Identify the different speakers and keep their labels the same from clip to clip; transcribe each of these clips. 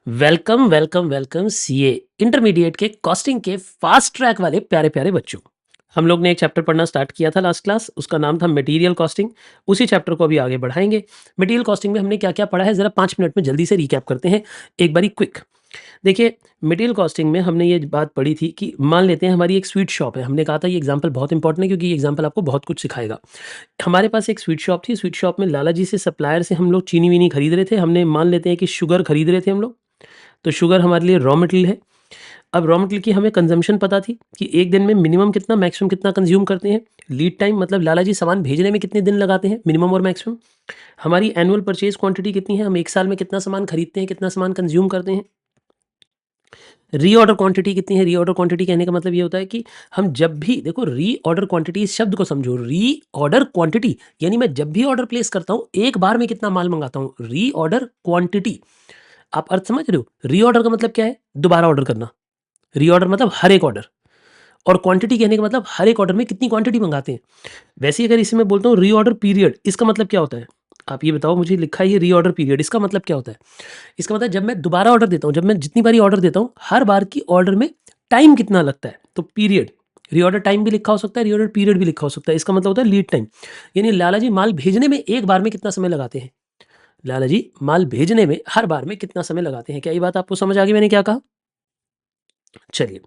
Speaker 1: Welcome welcome welcome CA intermediate के costing के fast track वाले प्यारे प्यारे बच्चों। हम लोग ने एक चैप्टर पढ़ना स्टार्ट किया था लास्ट क्लास, उसका नाम था मटेरियल कॉस्टिंग। उसी चैप्टर को अभी आगे बढ़ाएंगे। मटेरियल कॉस्टिंग में हमने क्या क्या पढ़ा है ज़रा 5 मिनट में जल्दी से रिकैप करते हैं, एक बारी क्विक। देखिए, मटेरियल कॉस्टिंग में हमने ये बात पढ़ी थी कि मान लेते हैं हमारी एक स्वीट शॉप है। हमने कहा था ये एग्जाम्पल बहुत इंपॉर्टेंट है क्योंकि ये एग्जाम्पल आपको बहुत कुछ सिखाएगा। हमारे पास एक स्वीट शॉप थी। स्वीट शॉप में लाला जी से सप्लायर से हम लोग चीनी वीनी खरीद रहे थे। हमने मान लेते हैं कि शुगर खरीद रहे थे हम लोग। तो शुगर हमारे लिए रॉ मटेरियल है। अब रॉ मटेरियल की हमें कंजम्पशन पता थी कि एक दिन में मिनिमम कितना, मैक्सिमम कितना कंज्यूम करते हैं। लीड टाइम मतलब लाला जी सामान भेजने में कितने दिन लगाते हैं, मिनिमम और मैक्सिमम। हमारी एनुअल परचेज क्वांटिटी कितनी है, हम एक साल में कितना सामान खरीदते हैं, कितना सामान कंज्यूम करते हैं। रीऑर्डर क्वांटिटी कितनी है। रीऑर्डर क्वांटिटी कहने का मतलब ये होता है कि हम जब भी, देखो रीऑर्डर क्वांटिटी, इस शब्द को समझो, रीऑर्डर क्वांटिटी यानी मैं जब भी ऑर्डर प्लेस करता हूँ एक बार में कितना माल मंगाता हूँ। रीऑर्डर क्वांटिटी, आप अर्थ समझ रहे हो। रीऑर्डर का मतलब क्या है, दोबारा ऑर्डर करना। रीऑर्डर मतलब हर एक ऑर्डर, और क्वांटिटी कहने का मतलब हर एक ऑर्डर में कितनी क्वांटिटी मंगाते हैं। वैसे ही अगर इसे मैं बोलता हूँ रीऑर्डर पीरियड, इसका मतलब क्या होता है, आप ये बताओ मुझे। लिखा है ये रीऑर्डर पीरियड, इसका मतलब क्या होता है। इसका मतलब जब मैं दोबारा ऑर्डर देता हूँ, जब मैं जितनी बारी ऑर्डर देता हूँ, हर बार की ऑर्डर में टाइम कितना लगता है, तो पीरियड। रीऑर्डर टाइम भी लिखा हो सकता है, रीऑर्डर पीरियड भी लिखा हो सकता है। इसका मतलब होता है लीड टाइम, यानी लाला जी माल भेजने में एक बार में कितना समय लगाते हैं। लाला जी माल भेजने में हर बार में कितना समय लगाते हैं। क्या ये बात आपको समझ आ गई मैंने क्या कहा। चलिए,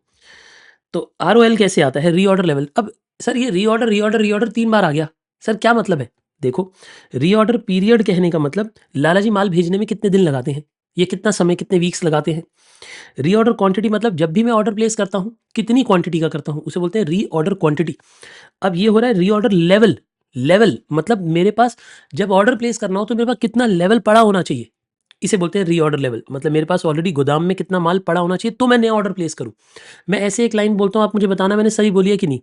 Speaker 1: तो आरओएल कैसे आता है, रीऑर्डर लेवल। अब सर ये रीऑर्डर रीऑर्डर रीऑर्डर 3 बार आ गया, सर क्या मतलब है। देखो, रीऑर्डर पीरियड कहने का मतलब लाला जी माल भेजने में कितने दिन लगाते हैं, ये कितना समय, कितने वीक्स लगाते हैं। रीऑर्डर क्वांटिटी मतलब जब भी मैं ऑर्डर प्लेस करता हूँ कितनी क्वांटिटी का करता हूँ, उसे बोलते हैं रीऑर्डर क्वांटिटी। अब ये हो रहा है रीऑर्डर लेवल। लेवल मतलब मेरे पास जब ऑर्डर प्लेस करना हो तो मेरे पास कितना लेवल पड़ा होना चाहिए, इसे बोलते हैं रीऑर्डर लेवल। मतलब मेरे पास ऑलरेडी गोदाम में कितना माल पड़ा होना चाहिए तो मैं नया ऑर्डर प्लेस करूं। मैं ऐसे एक लाइन बोलता हूं, आप मुझे बताना मैंने सही बोली है कि नहीं।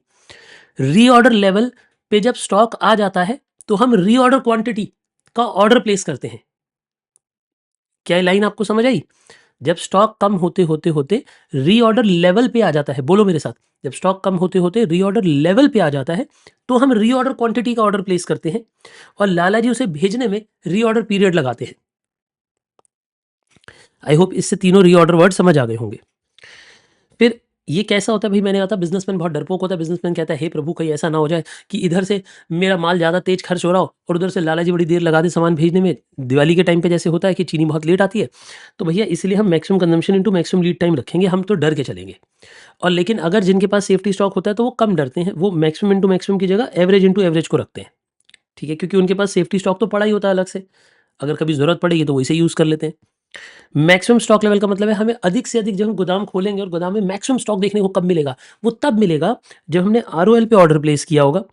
Speaker 1: रीऑर्डर लेवल पे जब स्टॉक आ जाता है तो हम रीऑर्डर क्वांटिटी का ऑर्डर प्लेस करते हैं। क्या ये लाइन आपको समझ आई। जब स्टॉक कम होते होते होते रीऑर्डर लेवल पे आ जाता है, बोलो मेरे साथ, जब स्टॉक कम होते होते रीऑर्डर लेवल पे आ जाता है तो हम रीऑर्डर क्वांटिटी का ऑर्डर प्लेस करते हैं, और लाला जी उसे भेजने में रीऑर्डर पीरियड लगाते हैं। आई होप इससे तीनों रीऑर्डर वर्ड समझ आ गए होंगे। फिर ये कैसा होता है भाई, मैंने कहा था बिजनेसमैन बहुत डरपोक होता है। बिजनेसमैन कहता है हे प्रभु कहीं ऐसा ना हो जाए कि इधर से मेरा माल ज़्यादा तेज खर्च हो रहा हो और उधर से लाला जी बड़ी देर लगा दे सामान भेजने में। दिवाली के टाइम पे जैसे होता है कि चीनी बहुत लेट आती है, तो भैया इसलिए हम maximum consumption into maximum lead time रखेंगे, हम तो डर के चलेंगे। और लेकिन अगर जिनके पास सेफ्टी स्टॉक होता है तो वो कम डरते हैं, वो मैक्सिमम इंटू मैक्सिमम की जगह एवरेज इंटू एवरेज को रखते हैं। ठीक है, क्योंकि उनके पास सेफ्टी स्टॉक तो पड़ा ही होता है अलग से, अगर कभी जरूरत पड़ेगी तो वो इसे यूज कर लेते हैं। मैक्सिमम स्टॉक लेवल का मतलब है हमें अधिक से अधिक, जब हम गोदाम खोलेंगे और गोदाम में मैक्सिमम स्टॉक देखने को कब मिलेगा, वो तब मिलेगा जब हमने आरओएल पे ऑर्डर प्लेस किया होगा।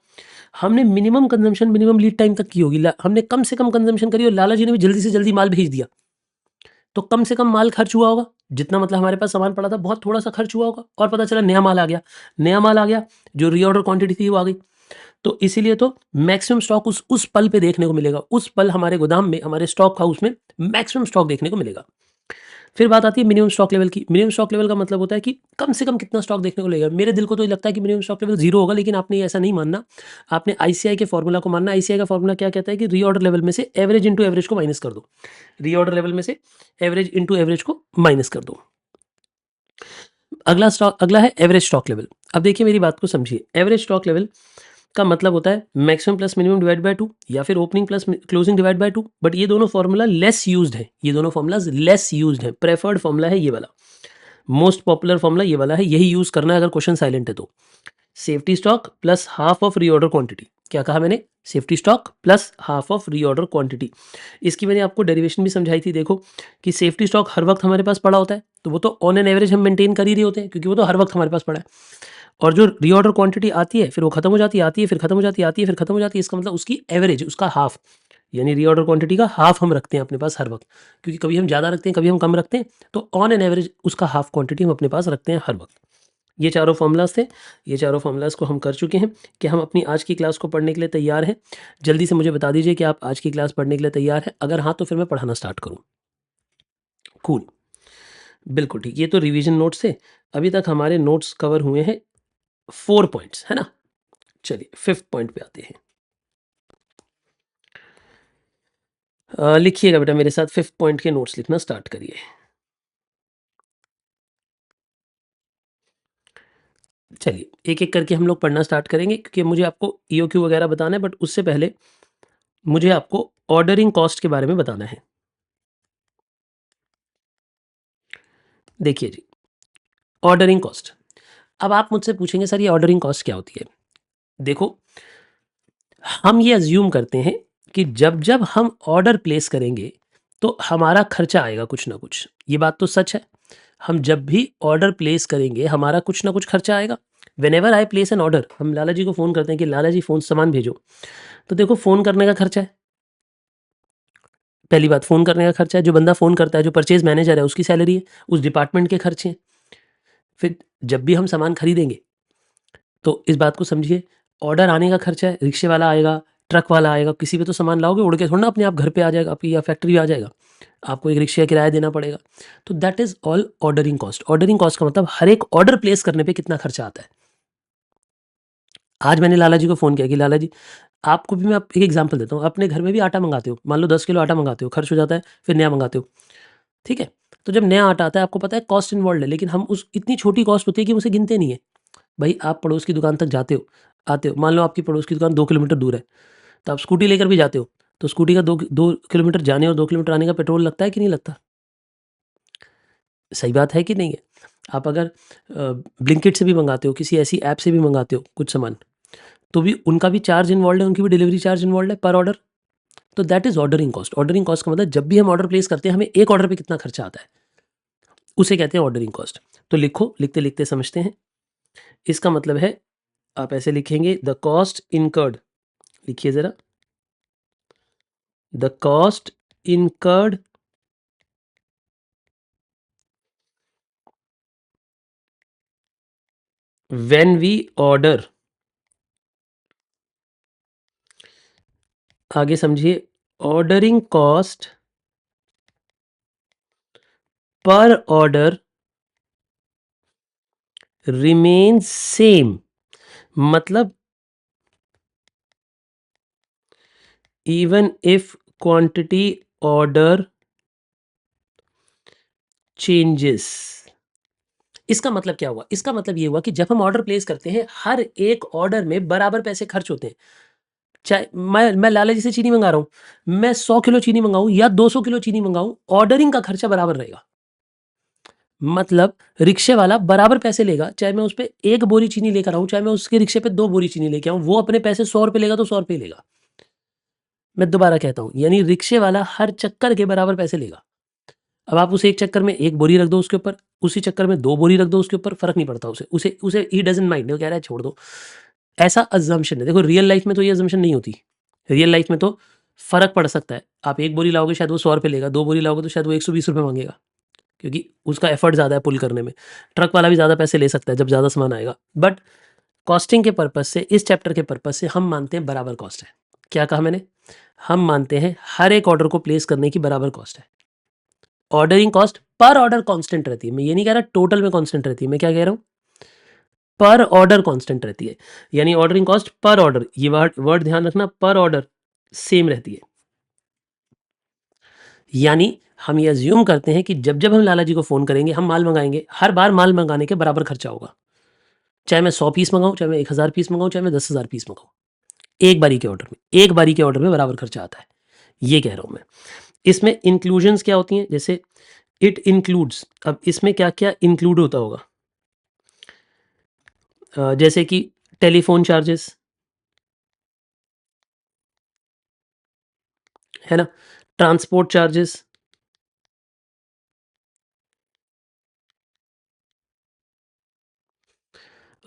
Speaker 1: हमने minimum consumption minimum lead time तक की होगी, हमने कम से कम कंजम्पशन करी और लाला जी ने भी जल्दी से जल्दी माल भेज दिया, तो कम से कम माल खर्च हुआ होगा। जितना मतलब हमारे पास सामान पड़ा था बहुत थोड़ा सा खर्च हुआ होगा, और पता चला नया माल आ गया। नया माल आ गया, जो रीऑर्डर क्वांटिटी थी वो आ गई। तो इसीलिए तो मैक्सिमम स्टॉक उस पल पे देखने को मिलेगा। उस पल हमारे गोदाम में, हमारे स्टॉक हाउस में मैक्सिमम स्टॉक देखने को मिलेगा। फिर बात आती है मिनिमम स्टॉक लेवल की। मिनिमम स्टॉक लेवल का मतलब होता है कि कम से कम कितना स्टॉक देखने को मिलेगा। मेरे दिल को तो ये लगता है कि मिनिमम स्टॉक लेवल 0 होगा, लेकिन आपने ऐसा नहीं मानना। आपने आईसीआई के फॉर्मूला को मानना। आईसीआई का फॉर्मूला क्या कहता है कि रीऑर्डर लेवल में से एवरेज इंटू एवरेज को माइनस कर दो। रीऑर्डर लेवल में से एवरेज इंटू एवरेज को माइनस कर दो। अगला है एवरेज स्टॉक लेवल। अब देखिए मेरी बात को समझिए। एवरेज स्टॉक लेवल का मतलब होता है maximum plus minimum divide by 2, या फिर opening plus closing divide by 2। But ये दोनों फॉर्मूला लेस यूज्ड है, ये दोनों फॉर्मूलाज लेस यूज्ड है। प्रेफर्ड फॉर्मूला है ये वाला, मोस्ट पॉपुलर फॉर्मूला ये वाला है, यही यूज करना है अगर क्वेश्चन साइलेंट है तो। Safety stock plus half of reorder quantity. क्या कहा मैंने, safety stock plus half of reorder quantity. इसकी मैंने आपको डेरिवेशन भी समझाई थी। देखो कि सेफ्टी स्टॉक हर वक्त हमारे पास पड़ा होता है, तो वो तो ऑन एन एवरेज हम मेंटेन कर ही रहे होते हैं, क्योंकि वो तो हर वक्त हमारे पास पड़ा है। और जो रीऑर्डर क्वांटिटी आती है फिर वो खत्म हो जाती है, आती है फिर खत्म हो जाती है, आती है फिर खत्म हो जाती है। इसका मतलब उसकी एवरेज, उसका हाफ, यानी रीऑर्डर क्वांटिटी का हाफ हम रखते हैं अपने पास हर वक्त, क्योंकि कभी हम ज़्यादा रखते हैं कभी हम कम रखते हैं, तो ऑन एन एवरेज उसका हाफ क्वांटिटी हम अपने पास रखते हैं हर वक्त। ये चारों फॉर्मूलाज थे। ये चारों फॉर्मूलाज को हम कर चुके हैं। कि हम अपनी आज की क्लास को पढ़ने के लिए तैयार हैं। जल्दी से मुझे बता दीजिए कि आप आज की क्लास पढ़ने के लिए तैयार हैं। अगर हाँ तो फिर मैं पढ़ाना स्टार्ट करूँ। कूल, बिल्कुल ठीक। ये तो रिवीजन नोट्स थे। अभी तक हमारे नोट्स कवर हुए हैं 4 पॉइंट्स, है ना। चलिए 5th पॉइंट पे आते हैं। लिखिएगा बेटा मेरे साथ, 5th पॉइंट के नोट्स लिखना स्टार्ट करिए। चलिए एक एक करके हम लोग पढ़ना स्टार्ट करेंगे क्योंकि मुझे आपको ईओक्यू वगैरह बताना है, बट उससे पहले मुझे आपको ऑर्डरिंग कॉस्ट के बारे में बताना है। देखिए जी, ऑर्डरिंग कॉस्ट। अब आप मुझसे पूछेंगे सर ये ऑर्डरिंग कॉस्ट क्या होती है? देखो, हम ये अज्यूम करते हैं कि जब हम ऑर्डर प्लेस करेंगे तो हमारा खर्चा आएगा कुछ ना कुछ। ये बात तो सच है। हम जब भी ऑर्डर प्लेस करेंगे हमारा कुछ ना कुछ खर्चा आएगा। Whenever I place an order, हम लाला जी को फ़ोन करते हैं कि लाला जी फ़ोन सामान भेजो। तो देखो फ़ोन करने का खर्चा है। पहली बात फ़ोन करने का खर्चा है, जो बंदा फ़ोन करता है, जो परचेज़ मैनेजर है उसकी सैलरी है, उस डिपार्टमेंट के खर्चे हैं। फिर जब भी हम सामान खरीदेंगे तो इस बात को समझिए, ऑर्डर आने का खर्चा है, रिक्शे वाला आएगा, ट्रक वाला आएगा, किसी पे तो सामान लाओगे, उड़ के थोड़ी ना अपने आप घर पे आ जाएगा आपकी या फैक्ट्री आ जाएगा। आपको एक रिक्शे का किराया देना पड़ेगा। तो that is all ordering cost. Ordering cost का मतलब हर एक ऑर्डर प्लेस करने पे कितना खर्चा आता है। आज मैंने लाला जी को फ़ोन किया कि लाला जी, आपको भी मैं एक एग्ज़ाम्पल देता हूँ, अपने घर में भी आटा मँगाते हो, मान लो 10 किलो आटा मँगाते हो, खर्च हो जाता है, फिर नया मँगाते हो, ठीक है? तो जब नया आटा आता है आपको पता है कॉस्ट इन्वॉल्वड है, लेकिन हम उस इतनी छोटी कॉस्ट होती है कि हम उसे गिनते नहीं है। भई आप पड़ोस की दुकान तक जाते हो, आते हो, मान लो आपकी पड़ोस की दुकान 2 किलोमीटर दूर है, तो आप स्कूटी लेकर भी जाते हो, तो स्कूटी का 2 किलोमीटर जाने और 2 किलोमीटर आने का पेट्रोल लगता है कि नहीं लगता? सही बात है कि नहीं है? आप अगर ब्लिंकिट से भी मँगाते हो, किसी ऐसी ऐप से भी मँगाते हो कुछ सामान, तो भी उनका भी चार्ज इन्वॉल्वड है, उनकी भी डिलीवरी चार्ज इन्वॉल्वड है पर ऑर्डर। तो that is ordering cost. Ordering cost का मतलब जब भी हम ऑर्डर प्लेस करते हैं, हमें एक ऑर्डर पे कितना खर्चा आता है, उसे कहते हैं ऑर्डरिंग कॉस्ट। तो लिखो, लिखते-लिखते समझते हैं। इसका मतलब है, आप ऐसे लिखेंगे द कॉस्ट इनकर्ड, लिखिए ज़रा, the cost incurred when we order. आगे समझिए, ordering cost per order remains same. मतलब even if quantity order changes. इसका मतलब क्या हुआ? इसका मतलब ये हुआ कि जब हम ऑर्डर प्लेस करते हैं, हर एक ऑर्डर में बराबर पैसे खर्च होते हैं। चाहे मैं लाला जी से चीनी मंगा रहा हूँ, मैं 100 किलो चीनी मंगाऊँ या 200 किलो चीनी मंगाऊँ, ऑर्डरिंग का खर्चा बराबर रहेगा। मतलब रिक्शे वाला बराबर पैसे लेगा, चाहे मैं उस पे 1 बोरी चीनी लेकर आऊँ, चाहे मैं उसके रिक्शे पे 2 बोरी चीनी लेके आऊँ, वो अपने पैसे ₹100 लेगा तो ₹100 लेगा। मैं दोबारा कहता हूँ, यानी रिक्शे वाला हर चक्कर के बराबर पैसे लेगा। अब आप उसे एक चक्कर में 1 बोरी रख दो उसके ऊपर, उसी चक्कर में 2 बोरी रख दो उसके ऊपर, फ़र्क नहीं पड़ता उसे। उसे उसे ही डज़न्ट माइंड, वो कह रहा है छोड़ दो। ऐसा असम्पशन है। देखो रियल लाइफ़ में तो ये असम्पशन नहीं होती। रियल लाइफ़ में तो फ़र्क पड़ सकता है। आप 1 बोरी लाओगे शायद वो ₹100 लेगा, 2 बोरी लाओगे तो शायद वो ₹120 माँगेगा, क्योंकि उसका एफर्ट ज़्यादा है पुल करने में। ट्रक वाला भी ज़्यादा पैसे ले सकता है जब ज़्यादा सामान आएगा। बट कॉस्टिंग के पर्पज़ से, इस चैप्टर के पर्पज़ से हम मानते हैं बराबर कॉस्ट है। क्या कहा मैंने? हम मानते हैं हर एक ऑर्डर को प्लेस करने की बराबर कॉस्ट है। Ordering cost per order constant रहती है। मैं ये नहीं कह रहा टोटल में कांस्टेंट रहती है, मैं क्या कह रहा हूँ? पर ऑर्डर कांस्टेंट रहती है। यानी ऑर्डरिंग कॉस्ट पर ऑर्डर, ये वर्ड वर्ड ध्यान रखना, पर ऑर्डर सेम रहती है। यानी हम ये अज्यूम करते हैं कि जब हम लाला जी को फ़ोन करेंगे, हम माल मँगाएँगे, हर बार माल मँगाने के बराबर खर्चा होगा। चाहे मैं 100 पीस मँगाऊँ, चाहे मैं 1000 पीस मँगाऊँ, चाहे मैं 10,000 पीस मँगाऊँ। एक बारी के ऑर्डर में, एक बारी के ऑर्डर में बराबर खर्चा आता है। ये कह रहा हूँ मैं। इसमें इंक्लूजन्स क्या होती हैं? जैसे इट इंक्लूड्स, अब इसमें क्या-क्या इंक्लूड होता होगा? जैसे कि टेलीफ़ोन चार्जेस, है ना? ट्रांसपोर्ट चार्जेस,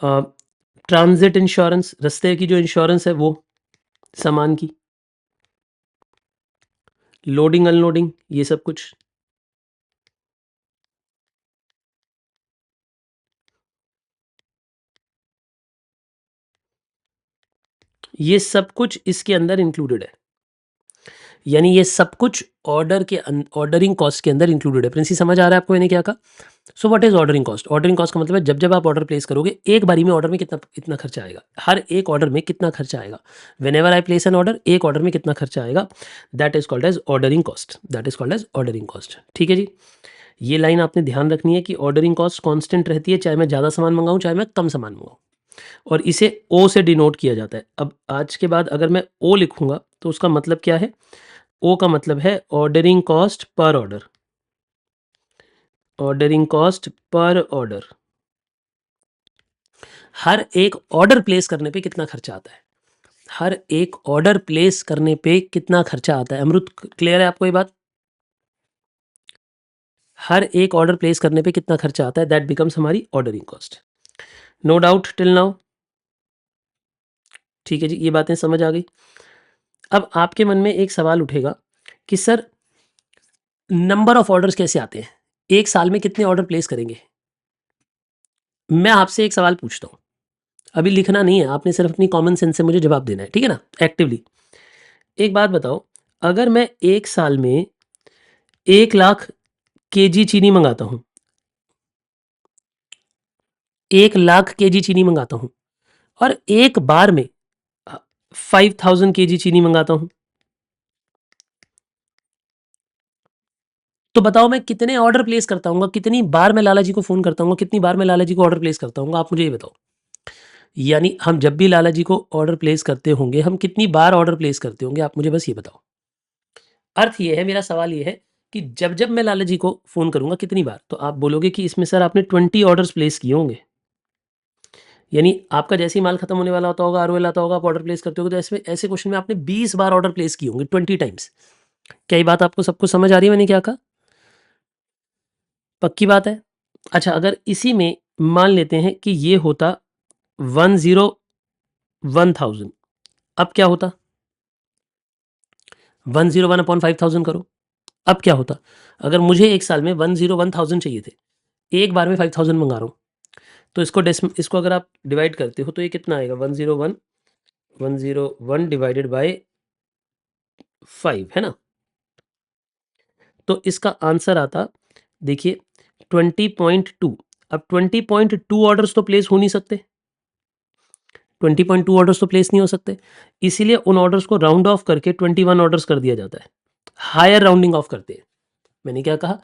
Speaker 1: अ, ट्रांज़िट इंश्योरेंस, रास्ते की जो इंश्योरेंस है वो, सामान की, लोडिंग अनलोडिंग, ये सब कुछ। ये सब कुछ इसके अंदर इंक्लूडेड है। यानी ये सब कुछ ऑर्डरिंग कॉस्ट के अंदर इंक्लूडेड है। प्रिंसी समझ आ रहा है आपको मैंने क्या कहा? So what is ordering cost? Ordering cost का मतलब है जब आप ऑर्डर प्लेस करोगे, एक बारी में ऑर्डर में कितना खर्चा आएगा। हर एक ऑर्डर में कितना खर्चा आएगा। Whenever I place an order, एक ऑर्डर में कितना खर्चा आएगा, that is called as ordering cost. That is called as ordering cost. ठीक है जी? ये लाइन आपने ध्यान रखनी है कि ऑर्डरिंग कॉस्ट कांस्टेंट रहती है, चाहे मैं ज़्यादा सामान मंगाऊँ, चाहे मैं कम सामान मंगाऊँ, और इसे ओ से डिनोट किया जाता है। अब आज के बाद अगर मैं ओ लिखूँगा तो उसका मतलब क्या है? ओ का मतलब है ordering cost per order. Ordering cost per order. हर एक ऑर्डर प्लेस करने पे कितना खर्चा आता है? हर एक ऑर्डर प्लेस करने पे कितना खर्चा आता है? अमृत, क्लियर है आपको ये बात? हर एक ऑर्डर प्लेस करने पे कितना खर्चा आता है, दैट बिकम्स हमारी ordering cost. No doubt till now? ठीक है जी, ये बातें समझ आ गई। अब आपके मन में एक सवाल उठेगा कि सर नंबर ऑफ ऑर्डर्स कैसे आते हैं? एक साल में कितने ऑर्डर प्लेस करेंगे? मैं आपसे एक सवाल पूछता हूँ, अभी लिखना नहीं है, आपने सिर्फ अपनी कॉमन सेंस से मुझे जवाब देना है, ठीक है ना, एक्टिवली। एक बात बताओ, अगर मैं एक साल में 1,00,000 केजी चीनी मंगाता हूँ, 1,00,000 केजी चीनी मंगाता हूँ और एक बार में 5,000 केजी चीनी मंगाता हूँ, तो बताओ मैं कितने ऑर्डर प्लेस करता हूँ, कितनी बार मैं लाला जी को फोन करता हूँ, कितनी बार मैं लाला जी को ऑर्डर प्लेस करता हूँ, आप मुझे ये बताओ। यानी हम जब भी लाला जी को ऑर्डर प्लेस करते होंगे, हम कितनी बार ऑर्डर प्लेस करते होंगे, आप मुझे बस ये बताओ। अर्थ ये है, मेरा सवाल ये है कि जब जब मैं लाला जी को फोन करूंगा कितनी बार, तो आप बोलोगे कि इसमें सर आपने 20 ऑर्डर्स प्लेस किए होंगे। यानी आपका जैसे ही माल खत्म होने वाला होता होगा, आरओएल आता होगा, आप ऑर्डर प्लेस करते होगे, तो ऐसे ऐसे क्वेश्चन में आपने 20 बार ऑर्डर प्लेस किए होंगे, 20 टाइम्स। क्या ये बात आपको सबको समझ आ रही है मैंने क्या कहा? पक्की बात है? अच्छा, अगर इसी में मान लेते हैं कि ये होता 101,000, अब क्या होता? 101/5000 करो, अब क्या होता? अगर मुझे एक साल में 101,000 चाहिए थे, एक बार में 5,000 मंगा रहा हूँ, तो इसको अगर आप डिवाइड करते हो तो ये कितना आएगा? 101 डिवाइडेड बाय 5, है ना? तो इसका आंसर आता, देखिए, 20.2। अब 20.2 ऑर्डर्स तो प्लेस हो नहीं सकते, 20.2 ऑर्डर्स तो प्लेस नहीं हो सकते, इसीलिए उन ऑर्डर्स को राउंड ऑफ करके 21 ऑर्डर्स कर दिया जाता है, हायर राउंडिंग ऑफ करते हैं। मैंने क्या कहा?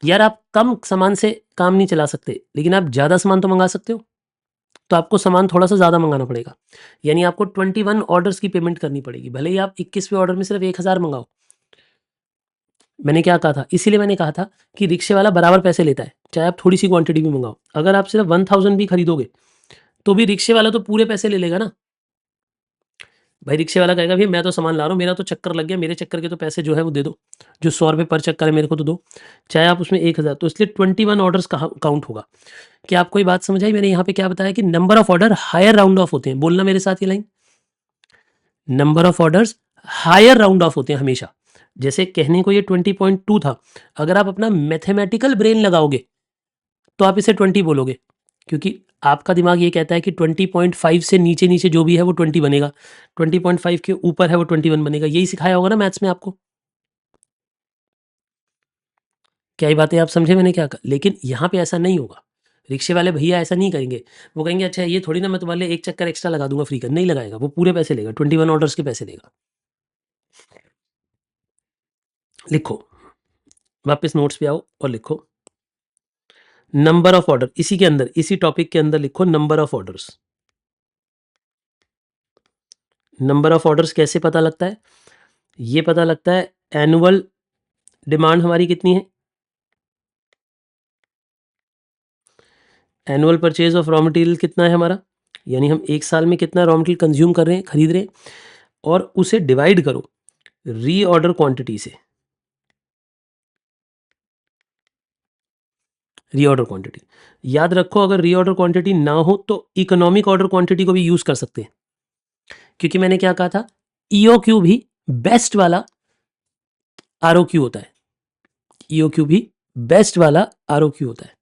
Speaker 1: यार आप कम सामान से काम नहीं चला सकते, लेकिन आप ज़्यादा सामान तो मंगा सकते हो, तो आपको सामान थोड़ा सा ज़्यादा मंगाना पड़ेगा, यानी आपको 21 ऑर्डर्स की पेमेंट करनी पड़ेगी, भले ही आप 21वें ऑर्डर में सिर्फ 1,000 मंगाओ। मैंने क्या कहा था? इसीलिए मैंने कहा था कि रिक्शे वाला बराबर पैसे लेता है, चाहे आप थोड़ी सी क्वांटिटी भी मंगाओ। अगर आप सिर्फ 1000 भी खरीदोगे तो भी रिक्शे वाला तो पूरे पैसे ले लेगा ना। भाई रिक्शे वाला कहेगा भई मैं तो सामान ला रहा हूँ, मेरा तो चक्कर लग गया, मेरे चक्कर के तो पैसे जो है वो दे दो, जो 100 रुपये पर चक्कर है मेरे को तो दो, चाहे आप उसमें 1000, तो इसलिए 21 ऑर्डर्स कहाँ काउंट होगा। क्या आपको ये बात समझ आई? मैंने यहाँ पे क्या बताया कि number of order higher round off होते हैं, बोलना मेरे साथ ये line, number of orders higher round off होते हैं हमेशा। जैसे कहने को ये 20.2 था, अगर आप अपना मैथमेटिकल ब्रेन लगाओगे तो आप इसे 20 बोलोगे, क्योंकि आपका दिमाग ये कहता है कि 20.5 से नीचे नीचे जो भी है वो 20 बनेगा, 20.5 के ऊपर है वो 21 बनेगा। यही सिखाया होगा ना मैथ्स में आपको। क्या ये बातें आप समझे मैंने क्या कहा? लेकिन यहाँ पे ऐसा नहीं होगा, रिक्शे वाले भैया ऐसा नहीं करेंगे। वो कहेंगे अच्छा ये थोड़ी ना मैं तुम्हारे लिए एक चक्कर एक्स्ट्रा लगा दूंगा फ्री का, नहीं लगाएगा, वो पूरे पैसे लेगा, 21 ऑर्डर्स के पैसे लेगा। लिखो, वापस नोट्स पे आओ और लिखो नंबर ऑफ ऑर्डर, इसी के अंदर, इसी टॉपिक के अंदर लिखो number of orders. Number of orders कैसे पता लगता है? ये पता लगता है एनुअल डिमांड हमारी कितनी है, annual purchase of raw material कितना है हमारा, यानी हम एक साल में कितना रॉ मटेरियल कंज्यूम कर रहे हैं, खरीद रहे हैं, और उसे डिवाइड करो रीऑर्डर क्वांटिटी से, रीऑर्डर क्वांटिटी। याद रखो, अगर रीऑर्डर क्वांटिटी ना हो तो इकोनॉमिक ऑर्डर क्वांटिटी को भी यूज कर सकते हैं, क्योंकि मैंने क्या कहा था, ईओक्यू भी बेस्ट वाला आरओक्यू होता है, ईओक्यू भी बेस्ट वाला आरओक्यू होता है।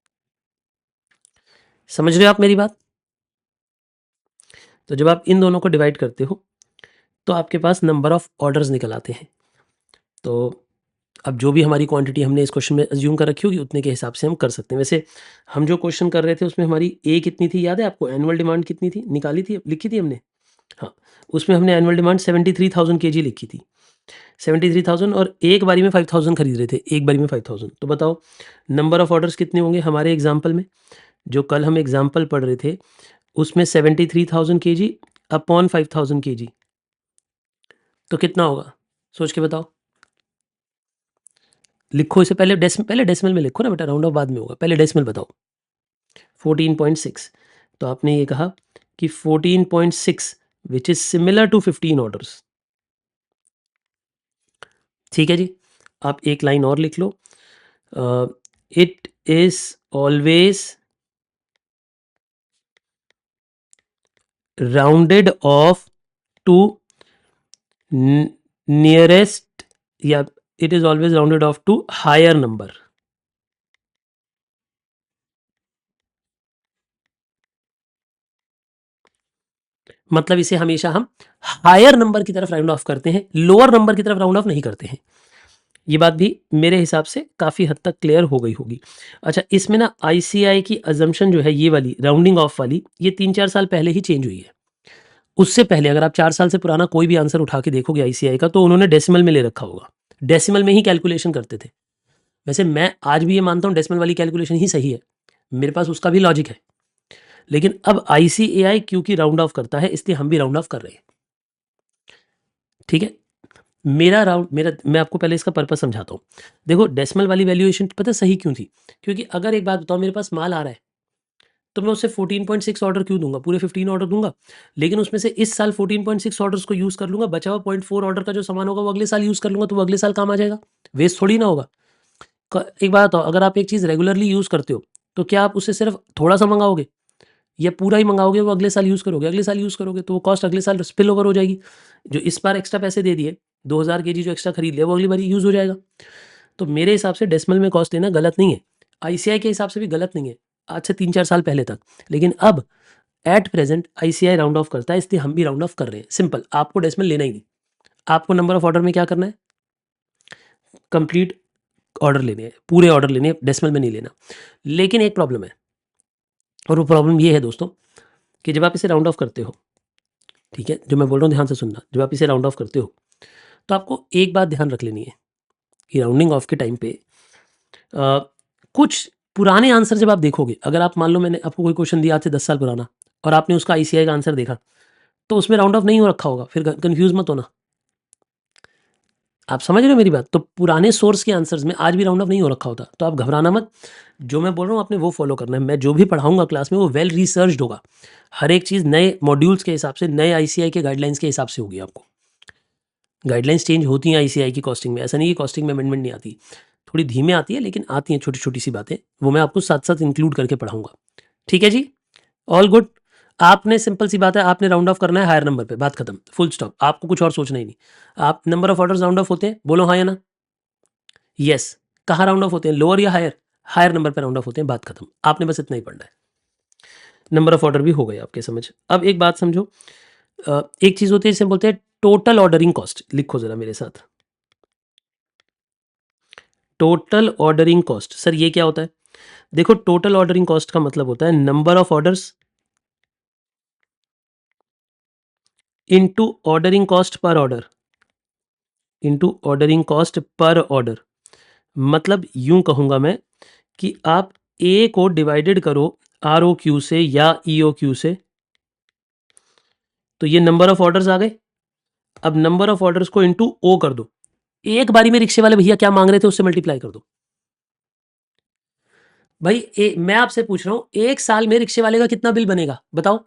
Speaker 1: समझ रहे हो आप मेरी बात? तो जब आप इन दोनों को डिवाइड करते हो तो आपके पास नंबर ऑफ ऑर्डर्स निकल आते हैं। तो अब जो भी हमारी क्वांटिटी हमने इस क्वेश्चन में अज्यूम कर रखी होगी उतने के हिसाब से हम कर सकते हैं। वैसे हम जो क्वेश्चन कर रहे थे उसमें हमारी ए कितनी थी, याद है आपको? एनुअल डिमांड कितनी थी, निकाली थी, लिखी थी हमने? हाँ, उसमें हमने एनुअल डिमांड 73,000 केजी लिखी थी। 73,000 और एक बारी में 5,000 खरीद रहे थे, एक बारी में 5,000। तो बताओ नंबर ऑफ ऑर्डर्स कितने होंगे हमारे एग्जाम्पल में? जो कल हम एग्जाम्पल पढ़ रहे थे उसमें 73,000 kg अपॉन 5,000 kg तो कितना होगा? सोच के बताओ। लिखो इसे, पहले डेसिमल में लिखो ना बेटा, राउंड ऑफ बाद में होगा, पहले डेसिमल बताओ। 14.6। तो आपने ये कहा कि 14.6 which is similar to 15 orders. ठीक है जी, आप एक लाइन और लिख लो, it is always rounded off to nearest, या it is always rounded off to higher number. मतलब इसे हमेशा हम हायर नंबर की तरफ राउंड ऑफ करते हैं, लोअर नंबर की तरफ राउंड ऑफ नहीं करते हैं। ये बात भी मेरे हिसाब से काफ़ी हद तक क्लियर हो गई होगी। अच्छा, इसमें ना आईसीआई की अजम्पशन जो है ये वाली राउंडिंग ऑफ वाली, ये 3-4 साल पहले ही चेंज हुई है। उससे पहले अगर आप 4 साल से पुराना कोई भी आंसर उठा के देखोगे आईसीआई का, तो उन्होंने डेसिमल में ले रखा होगा, डेसिमल में ही कैलकुलेशन करते थे। वैसे मैं आज भी ये मानता हूँ डेसिमल वाली कैलकुलेशन ही सही है, मेरे पास उसका भी लॉजिक है, लेकिन अब आईसीएआई क्योंकि राउंड ऑफ करता है इसलिए हम भी राउंड ऑफ कर रहे हैं। ठीक है, मैं आपको पहले इसका पर्पस समझाता हूँ। देखो डेसिमल वाली वैल्यूएशन पता सही क्यों थी? क्योंकि अगर एक बात बताओ, मेरे पास माल आ रहा है तो मैं उससे 14.6 ऑर्डर क्यों दूंगा, पूरे 15 ऑर्डर दूंगा, लेकिन उसमें से इस साल 14.6 ऑर्डर्स को यूज कर लूंगा, बचा हुआ 0.4 ऑर्डर का जो सामान होगा वो अगले साल यूज कर लूंगा, तो वो अगले साल काम आ जाएगा, वेस्ट थोड़ी ना होगा। एक बात बताओ, अगर आप एक चीज़ रेगुलरली यूज करते हो तो क्या आप उससे सिर्फ थोड़ा सा मंगाओगे या पूरा ही मंगाओगे? वो अगले साल यूज़ करोगे, अगले साल यूज़ करोगे तो वो कॉस्ट अगले साल स्पिल ओवर हो जाएगी। जो इस बार एक्स्ट्रा पैसे दे दिए, 2000 केजी जो एक्स्ट्रा खरीद लिया वो अगली बार यूज़ हो जाएगा। तो मेरे हिसाब से डेसिमल में कॉस्ट लेना गलत नहीं है, आईसीआई के हिसाब से भी गलत नहीं है आज से 3-4 साल पहले तक, लेकिन अब at present ICI round of करता है इसलिए हम भी राउंड ऑफ कर रहे हैं। सिंपल, आपको डेसिमल लेना ही नहीं, आपको नंबर ऑफ ऑर्डर में क्या करना है, कंप्लीट ऑर्डर लेने हैं, पूरे ऑर्डर लेने हैं, डेसिमल में नहीं लेना। लेकिन एक प्रॉब्लम है, और वो प्रॉब्लम ये है दोस्तों कि जब आप इसे राउंड ऑफ करते हो, ठीक है, जो मैं बोल रहा हूँ ध्यान से सुनना, जब आप इसे राउंड ऑफ करते हो तो आपको एक बात ध्यान रख लेनी है कि राउंडिंग ऑफ के टाइम पे कुछ पुराने आंसर जब आप देखोगे, अगर आप मान लो मैंने आपको कोई क्वेश्चन दिया आज से 10 साल पुराना और आपने उसका आईसीआई का आंसर देखा, तो उसमें राउंड ऑफ नहीं हो रखा होगा, फिर कंफ्यूज मत होना। आप समझ रहे हो मेरी बात? तो पुराने सोर्स के आंसर्स में आज भी राउंड ऑफ नहीं हो रखा होता, तो आप घबराना मत। जो मैं बोल रहा हूँ आपने वो फॉलो करना है, मैं जो भी पढ़ाऊंगा क्लास में वो वेल रिसर्च्ड होगा, हर एक चीज़ नए मॉड्यूल्स के हिसाब से, नए आईसीआई के गाइडलाइंस के हिसाब से होगी। आपको गाइडलाइंस चेंज होती हैं आईसीआई की कॉस्टिंग में, ऐसा नहीं कि कॉस्टिंग में अमेंडमेंट नहीं आती, थोड़ी धीमे आती है लेकिन आती हैं छोटी छोटी सी बातें, वो मैं आपको साथ साथ इंक्लूड करके पढ़ाऊंगा। ठीक है जी, ऑल गुड। आपने सिंपल सी बात है, आपने राउंड ऑफ करना है हायर नंबर पे, बात खत्म, फुल स्टॉप, आपको कुछ और सोचना ही नहीं। आप number of orders round off होते हैं, बोलो हाँ या ना? यस। कहाँ राउंड ऑफ होते हैं, लोअर या हायर? हायर नंबर पे राउंड ऑफ होते हैं, बात खत्म, आपने बस इतना ही पढ़ना है। नंबर ऑफ ऑर्डर भी हो गए आपके समझ। अब एक बात समझो, एक चीज होती है जिसे बोलते हैं टोटल ऑर्डरिंग कॉस्ट, लिखो जरा मेरे साथ, टोटल ऑर्डरिंग कॉस्ट। सर ये क्या होता है? देखो टोटल ऑर्डरिंग कॉस्ट का मतलब होता है number of orders into ordering cost per order, into ordering cost per order. मतलब यूं कहूंगा मैं कि आप ए को डिवाइडेड करो आर ओ क्यू से या ई ओ क्यू से, तो ये नंबर ऑफ ऑर्डर्स आ गए। अब नंबर ऑफ ऑर्डर्स को इनटू ओ कर दो, एक बारी में रिक्शे वाले भैया क्या मांग रहे थे उससे मल्टीप्लाई कर दो। भाई मैं आपसे पूछ रहा हूं एक साल में रिक्शे वाले का कितना बिल बनेगा बताओ?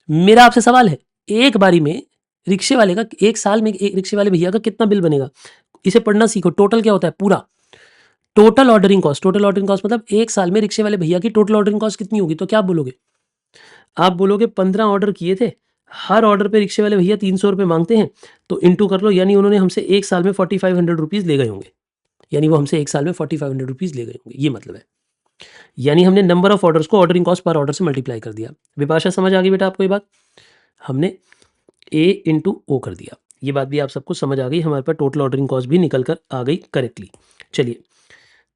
Speaker 1: मेरा आपसे सवाल है, एक बारी में रिक्शे वाले का, एक साल में एक रिक्शे वाले भैया का कितना बिल बनेगा? इसे पढ़ना सीखो, टोटल क्या होता है पूरा, total ordering cost. Total ordering cost मतलब एक साल में रिक्शे वाले भैया की टोटल ऑर्डरिंग कॉस्ट कितनी होगी? तो क्या बोलोगे? आप बोलोगे 15 ऑर्डर किए थे, हर ऑर्डर पे रिक्शे वाले भैया 300 रुपये मांगते हैं, तो इंटू कर लो, यानी उन्होंने हमसे एक साल में 4500 रुपीज़ ले गए होंगे, यानी वो हमसे एक साल में 4500 रुपीज़ ले गए होंगे, ये मतलब है। यानी हमने नंबर ऑफ ऑर्डर्स को ऑर्डरिंग कॉस्ट पर ऑर्डर से मल्टीप्लाई कर दिया। विपाशा समझ आ गई बेटा आपको ये बात? हमने ए इंटू ओ कर दिया, ये बात भी आप सबको समझ आ गई, हमारे पास टोटल ऑर्डरिंग कॉस्ट भी निकल कर आ गई करेक्टली। चलिए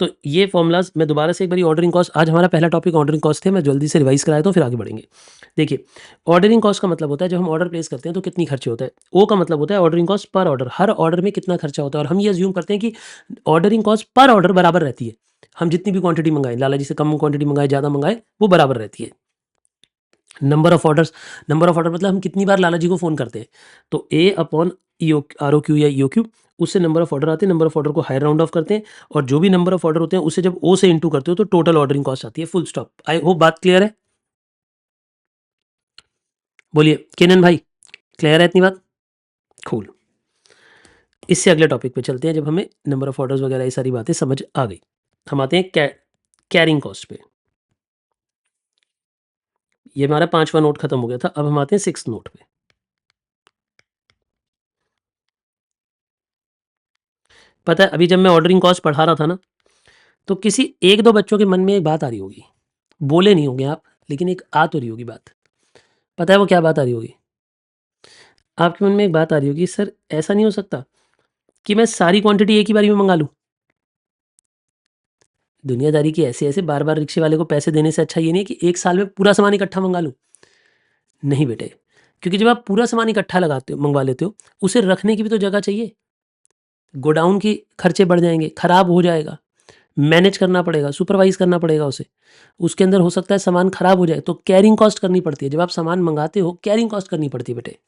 Speaker 1: तो ये फॉर्मूलाज मैं दोबारा से एक बारी ऑर्डरिंग कॉस्ट, आज हमारा पहला टॉपिक ऑर्डरिंग कॉस्ट थे, मैं जल्दी से रिवाइज कराया तो फिर आगे बढ़ेंगे। देखिए, ऑर्डरिंग कॉस्ट का मतलब होता है जब हम ऑर्डर प्लेस करते हैं तो कितनी खर्चे होता है। ओ का मतलब होता है ऑर्डरिंग कॉस्ट पर ऑर्डर, हर ऑर्डर में कितना खर्चा होता है। और हम ये अज्यूम करते हैं कि ऑर्डरिंग कॉस्ट पर ऑर्डर बराबर रहती है। हम जितनी भी क्वांटिटी मंगाएं, लाला जी से कम क्वांटिटी मंगाए, ज़्यादा मंगाए, वो बराबर रहती है। Number of orders, number of order मतलब हम कितनी बार लाला जी को फ़ोन करते हैं। तो ए अपॉन आर ओ क्यू या ई ओ क्यू, उससे नंबर ऑफ ऑर्डर आते हैं, नंबर ऑफ ऑर्डर को हायर राउंड ऑफ करते हैं और जो भी नंबर ऑफ ऑर्डर होते हैं उसे जब ओ से इंटू करते हो तो टोटल ऑर्डरिंग कॉस्ट आती है। Full stop. आई होप बात क्लियर है। बोलिए केनन भाई, क्लियर है इतनी बात? कूल। इससे अगले टॉपिक पे चलते हैं जब हमें नंबर ऑफ ऑर्डर्स वगैरह ये सारी बातें समझ आ गई। हम आते हैं कैरिंग कॉस्ट पे। ये हमारा 5वां नोट खत्म हो गया था, अब हम आते हैं 6th नोट पे। पता है अभी जब मैं ऑर्डरिंग कॉस्ट पढ़ा रहा था ना, तो किसी एक दो बच्चों के मन में एक बात आ रही होगी, बोले नहीं होंगे आप, लेकिन एक आ तो रही होगी बात। पता है वो क्या बात आ रही होगी? आपके मन में एक बात आ रही होगी, सर ऐसा नहीं हो सकता कि मैं सारी क्वांटिटी एक ही बारी में मंगा लूँ? दुनियादारी की ऐसे-ऐसे बार-बार रिक्शे वाले को पैसे देने से अच्छा ये नहीं है कि एक साल में पूरा सामान इकट्ठा मंगा लूँ। नहीं बेटे, क्योंकि जब आप पूरा सामान इकट्ठा लगाते हो, मंगवा लेते हो, उसे रखने की भी तो जगह चाहिए। गोडाउन के खर्चे बढ़ जाएँगे, खराब हो जाएगा, मैनेज करना पड़ेगा, सुपरवाइज़ करना पड़ेगा उसे। उसके अंदर हो सकता है सामान खराब हो जाए, तो कैरिंग कॉस्ट करनी पड़ती है। जब आप सामान मंगाते हो, कैरिंग कॉस्ट करनी पड़ती है बेटे।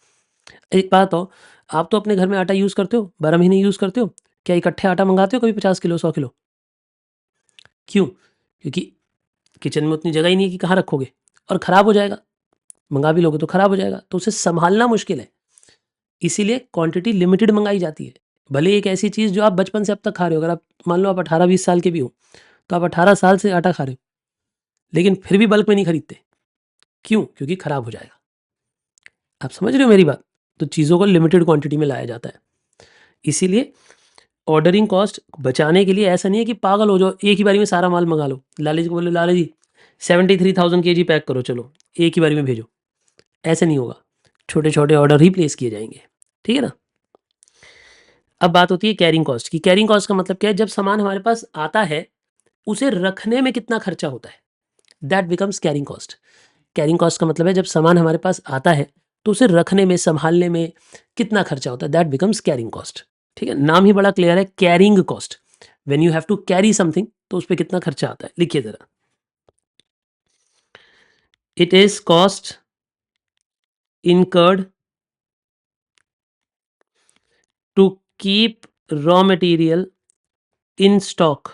Speaker 1: एक बात बताओ, आप तो अपने घर में आटा यूज़ करते हो, 12 महीने यूज़ करते हो। क्या इकट्ठे आटा मंगाते हो कभी 50 किलो, 100 किलो? क्यों? क्योंकि किचन में उतनी जगह ही नहीं है कि कहाँ रखोगे और ख़राब हो जाएगा। मंगा भी लोगे तो ख़राब हो जाएगा, तो उसे सँभालना मुश्किल है। इसीलिए क्वांटिटी लिमिटेड मंगाई जाती है। भले एक ऐसी चीज़ जो आप बचपन से अब तक खा रहे हो, अगर आप मान लो आप 18-20 साल के भी हो, तो आप 18 साल से आटा खा रहे हो, लेकिन फिर भी बल्क में नहीं खरीदते। क्यों? क्योंकि ख़राब हो जाएगा। आप समझ रहे हो मेरी बात? तो चीज़ों को लिमिटेड क्वांटिटी में लाया जाता है। इसीलिए ऑर्डरिंग कॉस्ट बचाने के लिए ऐसा नहीं है कि पागल हो जाओ, एक ही बारी में सारा माल मंगा लो। लाला जी को बोलो, लाला जी 73,000 केजी पैक करो, चलो एक ही बारी में भेजो। ऐसे नहीं होगा, छोटे-छोटे ऑर्डर ही प्लेस किए जाएँगे। ठीक है ना? अब बात होती है कैरिंग कॉस्ट की। कैरिंग कॉस्ट का मतलब क्या है? जब सामान हमारे पास आता है, उसे रखने में कितना खर्चा होता है, that becomes carrying cost. Carrying cost का मतलब है जब सामान हमारे पास आता है, तो उसे रखने में, सँभालने में कितना खर्चा होता है, दैट बिकम्स कैरिंग कॉस्ट। ठीक है? नाम ही बड़ा क्लियर है, carrying cost. When you have to carry something, तो उसपे कितना खर्चा आता है। लिखिए ज़रा। It is cost incurred to keep raw material in stock,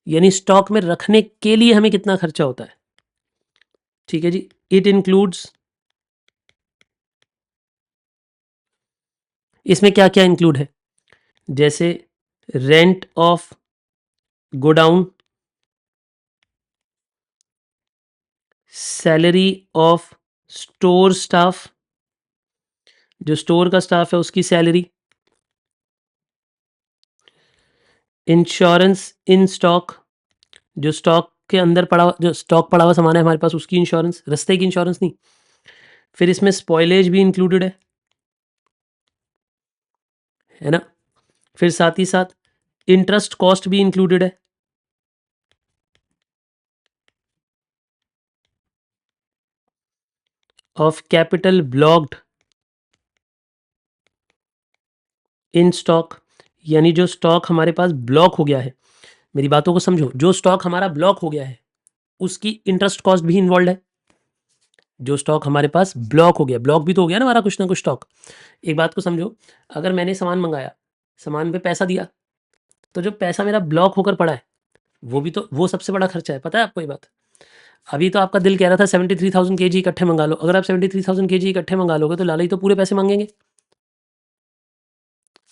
Speaker 1: यानी स्टॉक में रखने के लिए हमें कितना खर्चा होता है। ठीक है जी। इट इंक्लूड्स, इसमें क्या क्या इंक्लूड है? जैसे rent of godown, salary of store staff, जो स्टोर का स्टाफ है उसकी सैलरी, इंश्योरेंस इन स्टॉक, जो स्टॉक के अंदर पड़ा, जो स्टॉक पड़ा हुआ सामान है हमारे पास, उसकी इंश्योरेंस, रास्ते की इंश्योरेंस नहीं। फिर इसमें स्पॉइलेज भी इंक्लूडेड है ना? फिर साथ ही साथ इंटरेस्ट कॉस्ट भी इंक्लूडेड है। Of capital blocked in stock, यानी जो स्टॉक हमारे पास ब्लॉक हो गया है, मेरी बातों को समझो, जो स्टॉक हमारा ब्लॉक हो गया है उसकी इंटरेस्ट कॉस्ट भी इन्वॉल्व है। जो स्टॉक हमारे पास ब्लॉक हो गया, ब्लॉक भी तो हो गया ना हमारा कुछ ना कुछ स्टॉक। एक बात को समझो, अगर मैंने सामान मंगाया, सामान पे पैसा दिया, तो जो पैसा मेरा ब्लॉक होकर पड़ा है, वो भी तो, वो सबसे बड़ा खर्चा है। पता है आपको ये बात? अभी तो आपका दिल कह रहा था 73,000 केजी इकट्ठे मंगा लो। अगर आप 73,000 केजी इकट्ठे मंगा लोगे तो लाला ही तो पूरे पैसे मांगेंगे।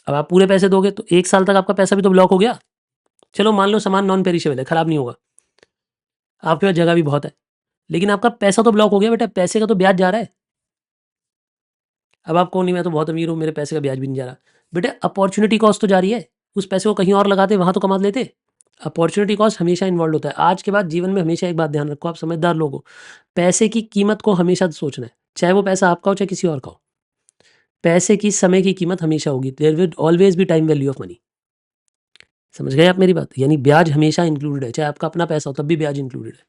Speaker 1: अब आप पूरे पैसे दोगे तो 1 साल तक आपका पैसा भी तो ब्लॉक हो गया। चलो मान लो सामान नॉन पेरिशेबल है, खराब नहीं होगा, आपके पास जगह भी बहुत है, लेकिन आपका पैसा तो ब्लॉक हो गया बेटा, पैसे का तो ब्याज जा रहा है। अब आप कहो नहीं मैं तो बहुत अमीर हूँ, मेरे पैसे का ब्याज भी नहीं जा रहा। बेटे अपॉर्चुनिटी कॉस्ट तो जा रही है, उस पैसे को कहीं और लगाते, वहाँ तो कमा लेते। अपॉर्चुनिटी कॉस्ट हमेशा इन्वॉल्व होता है। आज के बाद जीवन में हमेशा एक बात ध्यान रखो, आप समझदार लोग हो, पैसे की कीमत को हमेशा सोचना है, चाहे वो पैसा आपका हो चाहे किसी और का हो। पैसे की, समय की कीमत हमेशा होगी। There will always be time value of money. समझ गए आप मेरी बात? यानी ब्याज हमेशा इंक्लूडेड है, चाहे आपका अपना पैसा हो तब भी ब्याज इंक्लूडेड है।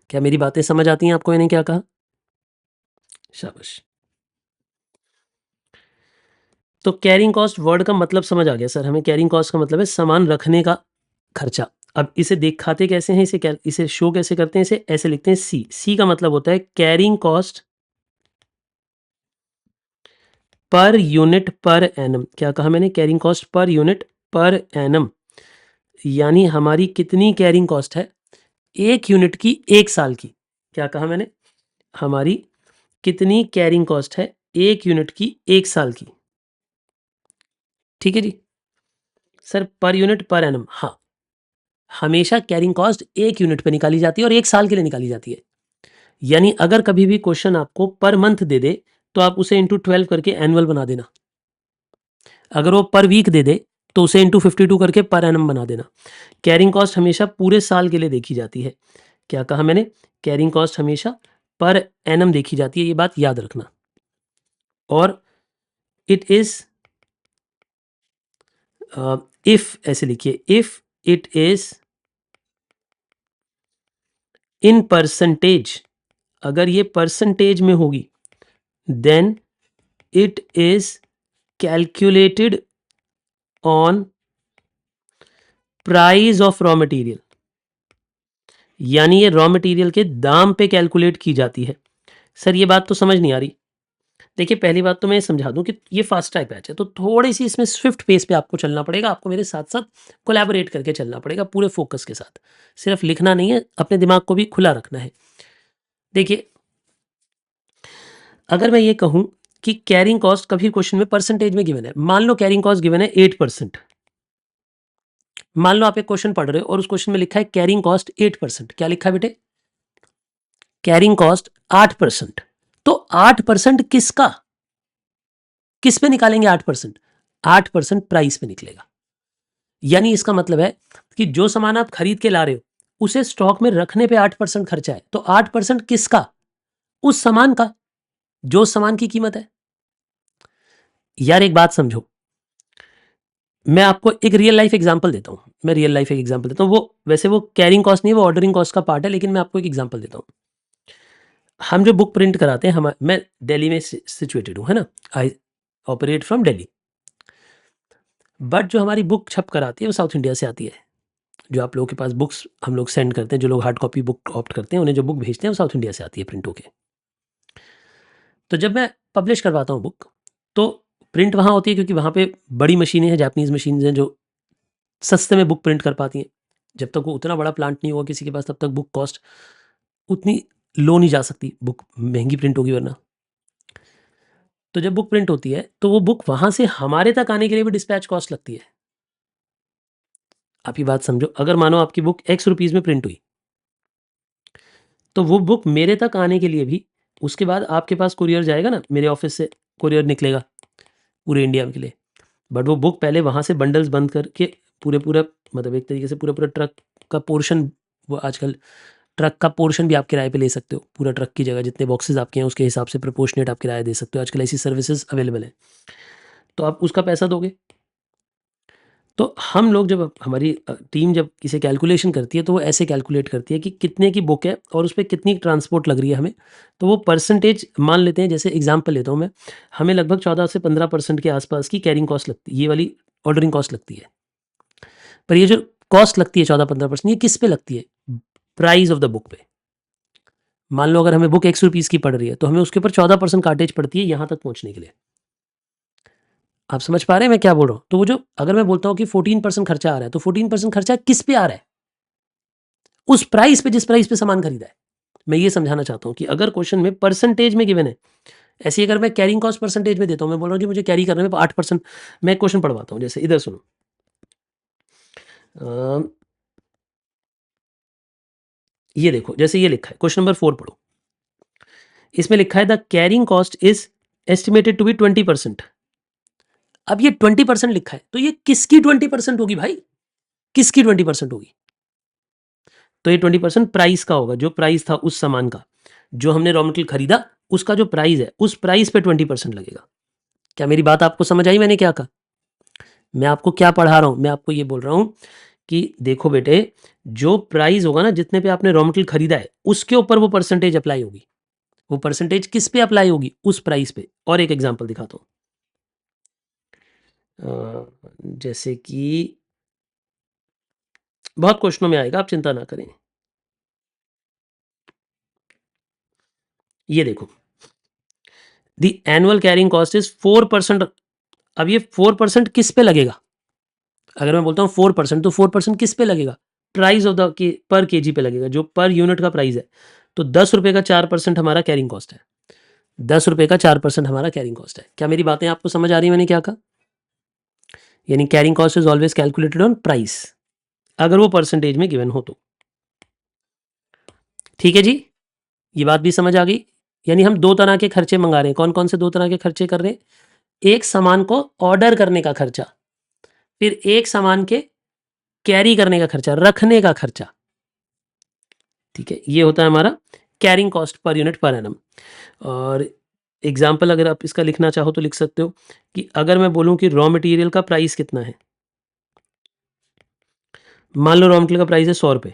Speaker 1: क्या मेरी बातें समझ आती हैं आपको? मैंने क्या कहा? शाबाश। तो कैरिंग कॉस्ट वर्ड का मतलब समझ आ गया सर हमें। कैरिंग कॉस्ट का मतलब है सामान रखने का खर्चा। अब इसे दिखाते कैसे हैं, इसे शो कैसे करते हैं? इसे ऐसे लिखते हैं सी। सी का मतलब होता है carrying cost per unit per annum. क्या कहा मैंने? Carrying cost per unit per annum. यानी हमारी कितनी कैरिंग कॉस्ट है एक यूनिट की एक साल की। क्या कहा मैंने? हमारी कितनी कैरिंग कॉस्ट है एक यूनिट की एक साल की। ठीक है जी sir, per unit per annum. हाँ, हमेशा कैरिंग कॉस्ट एक यूनिट पे निकाली जाती है और एक साल के लिए निकाली जाती है। यानी अगर कभी भी क्वेश्चन आपको पर मंथ दे दे तो आप उसे इंटू 12 करके एनुअल बना देना। अगर वो पर वीक दे दे तो उसे इंटू 52 करके पर एनम बना देना। कैरिंग कॉस्ट हमेशा पूरे साल के लिए देखी जाती है। क्या कहा मैंने? कैरिंग कॉस्ट हमेशा पर एनम देखी जाती है, ये बात याद रखना। और इट इज इफ, ऐसे लिखिए, if it is in percentage, अगर ये परसेंटेज में होगी, then it is calculated on price of raw material. यानी ये रॉ मटेरियल के दाम पे कैलकुलेट की जाती है। सर ये बात तो समझ नहीं आ रही। देखिए पहली बात तो मैं समझा दूं कि ये फास्ट ट्रैक बैच है, तो थोड़ी सी इसमें स्विफ्ट पेस पे आपको चलना पड़ेगा। आपको मेरे साथ साथ कोलैबोरेट करके चलना पड़ेगा पूरे फोकस के साथ। सिर्फ लिखना नहीं है, अपने दिमाग को भी खुला रखना है। देखिए अगर मैं ये कहूं कि कैरिंग कॉस्ट कभी क्वेश्चन में परसेंटेज में गिवन है, मान लो कैरिंग कॉस्ट गिवन है 8%। मान लो आप एक क्वेश्चन पढ़ रहे हो और उस क्वेश्चन में लिखा है कैरिंग कॉस्ट 8%। क्या लिखा है बेटे? Carrying cost 8%। तो 8% किसका, किस पे निकालेंगे 8%? 8% प्राइस पे निकलेगा। यानी इसका मतलब है कि जो सामान आप खरीद के ला रहे हो उसे स्टॉक में रखने पे 8% खर्चा है। तो 8% किसका? उस सामान का, जो सामान की कीमत है। यार एक बात समझो, मैं आपको एक रियल लाइफ एग्जांपल देता हूं। मैं रियल लाइफ एक एग्जांपल देता हूं, वो वैसे वो कैरिंग कॉस्ट नहीं है, वो ऑर्डरिंग कॉस्ट का पार्ट है, लेकिन मैं आपको एक एग्जांपल देता हूं। हम जो बुक प्रिंट कराते हैं, हम, मैं दिल्ली में सिचुएटेड हूं, है ना, I operate from Delhi. But जो हमारी बुक छप कर आती है वो साउथ इंडिया से आती है। जो आप लोगों के पास बुक्स हम लोग सेंड करते हैं, जो लोग हार्ड कॉपी बुक ऑप्ट करते हैं, उन्हें जो बुक भेजते हैं वो साउथ इंडिया से आती है प्रिंट होके। तो जब मैं पब्लिश करवाता हूँ बुक, तो प्रिंट वहाँ होती है क्योंकि वहाँ पे बड़ी मशीनें हैं, जापानीज़ मशीन्स हैं जो सस्ते में बुक प्रिंट कर पाती हैं। जब तक वो उतना बड़ा प्लांट नहीं होगा किसी के पास, तब तक बुक कॉस्ट उतनी लो नहीं जा सकती, बुक महंगी प्रिंट होगी वरना। तो जब बुक प्रिंट होती है तो वो बुक वहाँ से हमारे तक आने के लिए भी डिस्पैच कॉस्ट लगती है। आप ये बात समझो, अगर मानो आपकी बुक X रुपीज़ में प्रिंट हुई, तो वो बुक मेरे तक आने के लिए भी, उसके बाद आपके पास कुरियर जाएगा ना, मेरे ऑफिस से कुरियर निकलेगा पूरे इंडिया के लिए। बट वो बुक पहले वहाँ से बंडल्स बंद करके पूरा मतलब एक तरीके से पूरा ट्रक का पोर्शन, वो आजकल ट्रक का पोर्शन भी आप किराए पे ले सकते हो। पूरा ट्रक की जगह जितने बॉक्सेस आपके हैं उसके हिसाब से प्रोपोर्शनेट आप किराया दे सकते हो। आजकल ऐसी सर्विसेज अवेलेबल है, तो आप उसका पैसा दोगे। तो हम लोग जब, हमारी टीम जब इसे कैलकुलेशन करती है तो वो ऐसे कैलकुलेट करती है कि कितने की बुक है और उस पर कितनी ट्रांसपोर्ट लग रही है हमें। तो वो परसेंटेज मान लेते हैं, जैसे एग्जांपल लेता हूँ मैं, हमें लगभग 14 से 15% के आसपास की कैरिंग कॉस्ट लगती है, ये वाली ऑर्डरिंग कॉस्ट लगती है। पर ये जो कॉस्ट लगती है 14-15%, ये किस पे लगती है? प्राइस ऑफ द बुक पे। मान लो अगर हमें बुक 100 रुपीज़ की पड़ रही है तो हमें उसके ऊपर 14% कार्टेज पड़ती है यहाँ तक पहुँचने के लिए। आप समझ पा रहे हैं मैं क्या बोल रहा हूँ? तो वो जो, अगर मैं बोलता हूँ कि 14% खर्चा आ रहा है, तो 14% खर्चा किस पे आ रहा है? उस प्राइस पे, जिस प्राइस पे सामान खरीदा है। मैं ये समझाना चाहता हूँ कि अगर क्वेश्चन में परसेंटेज में गिवन है, ऐसे अगर मैं कैरिंग कॉस्ट परसेंटेज में देता हूँ, मैं बोल रहा हूँ कि मुझे कैरी करने में 8%, मैं क्वेश्चन पढ़वाता हूँ, जैसे इधर सुनो। ये देखो, जैसे ये लिखा है, क्वेश्चन नंबर 4 पढ़ो। इसमें लिखा है the carrying cost is estimated to be 20%। अब ये 20% लिखा है, तो ये किसकी 20% होगी भाई? किसकी 20% होगी? तो ये 20% प्राइस का होगा, जो प्राइस था उस सामान का, जो हमने रॉ मटेरियल खरीदा, उसका जो प्राइस है, उस प्राइस पे 20% लगेगा। क्या मेरी बात आपको समझ आई मैंने क्या कहा? मैं आपको क्या पढ़ा रहा हूँ, मैं आपको ये बोल रहा हूँ कि देखो बेटे, जो प्राइस होगा ना, जितने पे आपने रॉ मटेरियल खरीदा है, उसके ऊपर वो परसेंटेज अप्लाई होगी। वो परसेंटेज किस पे अप्लाई होगी? उस प्राइस पे। और एक एग्जांपल दिखाता हूँ, जैसे कि बहुत क्वेश्चनों में आएगा, आप चिंता ना करें। ये देखो, the annual carrying cost is 4%। अब ये 4% किस पे लगेगा? अगर मैं बोलता हूँ 4%, तो 4% किस पे लगेगा? प्राइस ऑफ द पर केजी पे लगेगा, जो पर यूनिट का प्राइस है। तो 10 रुपए का 4% हमारा कैरिंग कॉस्ट है। 10 रुपए का 4% हमारा कैरिंग कॉस्ट है। क्या मेरी बातें आपको समझ आ रही है मैंने क्या कहा? यानी carrying cost is always calculated on price, अगर वो परसेंटेज में गिवन हो तो। ठीक है जी, ये बात भी समझ आ गई। यानी हम दो तरह के खर्चे मंगा रहे हैं। कौन कौन से दो तरह के खर्चे कर रहे हैं? एक सामान को ऑर्डर करने का खर्चा, फिर एक सामान के कैरी करने का खर्चा, रखने का खर्चा। ठीक है, ये होता है हमारा carrying cost per unit per annum. और एग्जाम्पल अगर आप इसका लिखना चाहो तो लिख सकते हो कि अगर मैं बोलूं कि रॉ मटेरियल का प्राइस कितना है, मान लो रॉ मटेरियल का प्राइस है 100 रुपये,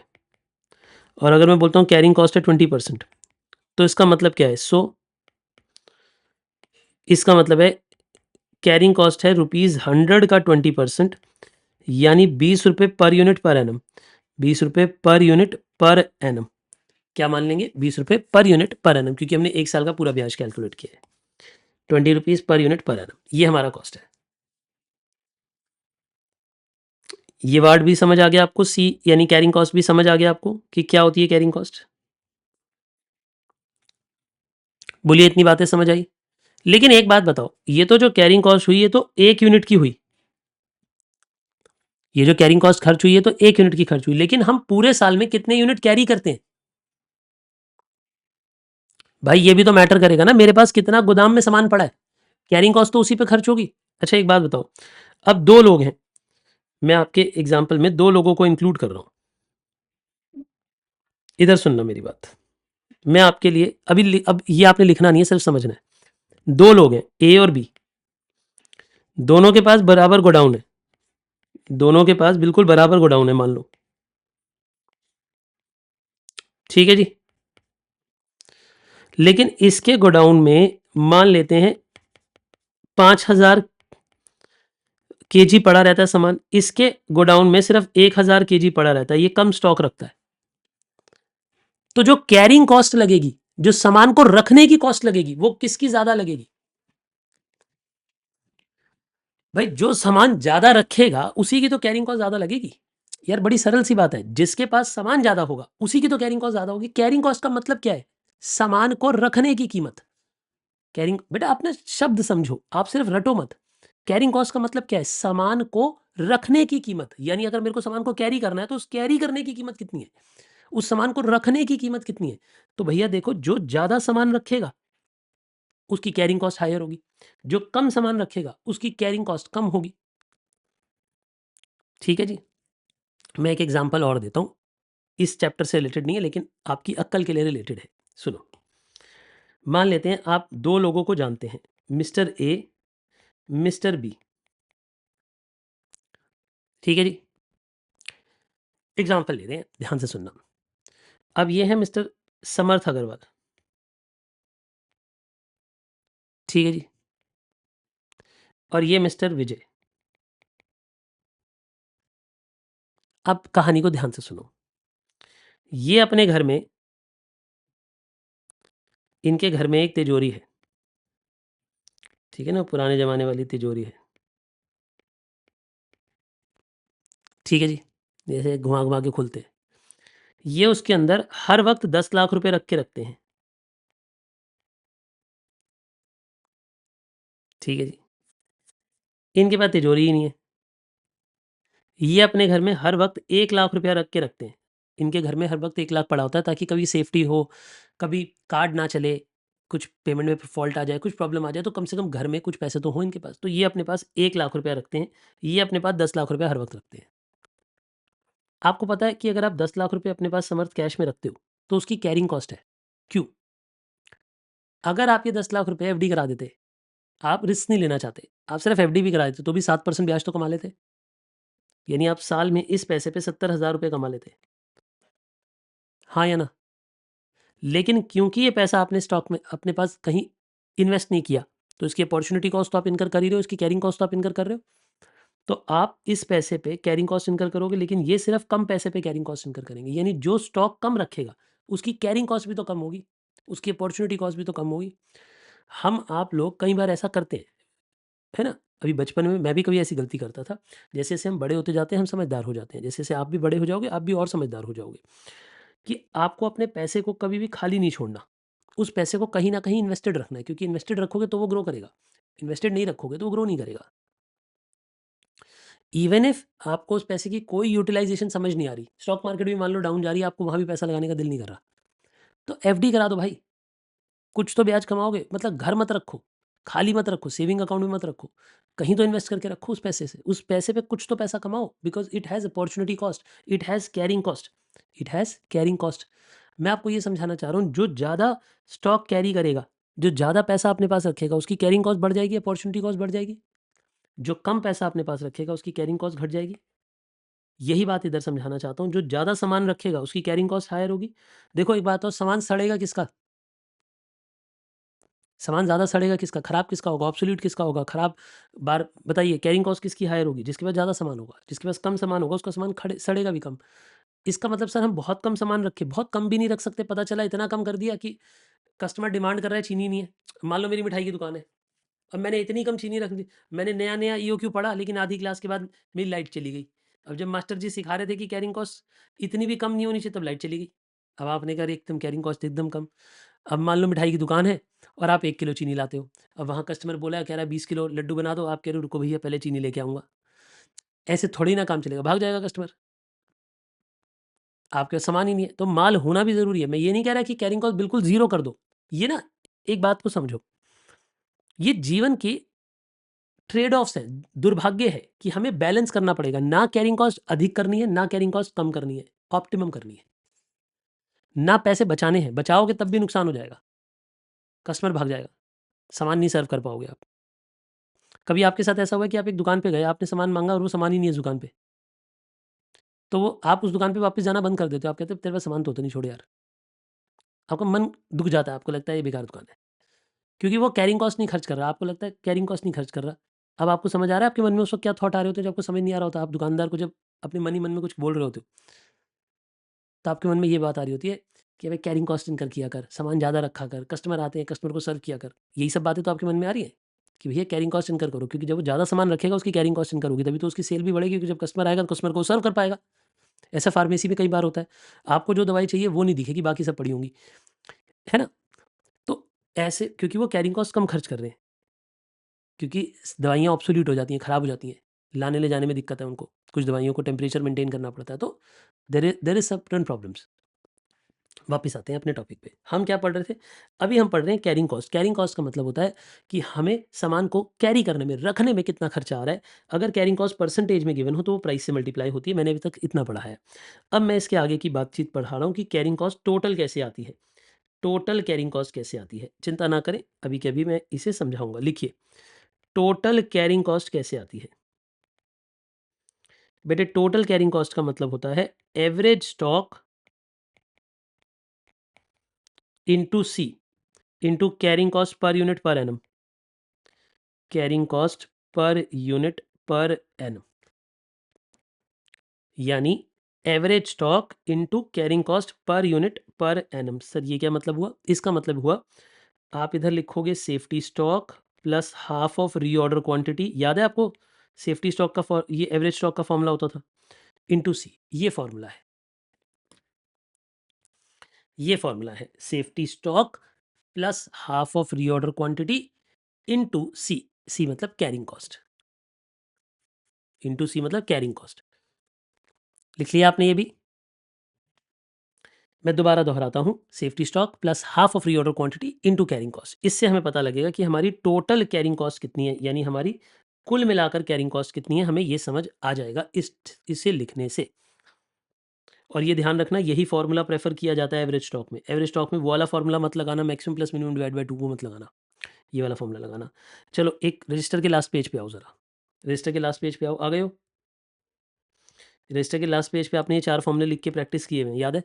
Speaker 1: और अगर मैं बोलता हूँ कैरिंग कॉस्ट है 20%, तो इसका मतलब क्या है? इसका मतलब है कैरिंग कॉस्ट है ₹100 का 20%, यानी 20 रुपये पर यूनिट पर एनम। 20 रुपये पर यूनिट पर एनम। क्या मान लेंगे? 20 रुपये पर यूनिट पर एनम, क्योंकि हमने एक साल का पूरा ब्याज कैलकुलेट किया है। 20 rupees per unit per annum, ये हमारा कॉस्ट है। ये वर्ड भी समझ आ गया आपको? सी यानी कैरिंग कॉस्ट भी समझ आ गया आपको कि क्या होती है कैरिंग कॉस्ट? बोलिए, इतनी बातें समझ आई? लेकिन एक बात बताओ, ये तो जो कैरिंग कॉस्ट हुई, ये तो 1 यूनिट की हुई। ये जो कैरिंग कॉस्ट खर्च हुई है तो 1 यूनिट की खर्च हुई, लेकिन हम पूरे साल में कितने यूनिट कैरी करते हैं? भाई ये भी तो मैटर करेगा ना, मेरे पास कितना गोदाम में सामान पड़ा है, कैरिंग कॉस्ट तो उसी पे खर्च होगी। अच्छा एक बात बताओ, अब दो लोग हैं, मैं आपके एग्जाम्पल में दो लोगों को इंक्लूड कर रहा हूं। इधर सुनना मेरी बात, मैं आपके लिए अब ये आपने लिखना नहीं है, सिर्फ समझना है। दो लोग हैं, ए और बी, दोनों के पास बराबर गोडाउन है। दोनों के पास बिल्कुल बराबर गोडाउन है, मान लो। ठीक है जी, लेकिन इसके गोडाउन में मान लेते हैं 5,000 kg पड़ा रहता है सामान, इसके गोडाउन में सिर्फ 1,000 kg पड़ा रहता है, ये कम स्टॉक रखता है। तो जो कैरिंग कॉस्ट लगेगी, जो सामान को रखने की कॉस्ट लगेगी, वो किसकी ज्यादा लगेगी? भाई जो सामान ज्यादा रखेगा उसी की तो कैरिंग कॉस्ट ज्यादा लगेगी। यार बड़ी सरल सी बात है, जिसके पास सामान ज्यादा होगा उसी की तो कैरिंग कॉस्ट ज्यादा होगी। कैरिंग कॉस्ट का मतलब क्या है? सामान को रखने की कीमत। कैरिंग, बेटा आपने शब्द समझो, आप सिर्फ रटो मत। कैरिंग कॉस्ट का मतलब क्या है? सामान को रखने की कीमत। यानी अगर मेरे को सामान को कैरी करना है तो उस कैरी करने की कीमत कितनी है, उस सामान को रखने की कीमत कितनी है। तो भैया देखो, जो ज्यादा सामान रखेगा उसकी कैरिंग कॉस्ट हायर होगी, जो कम सामान रखेगा उसकी कैरिंग कॉस्ट कम होगी। ठीक है जी, मैं एक एग्जांपल और देता हूं, इस चैप्टर से रिलेटेड नहीं है लेकिन आपकी अक्ल के लिए रिलेटेड है। सुनो, मान लेते हैं आप दो लोगों को जानते हैं, मिस्टर ए, मिस्टर बी। ठीक है जी, एग्जाम्पल ले रहे हैं, ध्यान से सुनना। अब ये है मिस्टर समर्थ अग्रवाल। ठीक है जी, और ये मिस्टर विजय। अब कहानी को ध्यान से सुनो। ये अपने घर में, इनके घर में एक तिजोरी है। ठीक है ना, पुराने जमाने वाली तिजोरी है। ठीक है जी, जैसे घुमा घुमा के खुलते हैं। ये उसके अंदर हर वक्त 10 लाख रुपए रख के रखते हैं। ठीक है जी, इनके पास तिजोरी ही नहीं है। ये अपने घर में हर वक्त 1 लाख रुपया रख के रखते हैं। इनके घर में हर वक्त 1 लाख पड़ा होता है ताकि कभी सेफ्टी हो, कभी कार्ड ना चले, कुछ पेमेंट में फॉल्ट आ जाए, कुछ प्रॉब्लम आ जाए, तो कम से कम घर में कुछ पैसे तो हो इनके पास। तो ये अपने पास 1 लाख रुपया रखते हैं, ये अपने पास 10 लाख रुपया हर वक्त रखते हैं। आपको पता है कि अगर आप 10 लाख रुपये अपने पास समर्थ कैश में रखते हो तो उसकी कैरिंग कॉस्ट है। क्यों? अगर आप ये 10 लाख रुपये एफडी करा देते आप रिस्क नहीं लेना चाहते, आप सिर्फ एफडी भी करा देते तो भी 7% ब्याज तो कमा लेते। यानी आप साल में इस पैसे पे 70,000 रुपए कमा लेते। हाँ या ना? लेकिन क्योंकि ये पैसा आपने स्टॉक में अपने पास कहीं इन्वेस्ट नहीं किया, तो इसकी अपॉर्चुनिटी कॉस्ट तो आप इनकर कर ही रहे हो, इसकी कैरिंग कॉस्ट तो आप इनकर कर रहे हो। तो आप इस पैसे पे कैरिंग कॉस्ट इनकर करोगे, लेकिन ये सिर्फ कम पैसे पे कैरिंग कॉस्ट इनकर करेंगे। यानी जो स्टॉक कम रखेगा, उसकी कैरिंग कॉस्ट भी तो कम होगी, उसकी अपॉर्चुनिटी कॉस्ट भी तो कम होगी। हम आप लोग कई बार ऐसा करते हैं, है ना? अभी बचपन में मैं भी कभी ऐसी गलती करता था। जैसे-जैसे हम बड़े होते जाते हैं, हम समझदार हो जाते हैं। जैसे-जैसे आप भी बड़े हो जाओगे, आप भी और समझदार हो जाओगे कि आपको अपने पैसे को कभी भी खाली नहीं छोड़ना। उस पैसे को कहीं न कहीं इन्वेस्टेड रखना है, क्योंकि इन्वेस्टेड रखोगे तो वो ग्रो करेगा। इन्वेस्टेड नहीं रखोगे तो वो ग्रो नहीं करेगा। इवन इफ आपको उस पैसे की कोई यूटिलाइज़ेशन समझ नहीं आ रही, स्टॉक मार्केट भी मान लो डाउन जा रही है, आपको वहाँ भी पैसा लगाने का दिल नहीं कर रहा, तो एफडी करा दो भाई। कुछ तो ब्याज कमाओगे, मतलब घर मत रखो, खाली मत रखो, सेविंग अकाउंट में मत रखो, कहीं तो इन्वेस्ट करके रखो उस पैसे से। उस पैसे पे कुछ तो पैसा कमाओ, because it has opportunity cost, it has carrying cost, it has carrying cost. मैं आपको ये समझाना चाह रहा हूँ, जो ज़्यादा स्टॉक कैरी करेगा, जो ज़्यादा पैसा अपने पास रखेगा, उसकी कैरिंग कॉस्ट बढ़ जाएगी, अपॉर्च्युनिटी कॉस्ट बढ़ जाएगी। जो कम पैसा अपने पास रखेगा, उसकी कैरिंग कॉस्ट घट जाएगी। यही बात इधर समझाना चाहता हूँ, जो ज़्यादा सामान रखेगा, उसकी कैरिंग कॉस्ट हायर होगी। देखो एक बात और, सामान सड़ेगा किसका? सामान ज़्यादा सड़ेगा किसका? खराब किसका होगा? ऑब्सोल्यूट किसका होगा? खराब बार बताइए, कैरिंग कॉस्ट किसकी हायर होगी? जिसके पास ज़्यादा सामान होगा। जिसके पास कम सामान होगा, उसका सामान खड़े सड़ेगा भी कम। इसका मतलब सर हम बहुत कम सामान रखें, बहुत कम भी नहीं रख सकते, पता चला इतना कम कर दिया कि कस्टमर डिमांड कर रहा है, चीनी नहीं है। मान लो मेरी मिठाई की दुकान है, अब मैंने इतनी कम चीनी रख दी, मैंने नया-नया ईओक्यू पढ़ा, लेकिन आधी क्लास के बाद मेरी लाइट चली गई। अब जब मास्टर जी सिखा रहे थे कि कैरिंग कॉस्ट इतनी भी कम नहीं होनी चाहिए, तब लाइट चली गई। अब आपने कहा, अरे एकदम कैरिंग कॉस्ट एकदम कम। अब मान लो मिठाई की दुकान है और आप 1 किलो चीनी लाते हो। अब वहाँ कस्टमर बोला है, कह रहा है 20 किलो लड्डू बना दो, आप कह रहे हो रुको भैया पहले चीनी लेके आऊँगा। ऐसे थोड़ी ना काम चलेगा, भाग जाएगा कस्टमर। आपके पास सामान ही नहीं है, तो माल होना भी ज़रूरी है। मैं ये नहीं कह रहा कि कैरिंग कॉस्ट बिल्कुल ज़ीरो कर दो। ये ना, एक बात को समझो, ये जीवन के ट्रेड ऑफ्स हैं, दुर्भाग्य है कि हमें बैलेंस करना पड़ेगा। ना कैरिंग कॉस्ट अधिक करनी है, ना कैरिंग कॉस्ट कम करनी है, ऑप्टिमम करनी है। ना पैसे बचाने हैं, बचाओगे तब भी नुकसान हो जाएगा, कस्टमर भाग जाएगा, सामान नहीं सर्व कर पाओगे आप। कभी आपके साथ ऐसा हुआ है कि आप एक दुकान पे गए, आपने सामान माँगा और वो सामान ही नहीं है उस दुकान पे? तो वो आप उस दुकान पे वापस जाना बंद कर देते हो, आप कहते हो तेरे पास सामान तो होता नहीं, छोड़ यार। आपका मन दुःख जाता है, आपको लगता है ये बेकार दुकान है। क्योंकि वो कैरिंग कॉस्ट नहीं खर्च कर रहा, आपको लगता है कैरिंग कॉस्ट नहीं खर्च कर रहा। अब आपको समझ आ रहा है आपके मन में उस वक़्त क्या थॉट आ रहे होते हैं, जब आपको समझ नहीं आ रहा होता, आप दुकानदार को जब अपने मन ही मन में कुछ बोल रहे होते हो, तो आपके मन में ये बात आ रही होती है कि अबे कैरिंग कॉस्ट इनकर किया कर, सामान ज़्यादा रखा कर, कस्टमर आते हैं, कस्टमर को सर्व किया कर। यही सब बातें तो आपके मन में आ रही हैं कि भैया कैरिंग कॉस्ट इनकर करो, क्योंकि जब वो ज़्यादा सामान रखेगा उसकी कैरिंग कॉस्ट इनकर होगी, तभी तो उसकी सेल भी बढ़ेगी, क्योंकि जब कस्टमर आएगा तो कस्टमर को सर्व कर पाएगा। ऐसा फार्मेसी में कई बार होता है, आपको जो दवाई चाहिए वो नहीं दिखेगी, बाकी सब पड़ी होंगी, है ना? तो ऐसे, क्योंकि वो कैरिंग कॉस्ट कम खर्च कर रहे हैं, क्योंकि दवाइयाँ ऑब्सोल्यूट हो जाती हैं, खराब हो जाती हैं, लाने ले जाने में दिक्कत है उनको, कुछ दवाइयों को टेम्परेचर मेंटेन करना पड़ता है, तो देयर इज़ सर्टेन प्रॉब्लम्स। वापस आते हैं अपने टॉपिक पे। हम क्या पढ़ रहे थे? अभी हम पढ़ रहे हैं कैरिंग कॉस्ट। कैरिंग कॉस्ट का मतलब होता है कि हमें सामान को कैरी करने में, रखने में कितना खर्चा आ रहा है। अगर कैरिंग कॉस्ट परसेंटेज में गिवन हो तो वो प्राइस से मल्टीप्लाई होती है। मैंने अभी तक इतना पढ़ा है। अब मैं इसके आगे की बातचीत पढ़ा रहा हूँ कि कैरिंग कॉस्ट टोटल कैसे आती है। टोटल कैरिंग कॉस्ट कैसे आती है? चिंता ना करें, अभी के अभी मैं इसे समझाऊँगा। लिखिए, टोटल कैरिंग कॉस्ट कैसे आती है? बेटे टोटल कैरिंग कॉस्ट का मतलब होता है average stock into C, into carrying cost per unit per annum. Carrying cost per unit per annum, यानी average stock into carrying cost per unit per annum. Sir ये क्या मतलब हुआ? इसका मतलब हुआ, आप इधर लिखोगे safety stock plus half of reorder quantity. याद है आपको सेफ्टी स्टॉक का ये एवरेज स्टॉक का फॉर्मूला होता था, इनटू सी। ये फॉर्मूला है, ये फॉर्मूला है safety stock plus half of reorder quantity into C. C मतलब कैरिंग कॉस्ट, इनटू सी मतलब कैरिंग कॉस्ट। लिख लिया आपने ये भी? मैं दोबारा दोहराता हूँ, safety stock plus half of reorder quantity into carrying cost. इससे हमें पता लगेगा कि हमारी टोटल कैरिंग कॉस्ट कितनी है, यानी हमारी कुल मिलाकर कैरिंग कॉस्ट कितनी है, हमें ये समझ आ जाएगा इसे लिखने से। और ये ध्यान रखना, यही फॉर्मूला प्रेफर किया जाता है एवरेज स्टॉक में। एवरेज स्टॉक में वो वाला फॉर्मूला मत लगाना, maximum plus minimum divide by 2 को मत लगाना। ये वाला फॉर्मूला लगाना। चलो एक रजिस्टर के लास्ट पेज पे आओ ज़रा, रजिस्टर के लास्ट पेज पे आओ, आ गए हो? रजिस्टर के लास्ट पेज पे आपने ये 4 फॉर्मूले लिख के प्रैक्टिस किए हुए हैं, याद है?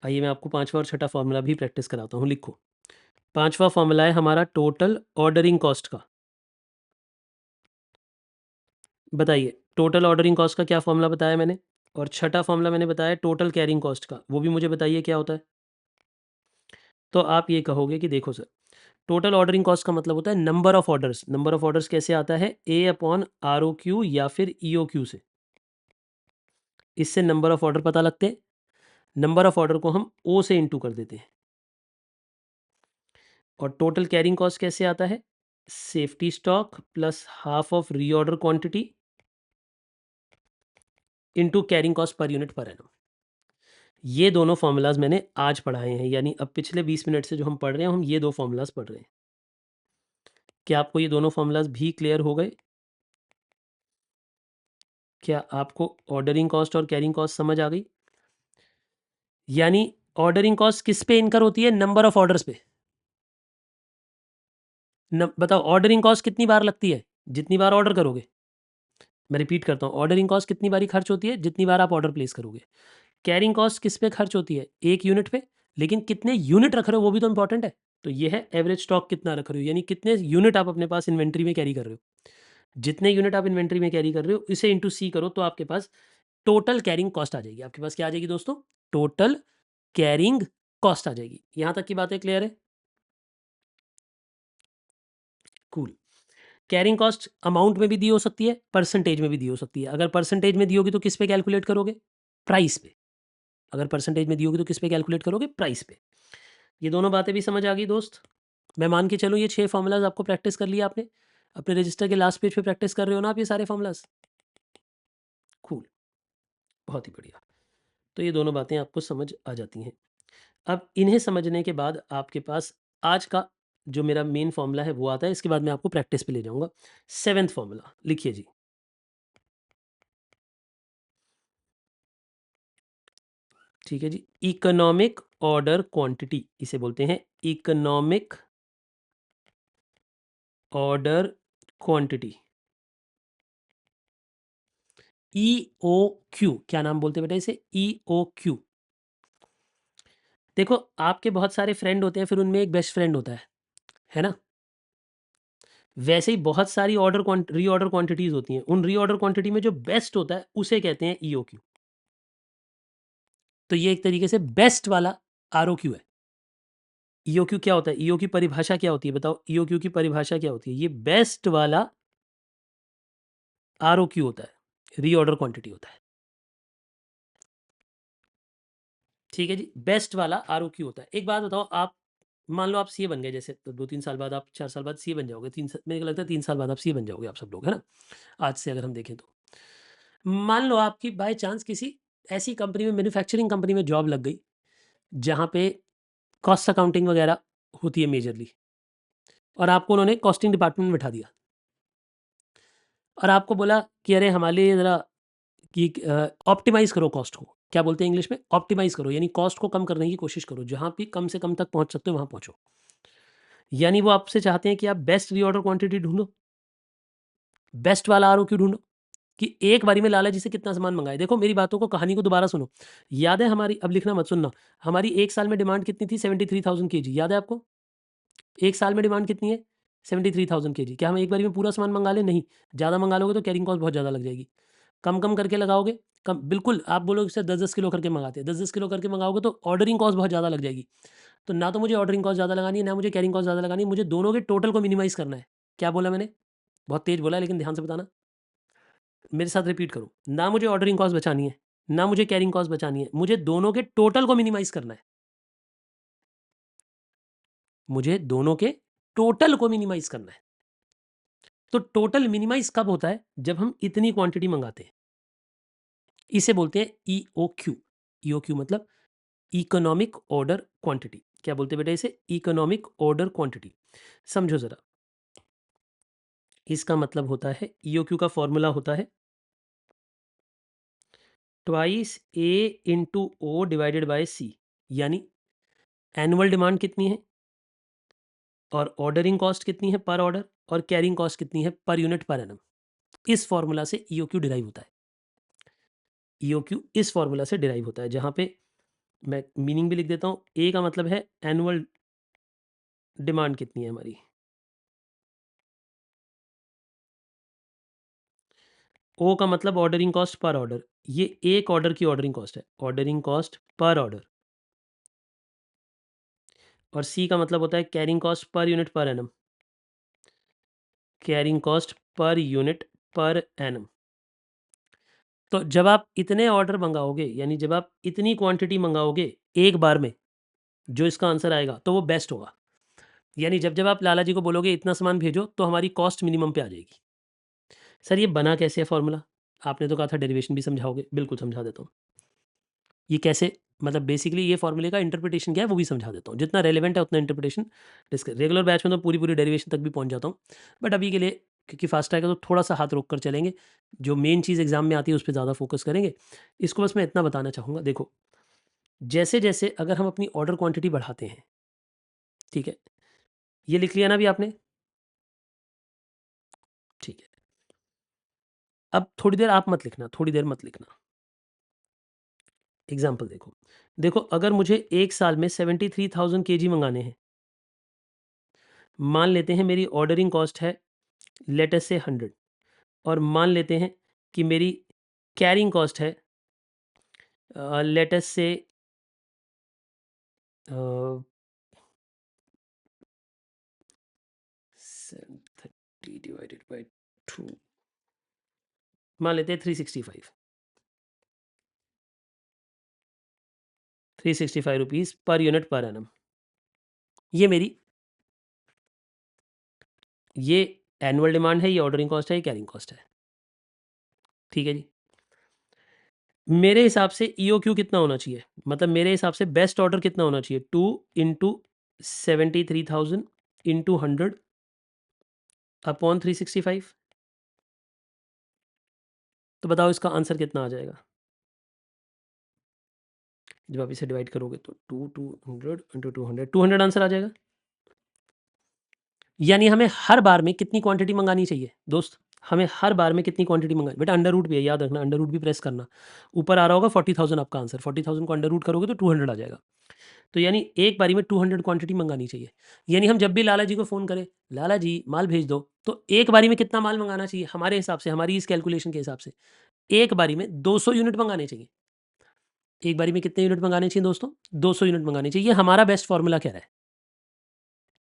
Speaker 1: आइए मैं आपको 5वां और छठा फॉर्मूला भी प्रैक्टिस कराता हूँ, लिखो। 5वां फॉर्मूला है हमारा टोटल ऑर्डरिंग कॉस्ट का। बताइए, टोटल ऑर्डरिंग कॉस्ट का क्या फॉर्मूला बताया मैंने? और छठा फॉर्मूला मैंने बताया टोटल कैरिंग कॉस्ट का, वो भी मुझे बताइए क्या होता है? तो आप ये कहोगे कि देखो सर, टोटल ऑर्डरिंग कॉस्ट का मतलब होता है number of orders. Number of orders कैसे आता है? ए अपॉन आर ओ क्यू या फिर ई ओ क्यू से। इससे नंबर ऑफ ऑर्डर पता लगते हैं। नंबर ऑफ ऑर्डर को हम ओ से इंटू कर देते हैं। और टोटल कैरिंग कॉस्ट कैसे आता है? Safety stock plus half of reorder quantity into carrying cost per unit per annum. ये दोनों फॉर्मूलाज मैंने आज पढ़ाए हैं, यानी अब पिछले 20 मिनट से जो हम पढ़ रहे हैं, हम ये दो फॉर्मूलाज पढ़ रहे हैं। क्या आपको ये दोनों फॉर्मूलाज भी क्लियर हो गए? क्या आपको ऑर्डरिंग कॉस्ट और कैरिंग कॉस्ट समझ आ गई? यानी ऑर्डरिंग कॉस्ट किस पे इनकर होती है? नंबर ऑफ ऑर्डर्स पे। बताओ ऑर्डरिंग कॉस्ट कितनी बार लगती है? जितनी बार ऑर्डर करोगे। मैं रिपीट करता हूँ, ऑर्डरिंग कॉस्ट कितनी बारी खर्च होती है? जितनी बार आप ऑर्डर प्लेस करोगे। कैरिंग कॉस्ट किस पे खर्च होती है? एक यूनिट पे। लेकिन कितने यूनिट रख रहे हो वो भी तो इंपॉर्टेंट है। तो ये है एवरेज स्टॉक कितना रख रहे हो, यानी कितने यूनिट आप अपने पास इन्वेंट्री में कैरी कर रहे हो। जितने यूनिट आप इन्वेंट्री में कैरी कर रहे हो इसे इंटू सी करो तो आपके पास टोटल कैरिंग कॉस्ट आ जाएगी। आपके पास क्या आ जाएगी दोस्तों? टोटल कैरिंग कॉस्ट आ जाएगी। यहां तक की बातें क्लियर है? कूल। कैरिंग कॉस्ट अमाउंट में भी दी हो सकती है, परसेंटेज में भी दी हो सकती है। अगर परसेंटेज में दी होगी तो किस पे कैलकुलेट करोगे? प्राइस पे। अगर परसेंटेज में दी होगी तो किस पे कैलकुलेट करोगे? प्राइस पे। ये दोनों बातें भी समझ आ गई दोस्त? मैं मान के चलूँ ये 6 फ़ॉर्मूलाज़ आपको प्रैक्टिस कर लिया आपने? अपने रजिस्टर के लास्ट पेज पे प्रैक्टिस कर रहे हो ना आप ये सारे फ़ॉर्मूलाज़? कूल, बहुत ही बढ़िया। तो ये दोनों बातें आपको समझ आ जाती हैं। अब इन्हें समझने के बाद आपके पास आज का जो मेरा मेन फ़ॉर्मूला है वो आता है, इसके बाद मैं आपको प्रैक्टिस पे ले जाऊँगा। 7th फ़ॉर्मूला लिखिए जी। ठीक है जी। इकोनॉमिक ऑर्डर क्वांटिटी इसे बोलते हैं, इकोनॉमिक ऑर्डर क्वांटिटी। ईओक्यू, क्या नाम बोलते हैं बेटा इसे? ईओक्यू। देखो आपके बहुत सारे फ्रेंड होते हैं, फिर उनमें एक बेस्ट फ्रेंड होता है ना? वैसे ही बहुत सारी रीऑर्डर क्वांटिटीज होती हैं। उन रीऑर्डर क्वांटिटी में जो बेस्ट होता है उसे कहते हैं ईओक्यू। तो ये एक तरीके से बेस्ट वाला आरओक्यू है। ईओक्यू क्या होता है? ईओ की परिभाषा क्या होती है? बताओ ईओक्यू की परिभाषा क्या होती है? ये बेस्ट वाला आरओक्यू होता है, रीऑर्डर क्वांटिटी होता है। ठीक है जी, बेस्ट वाला आरओक्यू होता है। एक बात बताओ, आप मान लो आप सीए बन गए, जैसे तो 2-3 साल बाद, आप 4 साल बाद सीए बन जाओगे। 3 मेरे को लगता है 3 साल बाद आप सीए बन जाओगे आप सब लोग, है ना? आज से अगर हम देखें तो। मान लो आपकी बाय चांस किसी ऐसी कंपनी में, मैन्युफैक्चरिंग कंपनी में जॉब लग गई, जहाँ पे कॉस्ट अकाउंटिंग वगैरह होती है मेजरली, और आपको उन्होंने कॉस्टिंग डिपार्टमेंट में बिठा दिया और आपको बोला कि अरे हमारे लिए ज़रा कि ऑप्टिमाइज़ करो कॉस्ट को। क्या बोलते हैं इंग्लिश में? ऑप्टिमाइज़ करो, यानी कॉस्ट को कम करने की कोशिश करो। जहाँ भी कम से कम तक पहुँच सकते हो वहाँ पहुँचो। यानी वो आपसे चाहते हैं कि आप बेस्ट रीऑर्डर क्वांटिटी ढूँढो, बेस्ट वाला आरओक्यू ढूँढो, कि एक बारी में लाला जी से कितना सामान मँगाएँ। देखो मेरी बातों को, कहानी को दोबारा सुनो। याद है हमारी, अब लिखना मत, सुनना। हमारी 1 साल में डिमांड कितनी थी? 73,000 केजी, याद है आपको? 1 साल में डिमांड कितनी है? 73,000 केजी। क्या हम एक बारी में पूरा सामान मँगा लें? नहीं। ज़्यादा मँगा लोगे तो कैरिंग कॉस्ट बहुत ज़्यादा लग जाएगी। कम-कम करके लगाओगे, कम बिल्कुल, आप बोलोगे सर 10-10 किलो करके मँगाते हैं। 10-10 किलो करके मँगाओगे तो ऑर्डरिंग कॉस्ट बहुत ज़्यादा लग जाएगी। तो ना तो मुझे ऑर्डरिंग कॉस्ट ज़्यादा लगानी है, ना मुझे कैरिंग कॉस्ट ज़्यादा लगानी है, मुझे दोनों के टोटल को मिनिमाइज़ करना है। क्या बोला मैंने? बहुत तेज़ बोला है लेकिन ध्यान से बताना। मेरे साथ रिपीट करो। ना मुझे ऑर्डरिंग कॉस्ट बचानी है, ना मुझे कैरिंग कॉस्ट बचानी है, मुझे दोनों के टोटल को मिनिमाइज़ करना है। मुझे दोनों के टोटल को मिनिमाइज़ करना है। तो टोटल मिनिमाइज़ कब होता है? जब हम इतनी क्वांटिटी मँगाते हैं। इसे बोलते हैं ईओक्यू। ईओक्यू मतलब इकोनॉमिक ऑर्डर क्वांटिटी। क्या बोलते हैं बेटा इसे? Economic order quantity. समझो ज़रा, इसका मतलब होता है, ईओक्यू का फॉर्मूला होता है twice A into O divided by C. यानी एनुअल डिमांड कितनी है? और ऑर्डरिंग कॉस्ट कितनी है पर ऑर्डर, और कैरिंग कॉस्ट कितनी है पर यूनिट पर एनम। इस फॉर्मूला से ईओक्यू डिराइव होता है। ईओक्यू इस फॉर्मूला से डिराइव होता है, जहां पे मैं मीनिंग भी लिख देता हूं। ए का मतलब है एनुअल डिमांड कितनी है हमारी, ओ का मतलब ऑर्डरिंग कॉस्ट पर ऑर्डर, ये एक ऑर्डर की ऑर्डरिंग कॉस्ट है, ऑर्डरिंग कॉस्ट पर ऑर्डर। और सी का मतलब होता है carrying cost per unit per annum, carrying cost per unit per annum. तो जब आप इतने ऑर्डर मंगाओगे, यानी जब आप इतनी क्वांटिटी मंगाओगे एक बार में, जो इसका आंसर आएगा तो वो बेस्ट होगा। यानी जब जब आप लाला जी को बोलोगे इतना सामान भेजो, तो हमारी कॉस्ट मिनिमम पे आ जाएगी। सर ये बना कैसे है फॉर्मूला? आपने तो कहा था डेरिवेशन भी समझाओगे, बिल्कुल समझा देता हूँ। ये कैसे, मतलब बेसिकली ये फॉर्मूले का इंटरप्रिटेशन क्या है वो भी समझा देता हूँ, जितना रेलेवेंट है उतना इंटरप्रिटेशन डिस्कस। रेगुलर बैच में तो पूरी पूरी डेरिवेशन तक भी पहुँच जाता हूँ, बट अभी के लिए क्योंकि फास्ट ट्रैक है तो थोड़ा सा हाथ रोक कर चलेंगे, जो मेन चीज़ एग्जाम में आती है उस पर ज़्यादा फोकस करेंगे। इसको बस मैं इतना बताना चाहूँगा, देखो जैसे जैसे अगर हम अपनी ऑर्डर क्वांटिटी बढ़ाते हैं, ठीक है, ये लिख लिया ना अभी आपने, ठीक है। अब थोड़ी देर आप मत लिखना, थोड़ी देर मत लिखना, एग्जाम्पल देखो। देखो अगर मुझे एक साल में 73,000 केजी मंगाने हैं, मान लेते हैं मेरी ऑर्डरिंग कॉस्ट है लेट अस से 100, और मान लेते हैं कि मेरी कैरिंग कॉस्ट है लेट अस से 730 डिवाइडेड बाय 2, मान लेते हैं 365 रुपीज़ पर यूनिट पर एनम। ये मेरी, ये एनुअल डिमांड है, ये ऑर्डरिंग कॉस्ट है, ये कैरिंग कॉस्ट है, ठीक है जी। मेरे हिसाब से ईओक्यू कितना होना चाहिए, मतलब मेरे हिसाब से बेस्ट ऑर्डर कितना होना चाहिए, 2 इंटू 73,000 इंटू 100 अपॉन 365। तो बताओ इसका आंसर कितना आ जाएगा जब आप इसे डिवाइड करोगे तो? 200 इंटू 200 आंसर आ जाएगा। यानी हमें हर बार में कितनी क्वांटिटी मंगानी चाहिए दोस्त, हमें हर बार में कितनी क्वांटिटी मंगानी, बेटा अंडर रूट भी है, याद रखना, अंडर रूट भी प्रेस करना। ऊपर आ रहा होगा 40,000 आपका आंसर, 40,000 को अंडर रूट करोगे तो 200 आ जाएगा। तो यानी एक बारी में 200 क्वांटिटी मंगानी चाहिए। यानी हम जब भी लाला जी को फ़ोन करें, लाला जी माल भेज दो, तो एक बारी में कितना माल मंगाना चाहिए हमारे हिसाब से, हमारी इस कैलकुलेशन के हिसाब से एक बारी में 200 यूनिट मंगाने चाहिए। एक बारी में कितने यूनिट मंगाने चाहिए दोस्तों? 200 यूनिट मंगाने चाहिए। ये हमारा बेस्ट फॉर्मूला कह रहा है,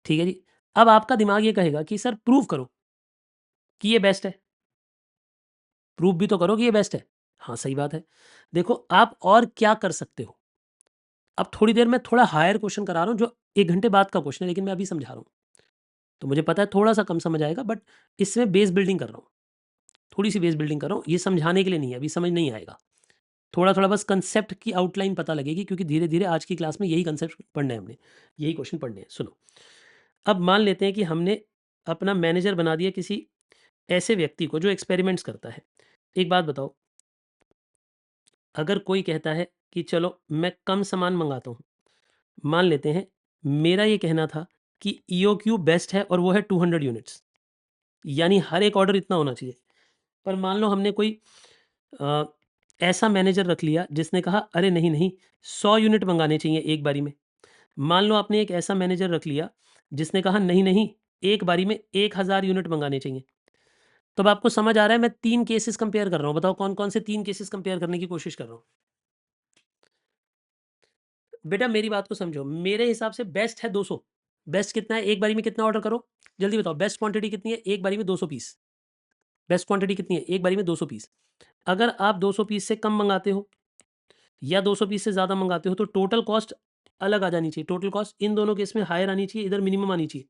Speaker 1: ठीक है जी। अब आपका दिमाग ये कहेगा कि सर प्रूव करो कि ये बेस्ट है, प्रूव भी तो करो कि ये बेस्ट है। हाँ सही बात है। देखो आप और क्या कर सकते हो, अब थोड़ी देर में थोड़ा हायर क्वेश्चन करा रहा हूँ जो 1 घंटे बाद का क्वेश्चन है, लेकिन मैं अभी समझा रहा हूँ। तो मुझे पता है थोड़ा-सा कम समझ आएगा, बट इसमें बेस बिल्डिंग कर रहा हूँ। थोड़ी-सी बेस बिल्डिंग कर रहा हूँ, ये समझाने के लिए नहीं है, अभी समझ नहीं आएगा। थोड़ा-थोड़ा बस कांसेप्ट की आउटलाइन पता लगेगी, क्योंकि धीरे-धीरे आज की क्लास में यही कांसेप्ट पढ़ने हैं हमने, यही क्वेश्चन पढ़ने हैं। सुनो, अब मान लेते हैं कि हमने अपना मैनेजर बना दिया किसी ऐसे व्यक्ति को जो एक्सपेरिमेंट्स करता है। एक बात बताओ, अगर कोई कहता है कि चलो मैं कम सामान मँगाता हूँ, मान लेते हैं मेरा ये कहना था कि ईओक्यू बेस्ट है और वो है 200 यूनिट्स, यानी हर एक ऑर्डर इतना होना चाहिए। पर मान लो हमने कोई अ, ऐसा मैनेजर रख लिया जिसने कहा अरे नहीं नहीं, 100 यूनिट मंगाने चाहिए एक बारी में। मान लो आपने एक ऐसा मैनेजर रख लिया जिसने कहा नहीं नहीं, एक बारी में 1000 यूनिट मंगाने चाहिए। तो अब आपको समझ आ रहा है मैं तीन केसेस कंपेयर कर रहा हूँ, बताओ कौन कौन से तीन केसेस कंपेयर करने की कोशिश कर रहा हूँ। बेटा मेरी बात को समझो, मेरे हिसाब से बेस्ट है 200। बेस्ट कितना है, एक बारी में कितना ऑर्डर करो, जल्दी बताओ। बेस्ट क्वांटिटी कितनी है, एक बारी में 200 पीस। बेस्ट क्वांटिटी कितनी है, एक बारी में 200 पीस। अगर आप 200 पीस से कम मंगाते हो या 200 पीस से ज़्यादा मंगाते हो, तो टोटल कॉस्ट अलग आ जानी चाहिए। टोटल कॉस्ट इन दोनों केस में हायर आनी चाहिए, इधर मिनिमम आनी चाहिए।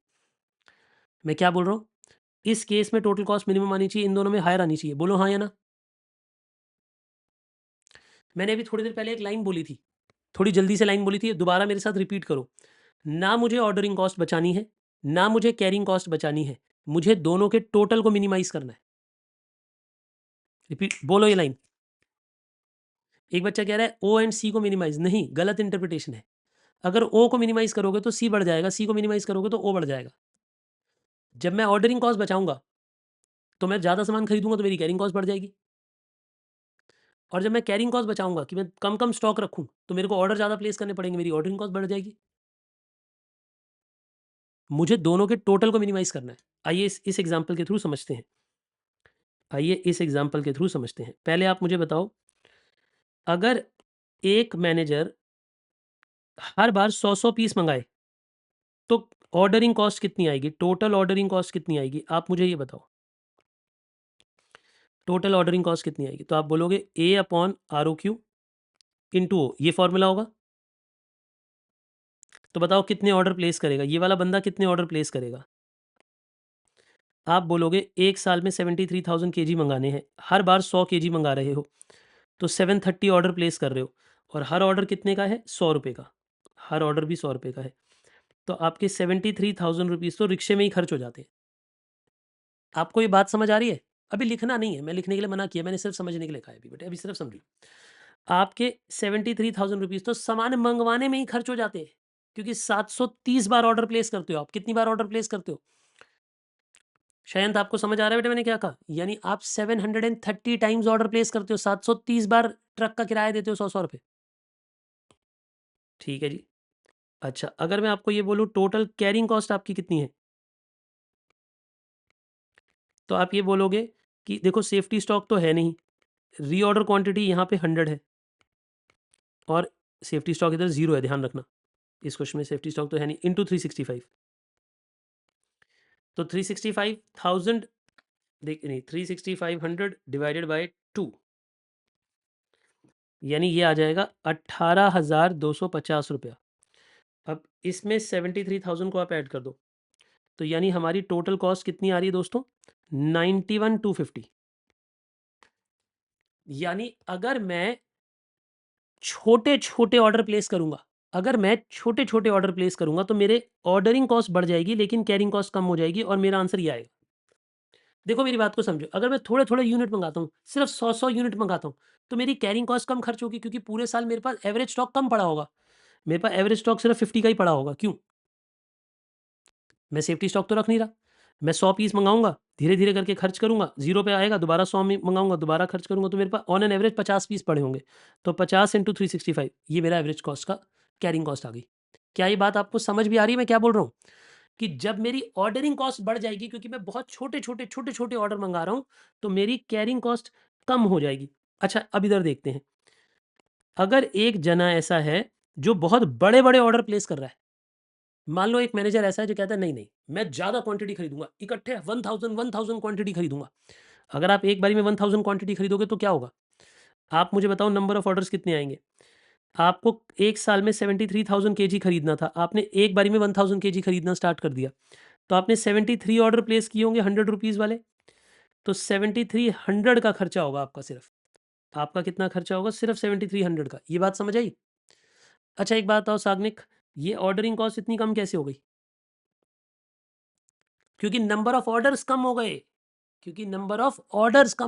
Speaker 1: मैं क्या बोल रहा हूँ, इस केस में टोटल कॉस्ट मिनिमम आनी चाहिए, इन दोनों में हायर आनी चाहिए। बोलो हाँ या ना। मैंने अभी थोड़ी देर पहले एक लाइन बोली थी, थोड़ी जल्दी से लाइन बोली थी, दोबारा मेरे साथ रिपीट करो। ना मुझे ऑर्डरिंग कॉस्ट बचानी है, ना मुझे कैरिंग कॉस्ट बचानी है, मुझे दोनों के टोटल को मिनिमाइज करना है। रिपीट बोलो ये लाइन। एक बच्चा कह रहा है ओ एंड सी को मिनिमाइज, नहीं, गलत इंटरप्रिटेशन है। अगर ओ को मिनिमाइज करोगे तो सी बढ़ जाएगा, सी को मिनिमाइज करोगे तो ओ बढ़ जाएगा। जब मैं ऑर्डरिंग कॉस्ट बचाऊंगा तो मैं ज़्यादा सामान खरीदूंगा तो मेरी कैरिंग कॉस्ट बढ़ जाएगी, और जब मैं कैरिंग कॉस्ट बचाऊंगा कि मैं कम कम स्टॉक रखूं तो मेरे को ऑर्डर ज़्यादा प्लेस करने पड़ेंगे, मेरी ऑर्डरिंग कॉस्ट बढ़ जाएगी। मुझे दोनों के टोटल को मिनिमाइज करना है। आइए इस एग्जाम्पल के थ्रू समझते हैं। पहले आप मुझे बताओ, अगर एक मैनेजर हर बार 100 पीस मंगाए तो ऑर्डरिंग कॉस्ट कितनी आएगी, टोटल ऑर्डरिंग कॉस्ट कितनी आएगी, आप मुझे ये बताओ। टोटल ऑर्डरिंग कॉस्ट कितनी आएगी? तो आप बोलोगे A upon R O Q into O, ये फॉर्मूला होगा। तो बताओ कितने ऑर्डर प्लेस करेगा ये वाला बंदा, कितने ऑर्डर प्लेस करेगा? आप बोलोगे एक साल में 73,000 केजी मंगाने हैं, हर बार 100 केजी मंगा रहे हो तो 730 ऑर्डर प्लेस कर रहे हो, और हर ऑर्डर कितने का है? 100 रुपये का। हर ऑर्डर भी 100 रुपये का है, तो आपके 73,000 रुपीज़ तो रिक्शे में ही खर्च हो जाते हैं। आपको ये बात समझ आ रही है? अभी लिखना नहीं है, मैं लिखने के लिए मना किया, मैंने सिर्फ समझने के लिए कहा है अभी बेटे, अभी सिर्फ समझिए। आपके 73,000 रुपीज़ तो सामान मंगवाने में ही खर्च हो जाते हैं, क्योंकि 730 बार ऑर्डर प्लेस करते हो आप। कितनी बार ऑर्डर प्लेस करते हो? शायद आपको समझ आ रहा है बेटे मैंने क्या कहा? यानी आप 730 टाइम्स ऑर्डर प्लेस करते हो, 730 बार ट्रक का किराया देते हो 100 रुपये। ठीक है जी। अच्छा, अगर मैं आपको ये बोलूँ टोटल कैरिंग कॉस्ट आपकी कितनी है, तो आप ये बोलोगे कि देखो सेफ्टी स्टॉक तो है नहीं, रीऑर्डर क्वांटिटी यहाँ पे 100 है, और सेफ्टी स्टॉक इधर 0 है, ध्यान रखना इस क्वेश्चन में सेफ्टी स्टॉक तो है नहीं, इंटू 365। तो 365,000 देख नहीं, 36500 डिवाइडेड बाय 2, यानी ये आ जाएगा 18,250 रुपया। अब इसमें 73,000 को आप ऐड कर दो, तो यानी हमारी टोटल कॉस्ट कितनी आ रही है दोस्तों? 91,250। यानी अगर मैं छोटे छोटे ऑर्डर प्लेस करूंगा, तो मेरे ऑर्डरिंग कॉस्ट बढ़ जाएगी लेकिन कैरिंग कॉस्ट कम हो जाएगी, और मेरा आंसर ये आएगा। देखो मेरी बात को समझो, अगर मैं थोड़े थोड़े यूनिट मंगाता हूँ, सिर्फ 100 यूनिट मंगाता हूँ, तो मेरी कैरिंग कॉस्ट कम खर्च होगी, क्योंकि पूरे साल मेरे पास एवरेज स्टॉक कम पड़ा होगा। मेरे पास एवरेज स्टॉक सिर्फ 50 का ही पड़ा होगा। क्यों? मैं सेफ्टी स्टॉक तो रख नहीं रहा। मैं 100 पीस मंगाऊंगा, धीरे धीरे करके खर्च करूंगा, 0 पे आएगा, दोबारा 100 मंगाऊंगा, दोबारा खर्च करूंगा, तो मेरे पास ऑन एन एवरेज 50 पीस पड़े होंगे। तो 50 इंटू 365, ये मेरा एवरेज कॉस्ट का कैरिंग कॉस्ट आ गई। क्या ये बात आपको समझ भी आ रही है मैं क्या बोल रहा हूँ? कि जब मेरी ऑर्डरिंग कॉस्ट बढ़ जाएगी, क्योंकि मैं बहुत छोटे-छोटे ऑर्डर मंगा रहा हूँ, तो मेरी कैरिंग कॉस्ट कम हो जाएगी। अच्छा, अब इधर देखते हैं। अगर एक जना ऐसा है जो बहुत बड़े-बड़े ऑर्डर प्लेस कर रहा है। मान लो एक मैनेजर ऐसा है जो कहता है नहीं, मैं ज़्यादा क्वांटिटी खरीदूँगा, इकट्ठे 1000 क्वांटिटी खरीदूँगा। अगर आप एक बारी में 1000 क्वांटिटी खरीदोगे तो क्या होगा? आप मुझे बताओ नंबर ऑफ ऑर्डर्स कितने आएँगे? आपको 1 साल में 73,000 केजी खरीदना था। आपने एक बारी में 1000 केजी खरीदना स्टार्ट कर दिया। तो आपने 73 ऑर्डर प्लेस किए होंगे 100 रुपीज़ वाले, तो 7300 का खर्चा होगा आपका सिर्फ। आपका कितना खर्चा होगा? सिर्फ 7300 का। ये बात समझ आई? अच्छा एक बात बताओ साग्निक, ये ऑर्डरिंग कॉस्ट इतनी कम कैसे हो गई? क्योंकि नंबर ऑफ ऑर्डर्स कम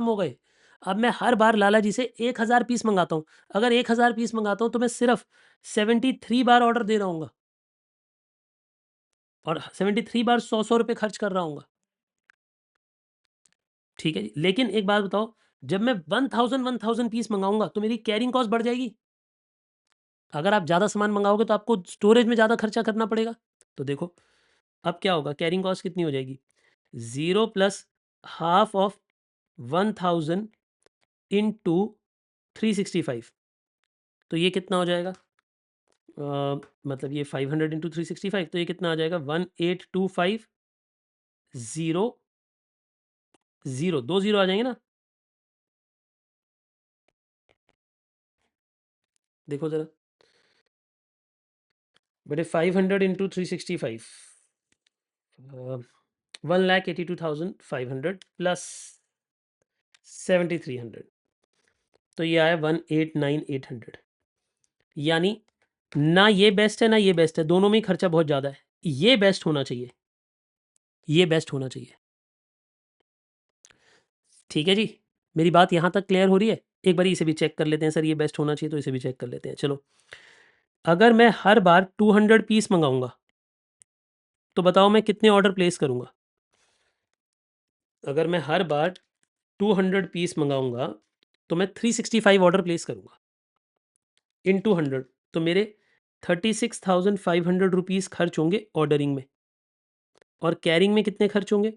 Speaker 1: हो गए। अब मैं हर बार लाला जी से 1000 पीस मंगाता हूँ। अगर 1000 पीस मंगाता हूँ तो मैं सिर्फ 73 बार ऑर्डर दे रहा हूँ, और 73 बार 100 रुपए खर्च कर रहा हूँ। ठीक है जी, लेकिन एक बात बताओ, जब मैं 1000 पीस मंगाऊंगा तो मेरी कैरिंग कॉस्ट बढ़ जाएगी। अगर आप ज़्यादा सामान मंगाओगे तो आपको स्टोरेज में ज़्यादा खर्चा करना पड़ेगा। तो देखो अब क्या होगा, कैरिंग कॉस्ट कितनी हो जाएगी? 0 प्लस हाफ ऑफ 1000 इंटू 365, तो ये कितना हो जाएगा? मतलब ये 500 इंटू 365, तो ये कितना आ जाएगा? 1825 0 0, 2 0 आ जाएंगे ना? देखो जरा बेटे, 500 इंटू 365, 1,82,500 प्लस 7,300, तो ये आया 1,89,800। यानी ना ये बेस्ट है ना ये बेस्ट है, दोनों में ही खर्चा बहुत ज़्यादा है। ये बेस्ट होना चाहिए, ये बेस्ट होना चाहिए। ठीक है जी, मेरी बात यहाँ तक क्लियर हो रही है? एक बार इसे भी चेक कर लेते हैं, सर ये बेस्ट होना चाहिए, तो इसे भी चेक कर लेते हैं। चलो अगर मैं हर बार 200 पीस मंगाऊंगा तो बताओ मैं कितने ऑर्डर प्लेस करूंगा? अगर मैं हर बार 200 पीस मंगाऊंगा तो मैं 365 ऑर्डर प्लेस करूंगा इन 200, तो मेरे 36,500 रुपीज़ खर्च होंगे ऑर्डरिंग में। और कैरिंग में कितने खर्च होंगे?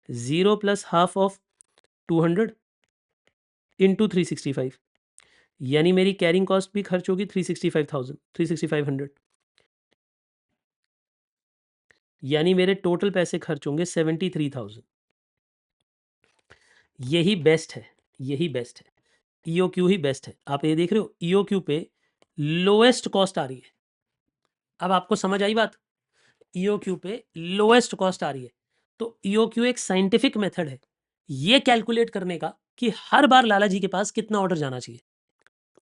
Speaker 1: 0 प्लस हाफ ऑफ 200 इंटू 365, यानी मेरी कैरिंग कॉस्ट भी खर्च होगी 365,000 यानी मेरे टोटल पैसे खर्च होंगे 73,000। यही बेस्ट है, यही बेस्ट है। ईओक्यू ही बेस्ट है। आप ये देख रहे हो ईओक्यू पे लोएस्ट कॉस्ट आ रही है। अब आपको समझ आई बात? ईओक्यू पे लोएस्ट कॉस्ट आ रही है। तो ईओक्यू एक साइंटिफिक मेथड है ये कैलकुलेट करने का कि हर बार लाला जी के पास कितना ऑर्डर जाना चाहिए।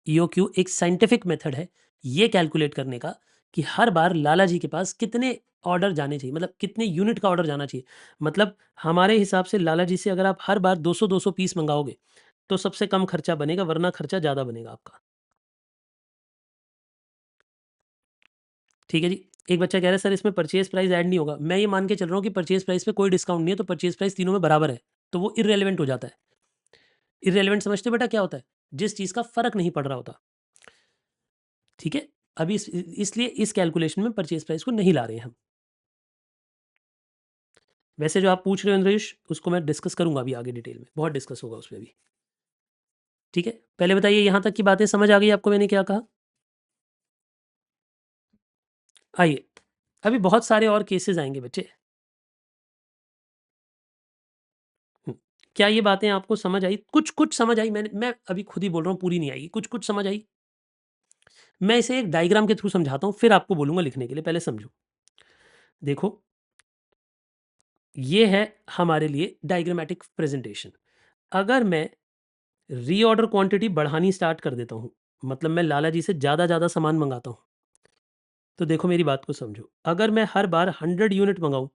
Speaker 1: ईओक्यू एक साइंटिफिक मेथड है ये कैलकुलेट करने का कि हर बार लाला जी के पास कितने ऑर्डर जाने चाहिए, मतलब कितने यूनिट का ऑर्डर जाना चाहिए। मतलब हमारे हिसाब से लाला जी से अगर आप हर बार 200-200 पीस मंगाओगे तो सबसे कम खर्चा बनेगा, वरना खर्चा ज़्यादा बनेगा आपका। ठीक है जी। एक बच्चा कह रहा है सर इसमें परचेज प्राइस ऐड नहीं होगा। मैं ये मान के चल रहा हूँ कि परचेज प्राइस पे कोई डिस्काउंट नहीं है, तो परचेज प्राइस तीनों में बराबर है, तो वो इररेलेवेंट हो जाता है। इररेलेवेंट समझते हो बेटा क्या होता है? जिस चीज़ का फ़र्क नहीं पड़ रहा होता। ठीक है? अभी इसलिए इस कैलकुलेशन में परचेज प्राइस को नहीं ला रहे हैं हम। वैसे जो आप पूछ रहे हो नरेश, उसको मैं डिस्कस करूँगा अभी आगे डिटेल में, बहुत डिस्कस होगा उस पे अभी। ठीक है? पहले बताइए यहाँ तक की बातें समझ आ गई आपको मैंने क्या कहा? आइए, अभी बहुत सारे और केसेज़ आएँगे बच्चे। क्या ये बातें आपको समझ आई? कुछ-कुछ समझ आई, मैं अभी खुद ही बोल रहा हूँ पूरी नहीं आएगी, कुछ-कुछ समझ आई? मैं इसे एक डायग्राम के थ्रू समझाता हूँ, फिर आपको बोलूँगा लिखने के लिए, पहले समझो। देखो, ये है हमारे लिए डायग्रामेटिक प्रेज़ेंटेशन। अगर मैं रीऑर्डर क्वांटिटी बढ़ानी स्टार्ट कर देता हूँ, मतलब मैं लाला जी से ज़्यादा सामान मँगाता हूँ, तो देखो मेरी बात को समझो। अगर मैं हर बार 100 यूनिट मँगाऊँ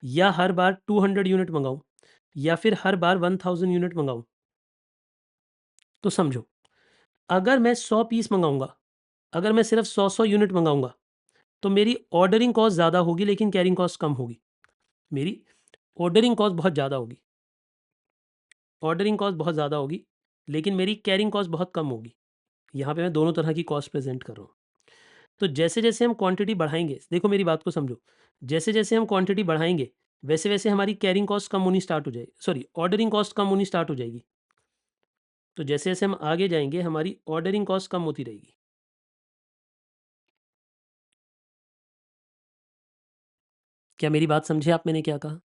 Speaker 1: या हर बार 200 यूनिट मँगाऊँ या फिर हर बार 1000 यूनिट मँगाऊँ, तो समझो, अगर मैं 100 पीस मँगाऊँगा, अगर मैं सिर्फ़ 100-100 यूनिट मँगाऊँगा, तो मेरी ऑर्डरिंग कॉस्ट ज़्यादा होगी लेकिन कैरिंग कॉस्ट कम होगी। मेरी ऑर्डरिंग कॉस्ट बहुत ज़्यादा होगी, ऑर्डरिंग कॉस्ट बहुत ज़्यादा होगी, लेकिन मेरी कैरिंग कॉस्ट बहुत कम होगी। यहाँ पे मैं दोनों तरह की कॉस्ट प्रेज़ेंट कर रहा हूँ। तो जैसे-जैसे हम क्वांटिटी बढ़ाएँगे, देखो मेरी बात को समझो, जैसे-जैसे हम क्वांटिटी बढ़ाएँगे, वैसे-वैसे हमारी कैरिंग कॉस्ट कम होनी स्टार्ट हो जाएगी, सॉरी ऑर्डरिंग कॉस्ट कम होनी स्टार्ट हो जाएगी। तो जैसे-जैसे हम आगे जाएँगे, हमारी ऑर्डरिंग कॉस्ट कम होती रहेगी। क्या मेरी बात समझे आप मैंने क्या कहा?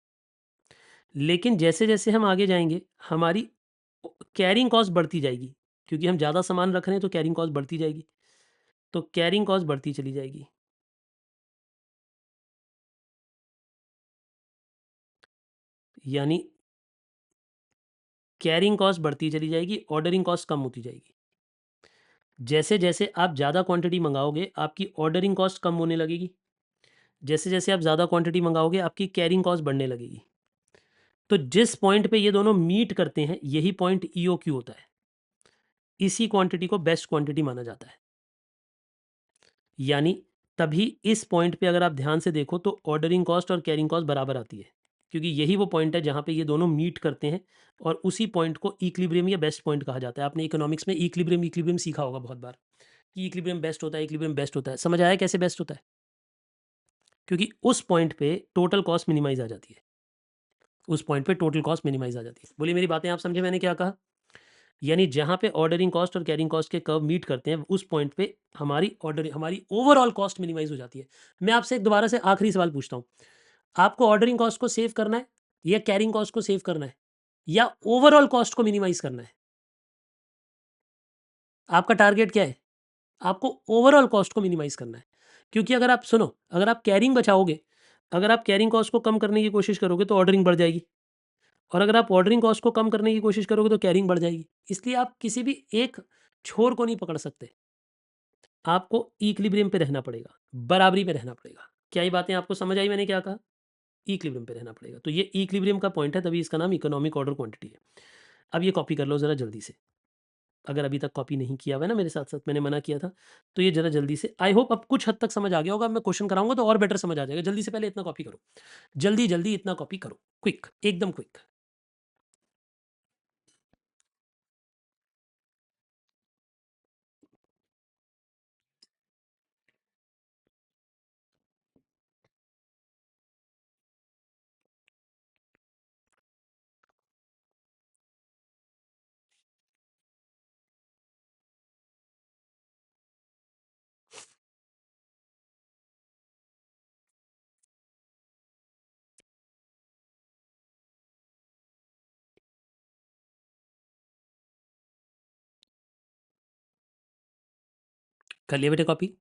Speaker 1: लेकिन जैसे-जैसे हम आगे जाएँगे, हमारी कैरिंग कॉस्ट बढ़ती जाएगी, क्योंकि हम ज़्यादा सामान रख रहे हैं तो कैरिंग कॉस्ट बढ़ती जाएगी। तो कैरिंग कॉस्ट बढ़ती चली जाएगी। यानी कैरिंग कॉस्ट बढ़ती चली जाएगी, ऑर्डरिंग कॉस्ट कम होती जाएगी। जैसे-जैसे आप ज़्यादा क्वांटिटी मँगाओगे, आपकी ऑर्डरिंग कॉस्ट कम होने लगेगी। जैसे-जैसे आप ज़्यादा क्वांटिटी मँगाओगे, आपकी कैरिंग कॉस्ट बढ़ने लगेगी। तो जिस पॉइंट पे ये दोनों मीट करते हैं, यही पॉइंट ईओक्यू होता है। इसी क्वांटिटी को बेस्ट क्वांटिटी माना जाता है। यानी तभी इस पॉइंट पे अगर आप ध्यान से देखो तो ऑर्डरिंग कॉस्ट और कैरिंग कॉस्ट बराबर आती है। क्योंकि यही वो पॉइंट है जहाँ पे ये दोनों मीट करते हैं और उसी पॉइंट को इक्विलिब्रियम या बेस्ट पॉइंट कहा जाता है। आपने इकोनॉमिक्स में इक्विलिब्रियम सीखा होगा बहुत बार कि इक्विलिब्रियम बेस्ट होता है, इक्विलिब्रियम बेस्ट होता है। समझ आया कैसे बेस्ट होता है? क्योंकि उस पॉइंट पे टोटल कॉस्ट मिनिमाइज़ आ जाती है। उस पॉइंट पे टोटल कॉस्ट मिनिमाइज़ आ जाती है। बोलिए मेरी बातें आप समझे मैंने क्या कहा? यानी जहाँ पे ऑर्डरिंग कॉस्ट और कैरिंग कॉस्ट के कर्व मीट करते हैं, उस पॉइंट पे हमारी ओवरऑल कॉस्ट मिनिमाइज़ हो जाती है। मैं आपसे एक दोबारा से आखिरी सवाल पूछता हूँ। आपको ऑर्डरिंग कॉस्ट को सेव करना है या कैरिंग कॉस्ट को सेव करना है या ओवरऑल कॉस्ट को मिनिमाइज़ करना है? आपका टारगेट क्या है? आपको ओवरऑल कॉस्ट को मिनिमाइज़ करना है। क्योंकि अगर आप सुनो, अगर आप कैरिंग बचाओगे, अगर आप कैरिंग कॉस्ट को कम करने की कोशिश करोगे तो ऑर्डरिंग बढ़ जाएगी और अगर आप ऑर्डरिंग कॉस्ट को कम करने की कोशिश करोगे तो कैरिंग बढ़ जाएगी। इसलिए आप किसी भी एक छोर को नहीं पकड़ सकते। आपको इक्विलिब्रियम पे रहना पड़ेगा, बराबरी पे रहना पड़ेगा। क्या ये बातें आपको समझ आई मैंने क्या कहा? इक्विलिब्रियम पे रहना पड़ेगा। तो ये इक्विलिब्रियम का पॉइंट है, तभी इसका नाम इकोनॉमिक ऑर्डर क्वांटिटी है। अब ये कॉपी कर लो ज़रा जल्दी से। अगर अभी तक कॉपी नहीं किया हुआ है ना मेरे साथ-साथ, मैंने मना किया था, तो ये ज़रा जल्दी से, आई होप अब कुछ हद तक समझ आ गया होगा, अब मैं क्वेश्चन कराऊँगा तो और बेटर समझ आ जाएगा। जल्दी से पहले इतना कॉपी करो। जल्दी-जल्दी इतना कॉपी करो। क्विक, एकदम क्विक। कर लिया बेटे कॉपी?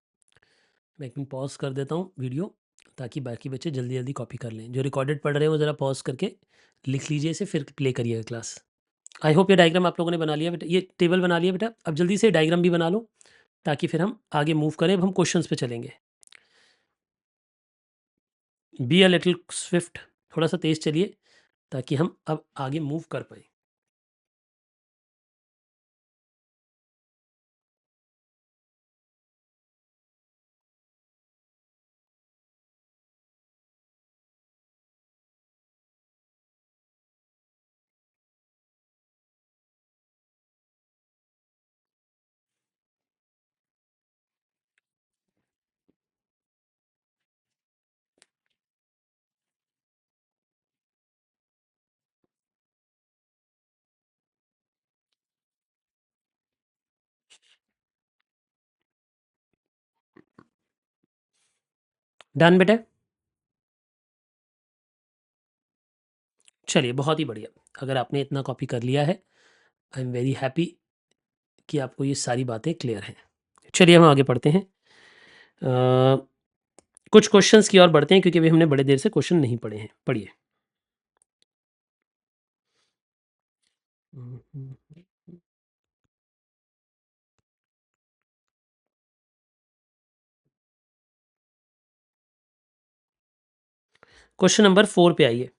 Speaker 1: मैं 1 मिनट पॉज़ कर देता हूँ वीडियो, ताकि बाकी बच्चे जल्दी-जल्दी कॉपी कर लें। जो रिकॉर्डेड पढ़ रहे हैं वो ज़रा पॉज़ करके लिख लीजिए इसे, फिर प्ले करिएगा क्लास। आई होप ये डायग्राम आप लोगों ने बना लिया बेटा, ये टेबल बना लिया बेटा। अब जल्दी से डायग्राम भी बना लो, ताकि फिर हम आगे मूव करें। अब हम क्वेश्चंस पे चलेंगे। बी अ लिटिल स्विफ्ट, थोड़ा सा तेज़ चलिए, ताकि हम अब आगे मूव कर पाएँ। डन बेटा? चलिए, बहुत ही बढ़िया। अगर आपने इतना कॉपी कर लिया है, आई एम वेरी हैप्पी कि आपको ये सारी बातें क्लियर हैं। चलिए हम आगे पढ़ते हैं। कुछ क्वेश्चंस की ओर बढ़ते हैं, क्योंकि अभी हमने बड़े देर से क्वेश्चन नहीं पढ़े हैं। पढ़िए। क्वेश्चन नंबर 4 पे आइए।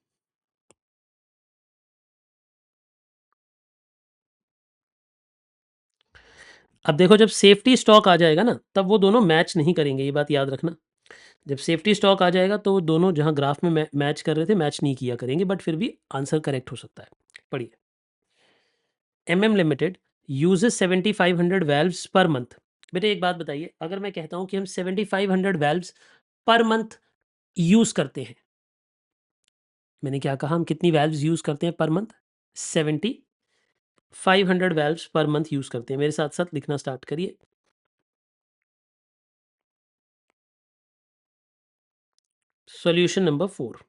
Speaker 1: अब देखो, जब सेफ्टी स्टॉक आ जाएगा ना, तब वो दोनों मैच नहीं करेंगे, ये बात याद रखना। जब सेफ्टी स्टॉक आ जाएगा तो वो दोनों जहाँ ग्राफ में मैच कर रहे थे, मैच नहीं किया करेंगे, बट फिर भी आंसर करेक्ट हो सकता है। पढ़िए। MM limited uses 7500 valves per month. बेटे एक बात बताइए, अगर मैं कहता हूं कि हम 7500 वैल्व्स पर मंथ यूज करते हैं, मैंने क्या कहा, हम कितनी वैल्व्स यूज करते हैं per month? 7500 valves per month use करते हैं। मेरे साथ साथ लिखना स्टार्ट करिए। Solution number 4।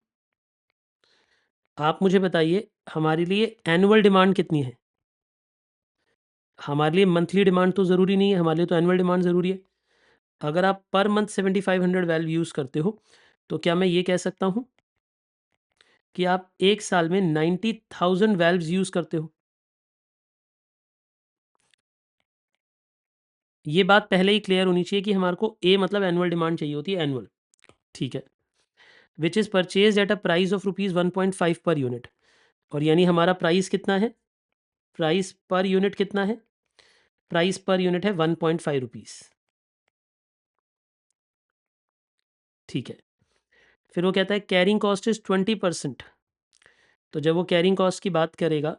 Speaker 1: आप मुझे बताइए, हमारे लिए एनुअल डिमांड कितनी है? हमारे लिए मंथली डिमांड तो ज़रूरी नहीं है, हमारे लिए तो एनुअल डिमांड ज़रूरी है। अगर आप पर मंथ 7500 वैल्व यूज़ करते हो, तो क्या मैं ये कह सकता हूँ कि आप एक साल में 90,000 वैल्व्स यूज़ करते हो? ये बात पहले ही क्लियर होनी चाहिए कि हमारे को ए मतलब एनुअल डिमांड चाहिए होती है, एनुअल। ठीक है। Which is purchase at a price of rupees 1.5 per unit. और यानी हमारा प्राइस कितना है? प्राइस पर यूनिट कितना है? प्राइस पर यूनिट है 1.5 रुपीज़। ठीक है। फिर वो कहता है कैरिंग कॉस्ट इज़ 20%। तो जब वो कैरिंग कॉस्ट की बात करेगा,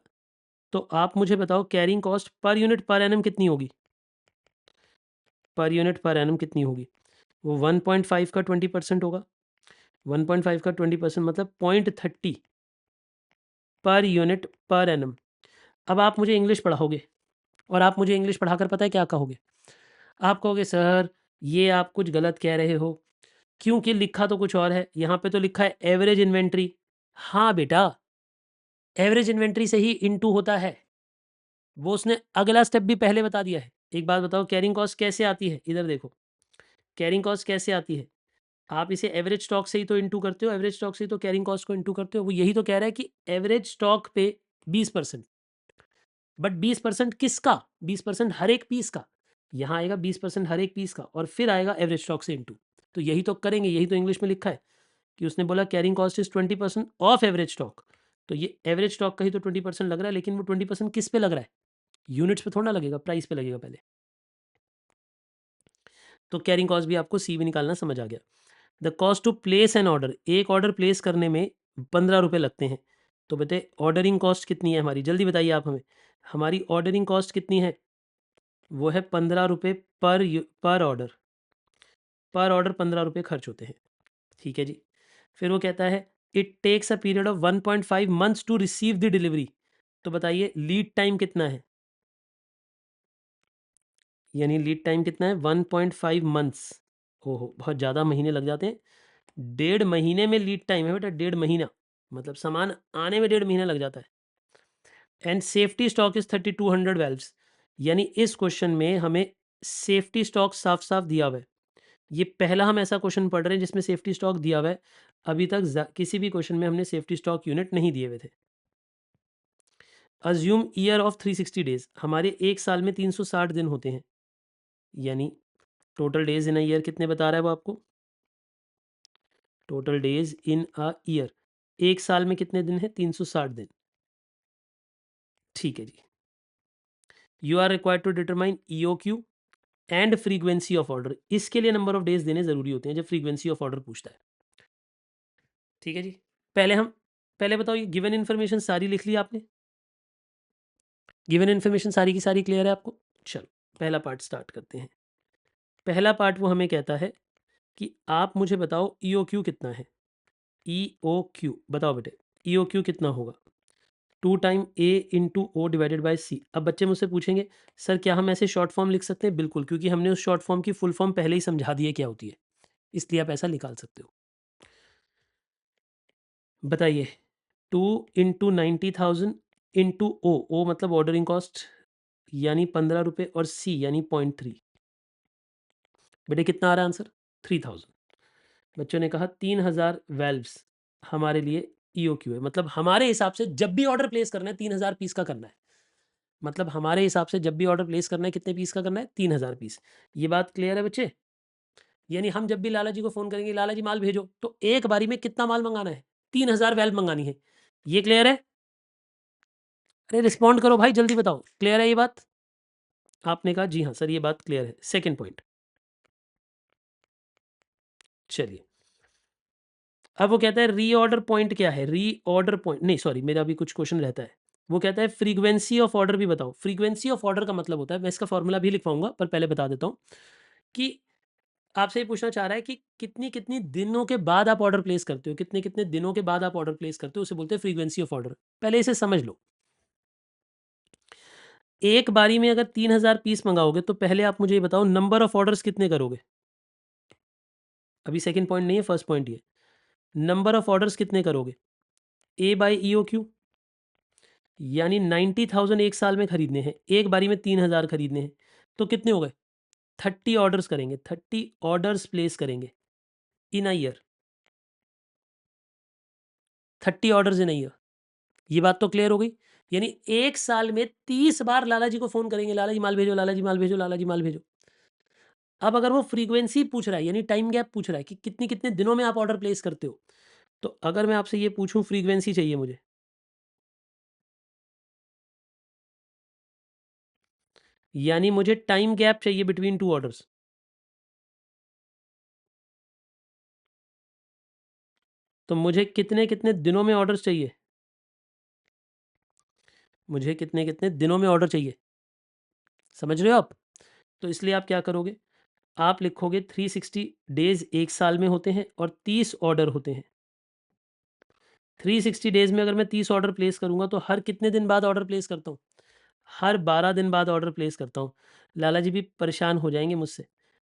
Speaker 1: तो आप मुझे बताओ carrying cost per unit per annum कितनी होगी? पर यूनिट पर एनम कितनी होगी? वो 1.5 का 20% होगा। 1.5 का 20% मतलब 0.30 पर यूनिट पर एनम। अब आप मुझे इंग्लिश पढ़ाओगे, और आप मुझे इंग्लिश पढ़ाकर पता है क्या कहोगे? आप कहोगे सर, ये आप कुछ गलत कह रहे हो, क्योंकि लिखा तो कुछ और है, यहाँ पे तो लिखा है एवरेज इन्वेंट्री। हाँ बेटा, एवरेज इन्वेंट्री से ही इनटू होता है। वो उसने अगला स्टेप भी पहले बता दिया है। एक बात बताओ, कैरिंग कॉस्ट कैसे आती है? इधर देखो, कैरिंग कॉस्ट कैसे आती है? आप इसे एवरेज स्टॉक से ही तो इनटू करते हो, एवरेज स्टॉक से ही तो कैरिंग कॉस्ट को इनटू करते हो। वो यही तो कह रहा है कि एवरेज स्टॉक पे 20%, बट 20% किसका? 20% हर एक पीस का। यहाँ आएगा 20% हर एक पीस का, और फिर आएगा एवरेज स्टॉक से इनटू। तो यही तो करेंगे, यही तो इंग्लिश में लिखा है कि उसने बोला carrying cost is 20% of average stock. तो ये एवरेज स्टॉक का ही तो 20% लग रहा है, लेकिन वो 20% किस पे लग रहा है? यूनिट्स पे थोड़ा ना लगेगा, प्राइस पे लगेगा पहले। तो कैरिंग कॉस्ट भी आपको सी भी निकालना समझ आ गया। The cost to place an order, एक ऑर्डर प्लेस करने में 15 रुपये लगते हैं। तो बताइए ऑर्डरिंग कॉस्ट कितनी है हमारी, जल्दी बताइए आप हमें। हमारी ऑर्डरिंग कॉस्ट कितनी है? वो है 15 रुपये पर ऑर्डर। पर ऑर्डर 15 रुपये खर्च होते हैं। ठीक है जी। फिर वो कहता है it takes a period of 1.5 months to receive the delivery. तो बताइए लीड टाइम कितना है? यानी लीड टाइम कितना है? 1.5 मंथ्स। ओहो, बहुत ज़्यादा महीने लग जाते हैं। 1.5 महीने में लीड टाइम है बेटा, 1.5 महीना, मतलब सामान आने में 1.5 महीना लग जाता है। And safety stock is 3200 valves. यानी इस क्वेश्चन में हमें सेफ्टी स्टॉक साफ साफ दिया हुआ है। ये पहला हम ऐसा क्वेश्चन पढ़ रहे हैं जिसमें सेफ्टी स्टॉक दिया हुआ है। अभी तक किसी भी क्वेश्चन में हमने सेफ्टी स्टॉक यूनिट नहीं दिए हुए थे। अज्यूम ईयर ऑफ 360 डेज, हमारे एक साल में 360 दिन होते हैं। यानी total days in a year कितने बता रहा है वो आपको? Total days in a year, एक साल में कितने दिन है? 360 दिन। ठीक है जी। You are required to determine EOQ and frequency of order. इसके लिए नंबर ऑफ डेज देने जरूरी होते हैं जब फ्रीक्वेंसी ऑफ ऑर्डर पूछता है। ठीक है जी। पहले बताओ, ये गिवन इन्फॉर्मेशन सारी लिख ली आपने? गिवन इन्फॉर्मेशन सारी की सारी क्लियर है आपको? चलो पहला पार्ट स्टार्ट करते हैं। पहला पार्ट वो हमें कहता है कि आप मुझे बताओ ईओक्यू कितना है। ईओक्यू बताओ बेटे, ईओक्यू कितना होगा? 2 time A into O divided by C. अब बच्चे मुझसे पूछेंगे सर क्या हम ऐसे शॉर्ट फॉर्म लिख सकते हैं? बिल्कुल, क्योंकि हमने उस शॉर्ट फॉर्म की फुल फॉर्म पहले ही समझा दी है क्या होती है, इसलिए आप ऐसा निकाल सकते हो। बताइए 2 इंटू 90,000 इंटू ओ मतलब ऑर्डरिंग कॉस्ट यानी 15 रुपये, और सी यानी 0.3। बेटे कितना आ रहा है आंसर? 3000। बच्चों ने कहा 3000 वेल्व्स हमारे लिए ईओक्यू है। मतलब हमारे हिसाब से जब भी ऑर्डर प्लेस करना है 3000 पीस का करना है। मतलब हमारे हिसाब से जब भी ऑर्डर प्लेस करना है कितने पीस का करना है? 3000 पीस। ये बात क्लियर है बच्चे? यानी हम जब भी लाला जी को फ़ोन करेंगे लाला जी माल भेजो, तो एक बारी में कितना माल मंगाना है? 3000 वेल्व मंगानी है। ये क्लियर है? अरे रिस्पॉन्ड करो भाई, जल्दी बताओ क्लियर है ये बात? आपने कहा जी हाँ सर ये बात क्लियर है। सेकेंड पॉइंट, चलिए अब वो कहता है रीऑर्डर पॉइंट क्या है? रीऑर्डर पॉइंट नहीं, सॉरी मेरा अभी कुछ क्वेश्चन रहता है। वो कहता है फ्रीक्वेंसी ऑफ ऑर्डर भी बताओ। फ्रीक्वेंसी ऑफ ऑर्डर का मतलब होता है, मैं इसका फॉर्मूला भी लिखवाऊंगा पर पहले बता देता हूँ कि आपसे ये पूछना चाह रहा है कि कितनी कितनी दिनों के बाद आप ऑर्डर प्लेस करते हो, कितने कितने दिनों के बाद आप ऑर्डर प्लेस करते हो, उसे बोलते हैं फ्रीक्वेंसी ऑफ ऑर्डर। पहले इसे समझ लो। एक बारी में अगर 3000 पीस मंगाओगे तो पहले आप मुझे ये बताओ नंबर ऑफ ऑर्डर्स कितने करोगे? अभी सेकंड पॉइंट नहीं है, फर्स्ट पॉइंट ये। नंबर ऑफ ऑर्डर्स कितने करोगे? ए बाई ई ओ क्यू, यानी 90,000 एक साल में खरीदने हैं, एक बारी में 3000 खरीदने हैं, तो कितने हो गए? 30 ऑर्डर्स करेंगे, 30 ऑर्डर्स प्लेस करेंगे in a year. 30 orders in a year, ये बात तो क्लियर हो गई। यानी एक साल में 30 बार लाला जी को फोन करेंगे, लाला जी माल भेजो, लाला जी माल भेजो, लाला जी माल भेजो। अब अगर वो फ्रीक्वेंसी पूछ रहा है यानी टाइम गैप पूछ रहा है कि कितनी कितने दिनों में आप ऑर्डर प्लेस करते हो, तो अगर मैं आपसे ये पूछूं फ्रीक्वेंसी चाहिए मुझे, यानी मुझे टाइम गैप चाहिए बिटवीन टू ऑर्डर्स, तो मुझे कितने कितने दिनों में ऑर्डर्स चाहिए? मुझे कितने कितने दिनों में ऑर्डर चाहिए? समझ रहे हो आप? तो इसलिए आप क्या करोगे, आप लिखोगे 360 डेज एक साल में होते हैं और 30 ऑर्डर होते हैं। 360 डेज में अगर मैं 30 ऑर्डर प्लेस करूंगा तो हर कितने दिन बाद ऑर्डर प्लेस करता हूँ? हर 12 दिन बाद ऑर्डर प्लेस करता हूँ। लाला जी भी परेशान हो जाएंगे मुझसे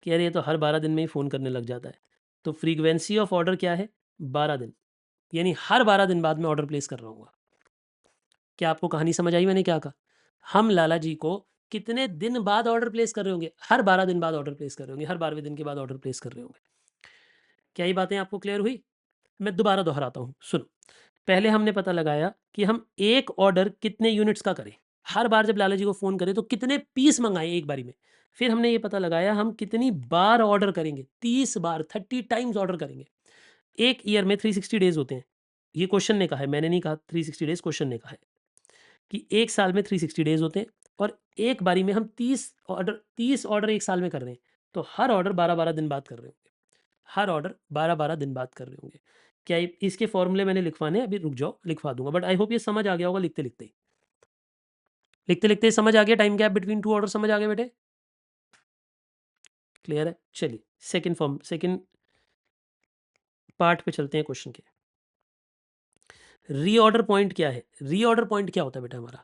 Speaker 1: कि अरे ये तो हर 12 दिन में ही फ़ोन करने लग जाता है। तो फ्रीक्वेंसी ऑफ ऑर्डर क्या है? 12 दिन, यानी हर 12 दिन बाद में ऑर्डर प्लेस कर रहा हूँ। क्या आपको कहानी समझ आई मैंने क्या कहा? हम लाला जी को कितने दिन बाद ऑर्डर प्लेस कर रहे होंगे? हर 12 दिन बाद ऑर्डर प्लेस कर रहे होंगे, हर 12वें दिन के बाद ऑर्डर प्लेस कर रहे होंगे। क्या ये बातें आपको क्लियर हुई? मैं दोबारा दोहराता हूँ, सुनो। पहले हमने पता लगाया कि हम एक ऑर्डर कितने यूनिट्स का करें, हर बार जब लाला जी को फ़ोन करें तो कितने पीस मंगाएं एक बारी में। फिर हमने ये पता लगाया हम कितनी बार ऑर्डर करेंगे, 30 बार, 30 टाइम्स ऑर्डर करेंगे। एक ईयर में 360 डेज होते हैं। ये क्वेश्चन ने कहा है, मैंने नहीं कहा 360 डेज, क्वेश्चन ने कहा है कि एक साल में 360 डेज होते हैं। और एक बारी में हम 30 ऑर्डर एक साल में कर रहे हैं, तो हर ऑर्डर 12-12 दिन बाद कर रहे होंगे, हर ऑर्डर 12-12 दिन बाद कर रहे होंगे। क्या इसके फॉर्मूले मैंने लिखवाने हैं? अभी रुक जाओ, लिखवा दूंगा, बट आई होप ये समझ आ गया होगा लिखते लिखते ही। लिखते लिखते समझ आ गया, टाइम गैप बिटवीन 2 ऑर्डर समझ आ गया बेटे? क्लियर है? चलिए सेकंड पार्ट पे चलते हैं क्वेश्चन के। रीऑर्डर पॉइंट क्या है? रीऑर्डर पॉइंट क्या होता है बेटा हमारा?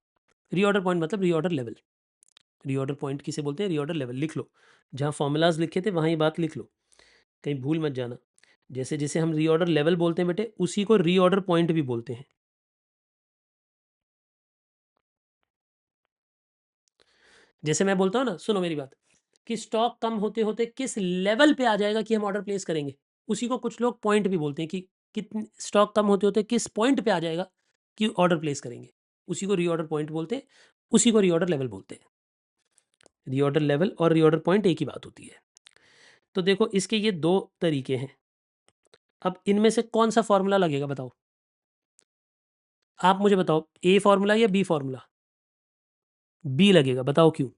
Speaker 1: रीऑर्डर पॉइंट मतलब रीऑर्डर लेवल। रीऑर्डर पॉइंट किसे बोलते हैं? Reorder level. लिख लो, जहाँ फॉर्मूलाज लिखे थे वहाँ ये बात लिख लो, कहीं भूल मत जाना। जैसे जैसे हम रीऑर्डर लेवल बोलते हैं बेटे, उसी को रीऑर्डर पॉइंट भी बोलते हैं। जैसे मैं बोलता हूँ ना, सुनो मेरी बात, कि स्टॉक कम होते होते किस लेवल पे आ जाएगा कि हम ऑर्डर प्लेस करेंगे, उसी को कुछ लोग पॉइंट भी बोलते हैं, कि कितने स्टॉक कम होते होते किस पॉइंट पे आ जाएगा कि ऑर्डर प्लेस करेंगे, उसी को रीऑर्डर पॉइंट बोलते हैं, उसी को रीऑर्डर लेवल बोलते हैं। रीऑर्डर लेवल और रीऑर्डर पॉइंट एक ही बात होती है। तो देखो, इसके ये दो तरीके हैं। अब इनमें से कौन सा फॉर्मूला लगेगा बताओ? आप मुझे बताओ, ए फॉर्मूला या बी फॉर्मूला? बी लगेगा, बताओ क्यों?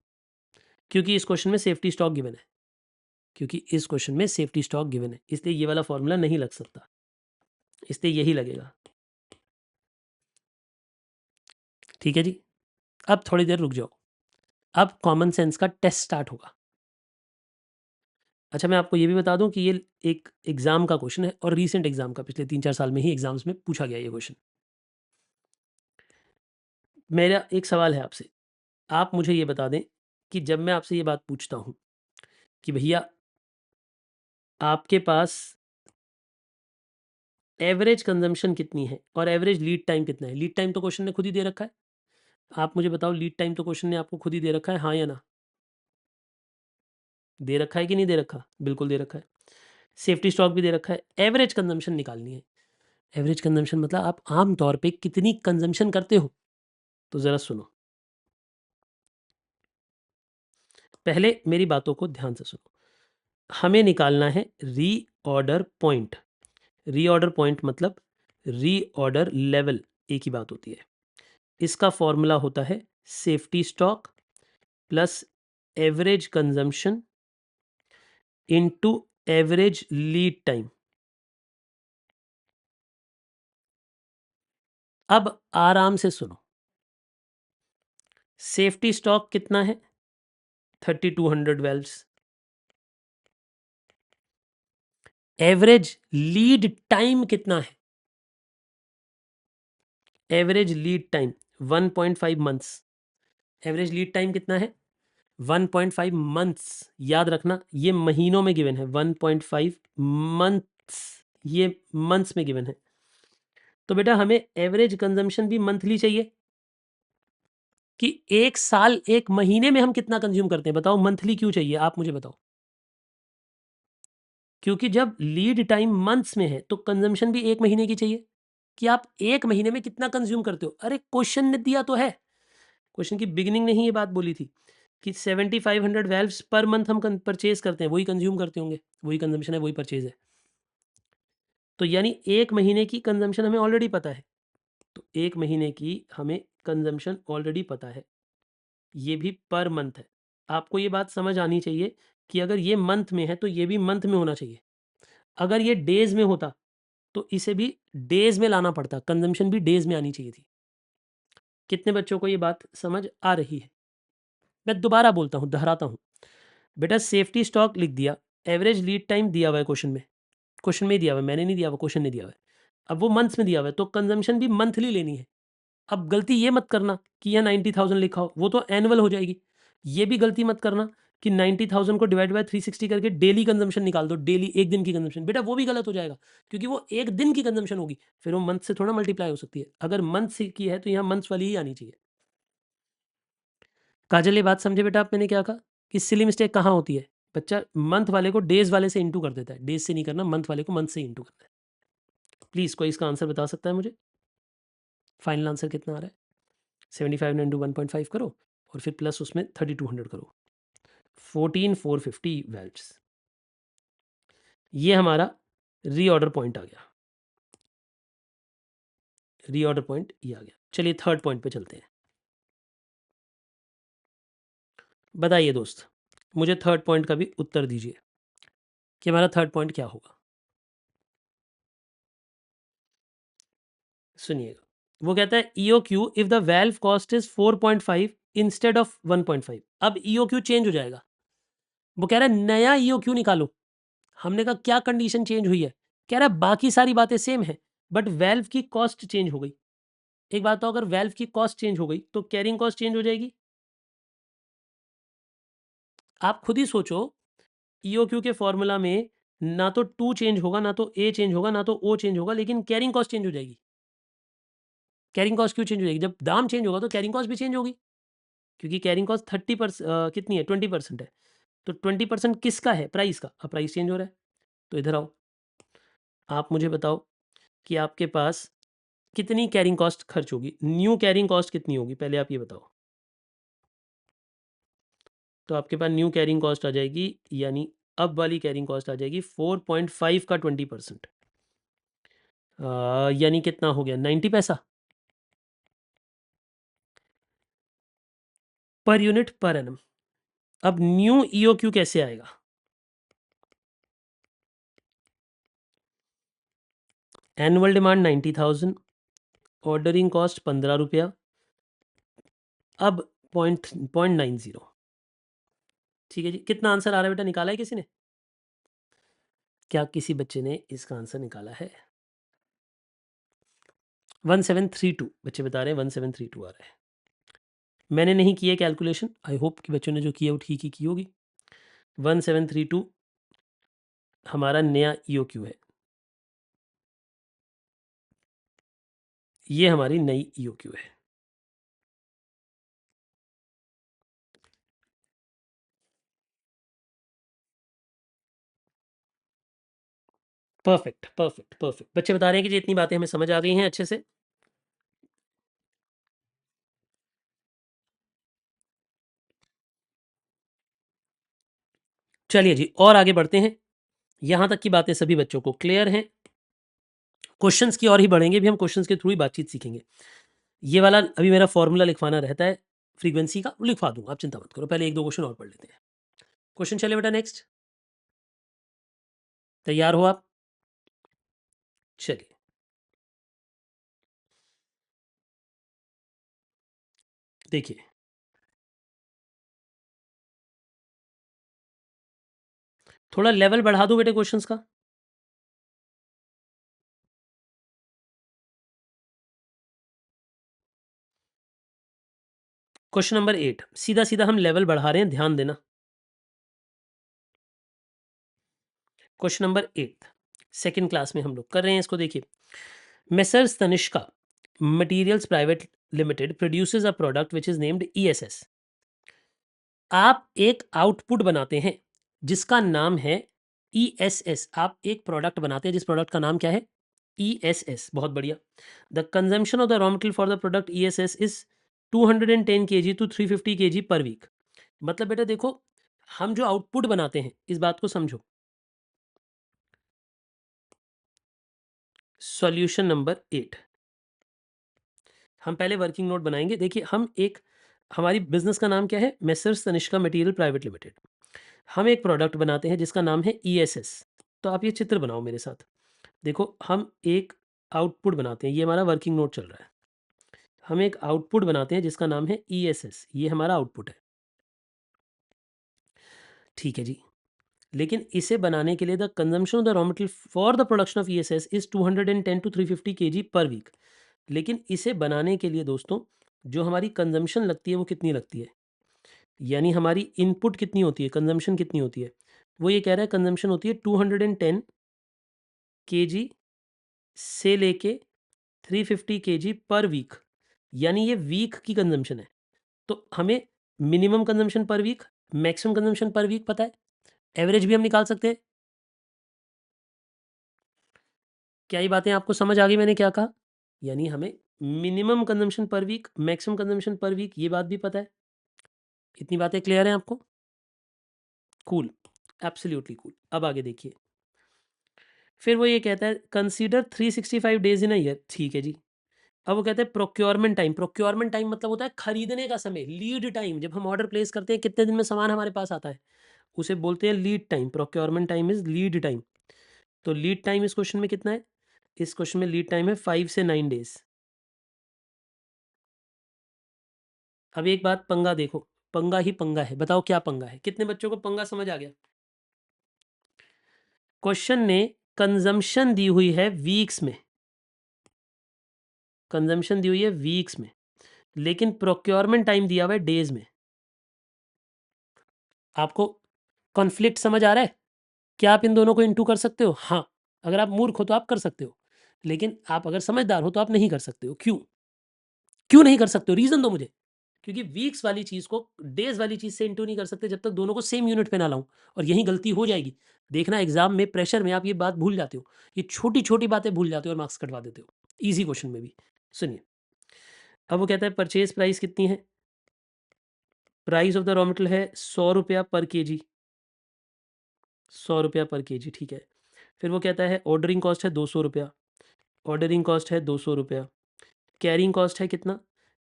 Speaker 1: क्योंकि इस क्वेश्चन में सेफ्टी स्टॉक गिवन है, क्योंकि इस क्वेश्चन में सेफ्टी स्टॉक गिवन है, इसलिए ये वाला फॉर्मूला नहीं लग सकता, इसलिए यही लगेगा। ठीक है जी। अब थोड़ी देर रुक जाओ, अब कॉमन सेंस का टेस्ट स्टार्ट होगा। अच्छा, मैं आपको ये भी बता दूं कि ये एक एग्जाम का क्वेश्चन है, और रीसेंट एग्जाम का, पिछले 3-4 साल में ही एग्जाम्स में पूछा गया ये क्वेश्चन। मेरा एक सवाल है आपसे, आप मुझे ये बता दें कि जब मैं आपसे ये बात पूछता हूं कि भैया आपके पास एवरेज कंजम्पशन कितनी है और एवरेज लीड टाइम कितना है, लीड टाइम तो क्वेश्चन ने खुद ही दे रखा है, आप मुझे बताओ लीड टाइम तो क्वेश्चन ने आपको खुद ही दे रखा है, हाँ या ना? दे रखा है कि नहीं दे रखा? बिल्कुल दे रखा है। सेफ्टी स्टॉक भी दे रखा है। एवरेज कंजम्पशन निकालनी है। एवरेज कंजम्पशन मतलब आप आम तौर पे कितनी कंजम्पशन करते हो, तो ज़रा सुनो, पहले मेरी बातों को ध्यान से सुनो। हमें निकालना है रीऑर्डर पॉइंट। रीऑर्डर पॉइंट मतलब रीऑर्डर लेवल, एक ही बात होती है। इसका फॉर्मूला होता है safety stock plus average consumption into average lead time. अब आराम से सुनो, सेफ्टी स्टॉक कितना है? 3200 वेल्व्स। एवरेज लीड टाइम कितना है? Average lead time 1.5 months. Average lead time कितना है? 1.5 मंथ्स। याद रखना, ये महीनों में गिवन है, 1.5 मंथ्स, ये मंथ्स में गिवन है। तो बेटा हमें एवरेज कंजम्पशन भी मंथली चाहिए, कि एक साल एक महीने में हम कितना कंज्यूम करते हैं, बताओ मंथली क्यों चाहिए, आप मुझे बताओ। क्योंकि जब लीड टाइम मंथ्स में है तो कंजम्पशन भी एक महीने की चाहिए, कि आप एक महीने में कितना कंज्यूम करते हो। अरे क्वेश्चन ने दिया तो है, क्वेश्चन की बिगिनिंग में ही ये बात बोली थी कि 7500 वेल्व्स पर मंथ हम परचेज करते हैं, वही कंज्यूम करते होंगे, वही कंजम्पशन है, वही परचेज है। तो यानी एक महीने की कंजम्पशन हमें ऑलरेडी पता है, तो एक महीने की हमें कंजम्पशन ऑलरेडी पता है, ये भी पर मंथ है। आपको ये बात समझ आनी चाहिए कि अगर ये मंथ में है तो ये भी मंथ में होना चाहिए। अगर ये डेज में होता तो इसे भी डेज में लाना पड़ता, कंजम्पशन भी डेज में आनी चाहिए थी। कितने बच्चों को ये बात समझ आ रही है? मैं दोबारा बोलता हूँ, दोहराता हूँ। बेटा सेफ्टी स्टॉक लिख दिया, एवरेज लीड टाइम दिया हुआ है क्वेश्चन में, क्वेश्चन में ही दिया हुआ है, मैंने नहीं दिया हुआ, क्वेश्चन ने दिया हुआ है। अब वो मंथ्स में दिया हुआ है तो कंजम्पशन भी मंथली लेनी है। अब गलती ये मत करना कि यह 90,000 लिखा हो, वो तो एनुअल हो जाएगी। ये भी गलती मत करना कि 90,000 को डिवाइड बाय 360 करके डेली कंजम्पशन निकाल दो, डेली एक दिन की कंजम्पशन, बेटा वो भी गलत हो जाएगा, क्योंकि वो एक दिन की कंजम्पशन होगी, फिर वो मंथ से थोड़ा मल्टीप्लाई हो सकती है। अगर मंथ से की है तो यहाँ मंथ्स वाली ही आनी चाहिए। काजल ये बात समझे बेटा, आप मैंने क्या कहा कि सिली मिस्टेक कहाँ होती है? बच्चा मंथ वाले को डेज वाले से इंटू कर देता है, डेज से नहीं करना, मंथ वाले को मंथ से इंटू करना है। प्लीज़ कोई इसका आंसर बता सकता है मुझे? फाइनल आंसर कितना आ रहा है? 75 इंटू 1.5 करो और फिर प्लस उसमें 3200 करो, 14450 वेल्व्स। ये हमारा रीऑर्डर पॉइंट आ गया, रीऑर्डर पॉइंट ये आ गया। चलिए थर्ड पॉइंट पे चलते हैं। बताइए दोस्त, मुझे थर्ड पॉइंट का भी उत्तर दीजिए कि हमारा थर्ड पॉइंट क्या होगा। सुनिएगा, वो कहता है EOQ if the valve cost is 4.5 instead of 1.5। अब ईओक्यू चेंज हो जाएगा। वो कह रहा है नया ईओक्यू निकालो। हमने कहा क्या कंडीशन चेंज हुई है? कह रहा है बाकी सारी बातें सेम है बट वैल्व की कॉस्ट चेंज हो गई। एक बात तो, अगर वैल्व की कॉस्ट चेंज हो गई तो कैरिंग कॉस्ट चेंज हो जाएगी। आप खुद ही सोचो, ईओक्यू के फॉर्मूला में ना तो टू चेंज होगा, ना तो ए चेंज होगा, ना तो ओ चेंज होगा, लेकिन कैरिंग कॉस्ट चेंज हो जाएगी। कैरिंग कॉस्ट क्यों चेंज हो जाएगी? जब दाम चेंज होगा तो कैरिंग कॉस्ट भी चेंज होगी, क्योंकि कैरिंग कॉस्ट 30% कितनी है, 20% है। तो 20% किसका है? प्राइस का। अब प्राइस चेंज हो रहा है। तो इधर आओ, आप मुझे बताओ कि आपके पास कितनी कैरिंग कॉस्ट खर्च होगी, न्यू कैरिंग कॉस्ट कितनी होगी, पहले आप ये बताओ। तो आपके पास न्यू कैरिंग कॉस्ट आ जाएगी, यानी अब वाली कैरिंग कॉस्ट आ जाएगी 4.5 का 20%, यानी कितना हो गया, 90 पैसा पर यूनिट पर एनम। अब न्यू ईओक्यू कैसे आएगा? एनुअल डिमांड 90,000, ऑर्डरिंग कॉस्ट 15 रुपया, अब 0.90। ठीक है जी, कितना आंसर आ रहा है बेटा, निकाला है किसी ने? क्या किसी बच्चे ने इसका आंसर निकाला है? 1732 बच्चे बता रहे हैं, 1732 आ रहा है। मैंने नहीं किया कैलकुलेशन, आई होप कि बच्चों ने जो किया वो ठीक ही की होगी। 1732 हमारा नया ईओक्यू है, ये हमारी नई ईओक्यू है। Perfect perfect perfect. बच्चे बता रहे हैं कि जी इतनी बातें हमें समझ आ गई हैं अच्छे से। चलिए जी, और आगे बढ़ते हैं। यहां तक की बातें सभी बच्चों को क्लियर हैं। क्वेश्चंस की और ही बढ़ेंगे भी, हम क्वेश्चंस के थ्रू ही बातचीत सीखेंगे। ये वाला अभी मेरा फॉर्मूला लिखवाना रहता है फ्रीक्वेंसी का, वो लिखवा दूंगा, आप चिंता मत करो। पहले एक दो क्वेश्चन और पढ़ लेते हैं। क्वेश्चन चले बेटा, नेक्स्ट। तैयार हो आप? चलिए, देखिए, थोड़ा लेवल बढ़ा दो बेटे क्वेश्चंस का। क्वेश्चन नंबर 8, सीधा सीधा हम लेवल बढ़ा रहे हैं, ध्यान देना। क्वेश्चन नंबर 8 सेकंड क्लास में हम लोग कर रहे हैं इसको। देखिए, messrs Tanishka materials private limited produces a product which is named ESS. आप एक आउटपुट बनाते हैं जिसका नाम है ईएसएस। आप एक प्रोडक्ट बनाते हैं जिस प्रोडक्ट का नाम क्या है? ईएसएस। बहुत बढ़िया। The consumption of the raw material for the product ESS is 210 kg to 350 kg per week. मतलब बेटा देखो, हम जो आउटपुट बनाते हैं, इस बात को समझो। सॉल्यूशन नंबर 8, हम पहले वर्किंग नोट बनाएंगे। देखिए, हम एक, हमारी बिजनेस का नाम क्या है? Messrs Tanishka material private limited. हम एक प्रोडक्ट बनाते हैं जिसका नाम है ईएसएस। तो आप ये चित्र बनाओ मेरे साथ। देखो, हम एक आउटपुट बनाते हैं, ये हमारा वर्किंग नोट चल रहा है। हम एक आउटपुट बनाते हैं जिसका नाम है ईएसएस, ये हमारा आउटपुट है। ठीक है जी, लेकिन इसे बनाने के लिए the consumption of the raw material for the production of ESS is 210 to 350 kg per week. लेकिन इसे बनाने के लिए दोस्तों, जो हमारी कंजम्पशन लगती है वो कितनी लगती है, यानी हमारी इनपुट कितनी होती है, कंजम्पशन कितनी होती है? वो ये कह रहा है कंजम्पशन होती है 210 kg से लेके 350 kg पर वीक, यानी ये वीक की कंजम्पशन है। तो हमें minimum consumption per week, maximum consumption per week पता है, एवरेज भी हम निकाल सकते हैं। क्या ये बातें आपको समझ आ गई मैंने क्या कहा? यानी हमें minimum consumption per week, maximum consumption per week, ये बात भी पता है। इतनी बातें क्लियर हैं आपको? Cool, absolutely cool. अब आगे देखिए, फिर वो ये कहता है consider 365 days in a year. ठीक है जी, अब वो कहते हैं प्रोक्योरमेंट टाइम। प्रोक्योरमेंट टाइम मतलब होता है खरीदने का समय, लीड टाइम। जब हम ऑर्डर प्लेस करते हैं कितने दिन में सामान हमारे पास आता है, उसे बोलते हैं lead time. Procurement time is lead time. तो लीड टाइम इस क्वेश्चन में कितना है? इस क्वेश्चन में लीड टाइम है 5 से 9 डेज। अब एक बात, पंगा देखो, पंगा ही पंगा है। बताओ क्या पंगा है? कितने बच्चों को पंगा समझ आ गया? क्वेश्चन ने कंजम्पशन दी हुई है वीक्स में, कंजम्पशन दी हुई है वीक्स में, लेकिन प्रोक्योरमेंट टाइम दिया हुआ है डेज में। आपको कॉन्फ्लिक्ट समझ आ रहा है? क्या आप इन दोनों को इंटू कर सकते हो? हाँ। अगर आप मूर्ख हो तो आप कर सकते हो, लेकिन आप अगर समझदार हो तो आप नहीं कर सकते हो। क्यों? क्यों नहीं कर सकते हो? रीजन दो मुझे। क्योंकि वीक्स वाली चीज को डेज वाली चीज से इंटू नहीं कर सकते जब तक दोनों को सेम यूनिट पे ना लाऊं। और यही गलती हो जाएगी। देखना एग्जाम में प्रेशर में आप ये बात भूल जाते हो, ये छोटी छोटी बातें भूल जाते हो और मार्क्स कटवा देते हो इजी क्वेश्चन में भी। सुनिए, अब वो कहता है परचेज प्राइस कितनी है? Price of the raw material है 100 रुपया पर केजी। 100 रुपया पर केजी, ठीक है। फिर वो कहता है ऑर्डरिंग कॉस्ट है 200 रुपया। ऑर्डरिंग कॉस्ट है 200 रुपया। कैरिंग कॉस्ट है कितना?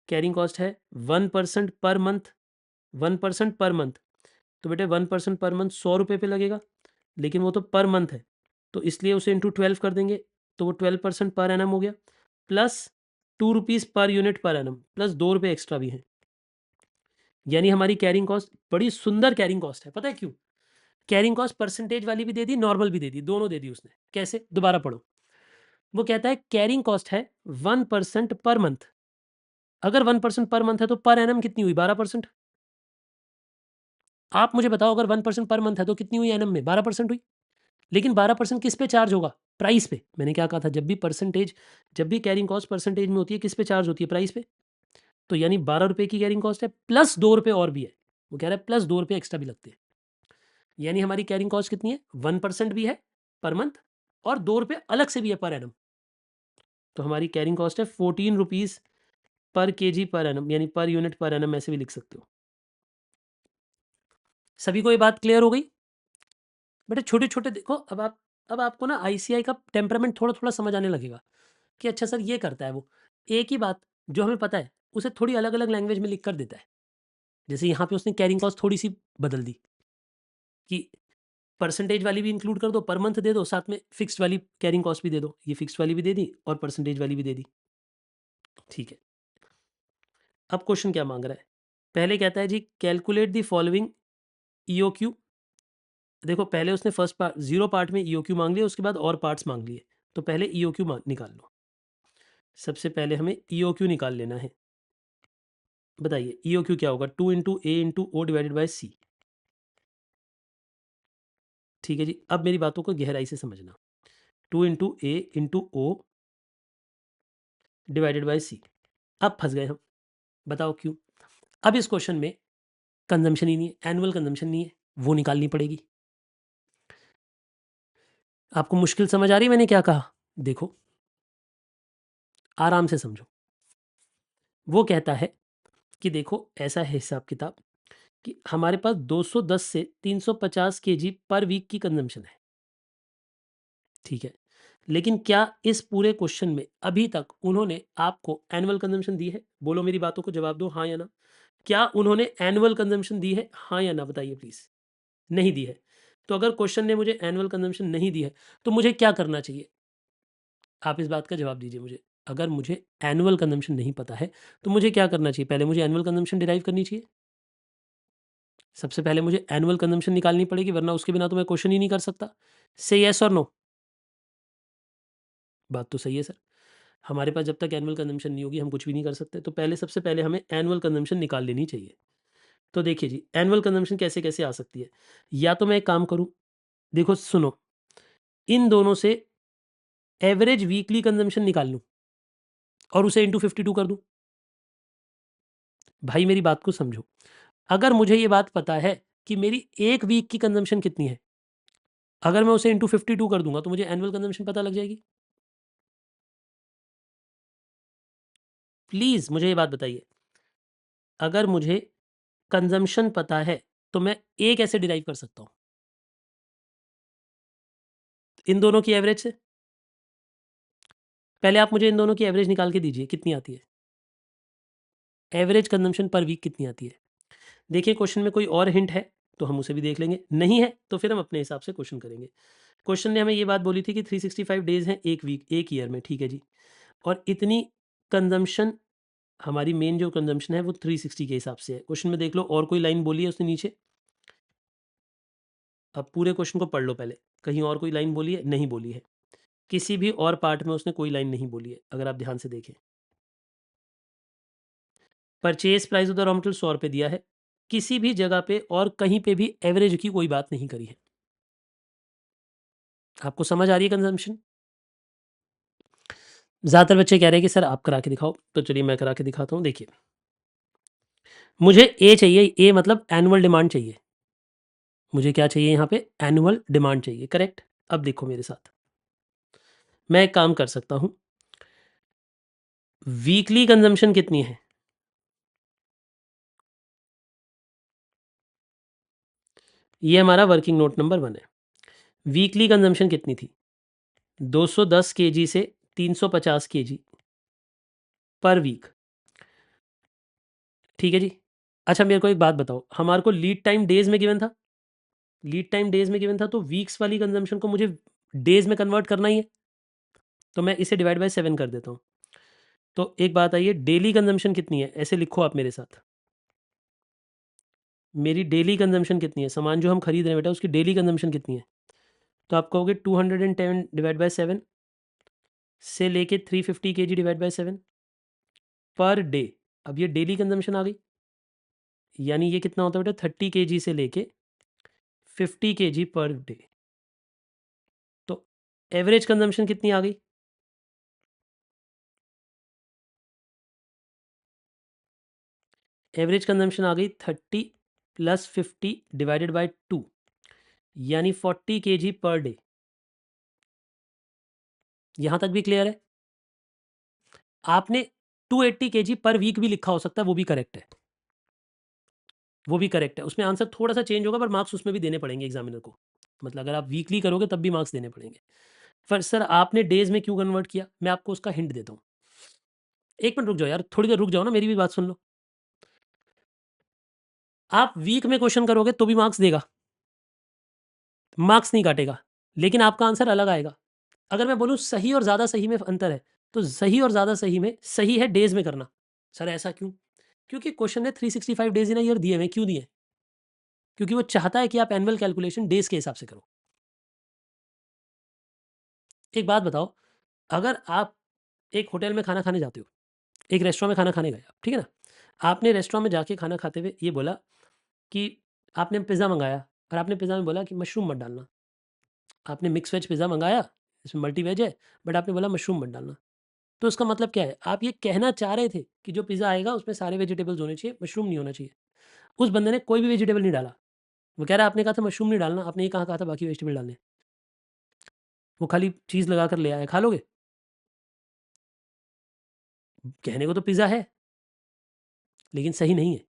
Speaker 1: कैरिंग कॉस्ट है 1% पर मंथ। 1% per month. तो बेटे 1% पर मंथ 100 रुपये पे लगेगा, लेकिन वो तो पर मंथ है, तो इसलिए उसे इंटू 12 कर देंगे, तो वो 12% पर एनम हो गया, प्लस 2 रुपीज़ पर यूनिट पर एनम, प्लस 2 रुपये एक्स्ट्रा भी हैं। यानी हमारी कैरिंग कॉस्ट बड़ी सुंदर कैरिंग कॉस्ट है। पता है क्यों? कैरिंग कॉस्ट परसेंटेज वाली भी दे दी, नॉर्मल भी दे दी, दोनों दे दी उसने। कैसे? दोबारा पढ़ो। वो कहता है कैरिंग कॉस्ट है 1% पर मंथ। अगर 1% पर मंथ है तो पर एनम कितनी हुई? 12%। आप मुझे बताओ, अगर 1% पर मंथ है तो कितनी हुई एनम में? 12% हुई। लेकिन 12% किस पे चार्ज होगा? प्राइस पे। मैंने क्या कहा था? जब भी कैरिंग कॉस्ट परसेंटेज में होती है, किस पे चार्ज होती है? प्राइस पे। तो यानी 12 रुपये की कैरिंग कॉस्ट है, प्लस 2 रुपये और भी है। वो कह रहा है प्लस 2 रुपये एक्स्ट्रा भी लगते हैं। यानी हमारी कैरिंग कॉस्ट कितनी है? 1% भी है पर मंथ, और 2 रुपये अलग से भी है पर एनम। तो हमारी कैरिंग कॉस्ट है 14 रुपीज़ पर केजी पर एनम, यानी पर यूनिट पर एनम, ऐसे भी लिख सकते हो। सभी को ये बात क्लियर हो गई? बेटे छोटे छोटे देखो, अब आपको ना आईसीआई का टेम्परामेंट थोड़ा थोड़ा समझ आने लगेगा कि अच्छा सर ये करता है वो। एक ही बात जो हमें पता है उसे थोड़ी अलग अलग लैंग्वेज में लिख कर देता है। जैसे यहाँ पे उसने कैरिंग कॉस्ट थोड़ी सी बदल दी कि परसेंटेज वाली भी इंक्लूड कर दो, पर मंथ दे दो, साथ में फिक्स्ड वाली कैरिंग कॉस्ट भी दे दो। ये फिक्स्ड वाली भी दे दी और परसेंटेज वाली भी दे दी। ठीक है। अब क्वेश्चन क्या मांग रहा है? पहले कहता है जी कैलकुलेट द फॉलोइंग ईओक्यू। देखो पहले उसने फर्स्ट पार्ट जीरो पार्ट में ईओक्यू मांग लिया, उसके बाद और पार्ट्स मांग लिए। तो पहले ईओक्यू निकाल लो। सबसे पहले हमें ईओक्यू निकाल लेना है। बताइए ईओक्यू क्या होगा? 2 × A × O/C। ठीक है जी। अब मेरी बातों को गहराई से समझना। 2 × A × O/C। अब फंस गए हम। बताओ क्यों? अब इस क्वेश्चन में कंजम्पशन ही नहीं है, एनुअल कंजम्पशन नहीं है, वो निकालनी पड़ेगी। आपको मुश्किल समझ आ रही है मैंने क्या कहा? देखो आराम से समझो। वो कहता है कि देखो ऐसा है हिसाब किताब कि हमारे पास 210 से 350 केजी पर वीक की कंजम्पशन है। ठीक है। लेकिन क्या इस पूरे क्वेश्चन में अभी तक उन्होंने आपको एनुअल कंजम्पशन दी है? बोलो मेरी बातों को जवाब दो, हाँ या ना। क्या उन्होंने एनुअल कंजम्पशन दी है? हाँ या ना बताइए प्लीज। नहीं दी है। तो अगर क्वेश्चन ने मुझे एनुअल कंजम्पशन नहीं दी है तो मुझे क्या करना चाहिए? आप इस बात का जवाब दीजिए मुझे। अगर मुझे एनुअल कंजम्पशन नहीं पता है तो मुझे क्या करना चाहिए? पहले मुझे एनुअल कंजम्पशन डिराइव करनी चाहिए। सबसे पहले मुझे एनुअल कंजम्पशन निकालनी पड़ेगी, वरना उसके बिना तो मैं क्वेश्चन ही नहीं कर सकता। से येस और नो? बात तो सही है सर। हमारे पास जब तक एनुअल कंजम्पशन नहीं होगी हम कुछ भी नहीं कर सकते। तो पहले सबसे पहले हमें एनुअल कंजम्पशन निकाल लेनी चाहिए। तो देखिए जी एनुअल कंजम्पशन कैसे कैसे आ सकती है। या तो मैं एक काम करूं, देखो सुनो, इन दोनों से एवरेज वीकली कंजम्पशन निकाल लूं और उसे इंटू 52 कर दूं। भाई मेरी बात को समझो। अगर मुझे ये बात पता है कि मेरी एक वीक की कंजम्पशन कितनी है, अगर मैं उसे इंटू 52 कर दूंगा तो मुझे एनुअल कंजम्पशन पता लग जाएगी। प्लीज मुझे ये बात बताइए, अगर मुझे कंजम्पशन पता है तो मैं ए कैसे डिराइव कर सकता हूं? इन दोनों की एवरेज से। पहले आप मुझे इन दोनों की एवरेज निकाल के दीजिए, कितनी आती है? एवरेज कंजम्पशन पर वीक कितनी आती है? देखिए क्वेश्चन में कोई और हिंट है तो हम उसे भी देख लेंगे, नहीं है तो फिर हम अपने हिसाब से क्वेश्चन करेंगे। क्वेश्चन ने हमें ये बात बोली थी कि 365 डेज़ हैं एक वीक, एक ईयर में, ठीक है जी। और इतनी कंजम्पशन, हमारी मेन जो कंजम्पशन है वो 360 के हिसाब से है। क्वेश्चन में देख लो और कोई लाइन बोली है उसने नीचे? अब पूरे क्वेश्चन को पढ़ लो पहले, कहीं और कोई लाइन बोली है? नहीं बोली है। किसी भी और पार्ट में उसने कोई लाइन नहीं बोली है, अगर आप ध्यान से देखें। Purchase price of the raw material 100 रुपये दिया है, किसी भी जगह पे और कहीं पे भी एवरेज की कोई बात नहीं करी है। आपको समझ आ रही है कंजम्पशन? ज़्यादातर बच्चे कह रहे हैं कि सर आप करा के दिखाओ, तो चलिए मैं करा के दिखाता हूँ। देखिए, मुझे ए चाहिए, ए मतलब एनुअल डिमांड चाहिए। मुझे क्या चाहिए यहाँ पे? एनुअल डिमांड चाहिए, करेक्ट? अब देखो मेरे साथ, मैं एक काम कर सकता हूँ, वीकली कंजम्पशन कितनी है? ये हमारा वर्किंग नोट नंबर 1 है। वीकली कंजम्पशन कितनी थी? 210 केजी से 350 केजी पर वीक, ठीक है जी। अच्छा मेरे को एक बात बताओ, हमारे को लीड टाइम डेज में गिवन था, लीड टाइम डेज में गिवन था, तो वीक्स वाली कंजम्पशन को मुझे डेज में कन्वर्ट करना ही है, तो मैं इसे डिवाइड बाय 7 कर देता हूँ। तो एक बात आइए, डेली कंजम्पशन कितनी है? ऐसे लिखो आप मेरे साथ, मेरी डेली कंजम्पशन कितनी है? सामान जो हम खरीद रहे हैं बेटा उसकी डेली कंजम्पशन कितनी है? तो आप कहोगे 210 डिवाइड बाय 7 से लेके 350 KG divide by 7 per day. अब ये डेली कंजम्पशन आ गई, यानी ये कितना होता है बेटा? 30 केजी से लेके 50 केजी पर डे। तो एवरेज कंजम्पशन कितनी आ गई? एवरेज कंजम्पशन आ गई 30 प्लस 50 डिवाइडेड बाय 2, यानी 40 केजी पर डे। यहां तक भी क्लियर है? आपने 280 केजी पर वीक भी लिखा हो सकता है, वो भी करेक्ट है, वो भी करेक्ट है। उसमें आंसर थोड़ा सा चेंज होगा पर मार्क्स उसमें भी देने पड़ेंगे एग्जामिनर को, मतलब अगर आप वीकली करोगे तब भी मार्क्स देने पड़ेंगे। पर सर आपने डेज में क्यों कन्वर्ट किया? मैं आपको उसका हिंट देता हूँ। एक मिनट रुक जाओ यार, थोड़ी देर रुक जाओ ना, मेरी भी बात सुन लो। आप वीक में क्वेश्चन करोगे तो भी मार्क्स देगा, मार्क्स नहीं काटेगा, लेकिन आपका आंसर अलग आएगा। अगर मैं बोलूँ सही और ज़्यादा सही में अंतर है, तो सही और ज़्यादा सही में सही है डेज में करना। सर ऐसा क्यों? क्योंकि क्वेश्चन ने 365 डेज इन अ ईयर दिए हुए, क्यों दिए? क्योंकि वो चाहता है कि आप एनुअल कैलकुलेशन डेज के हिसाब से करो। एक बात बताओ, अगर आप एक होटल में खाना खाने जाते हो, एक रेस्टोरेंट में खाना खाने गए आप, ठीक है ना? आपने रेस्टोरेंट में जाके खाना खाते हुए ये बोला कि आपने पिज़्ज़ा मँगाया और आपने पिज़्ज़ा में बोला कि मशरूम मत डालना। आपने मिक्स वेज पिज़्ज़ा मँगाया, इसमें मल्टी वेज है, बट आपने बोला मशरूम मत डालना। तो इसका मतलब क्या है? आप ये कहना चाह रहे थे कि जो पिज़्ज़ा आएगा उसमें सारे वेजिटेबल्स होने चाहिए, मशरूम नहीं होना चाहिए। उस बंदे ने कोई भी वेजिटेबल नहीं डाला। वो कह रहा है आपने कहा था मशरूम नहीं डालना, आपने ये कहाँ कहा था बाकी वेजिटेबल डालने? वो खाली चीज़ लगा कर ले आया, खा लोगे? कहने को तो पिज़्ज़ा है, लेकिन सही नहीं है।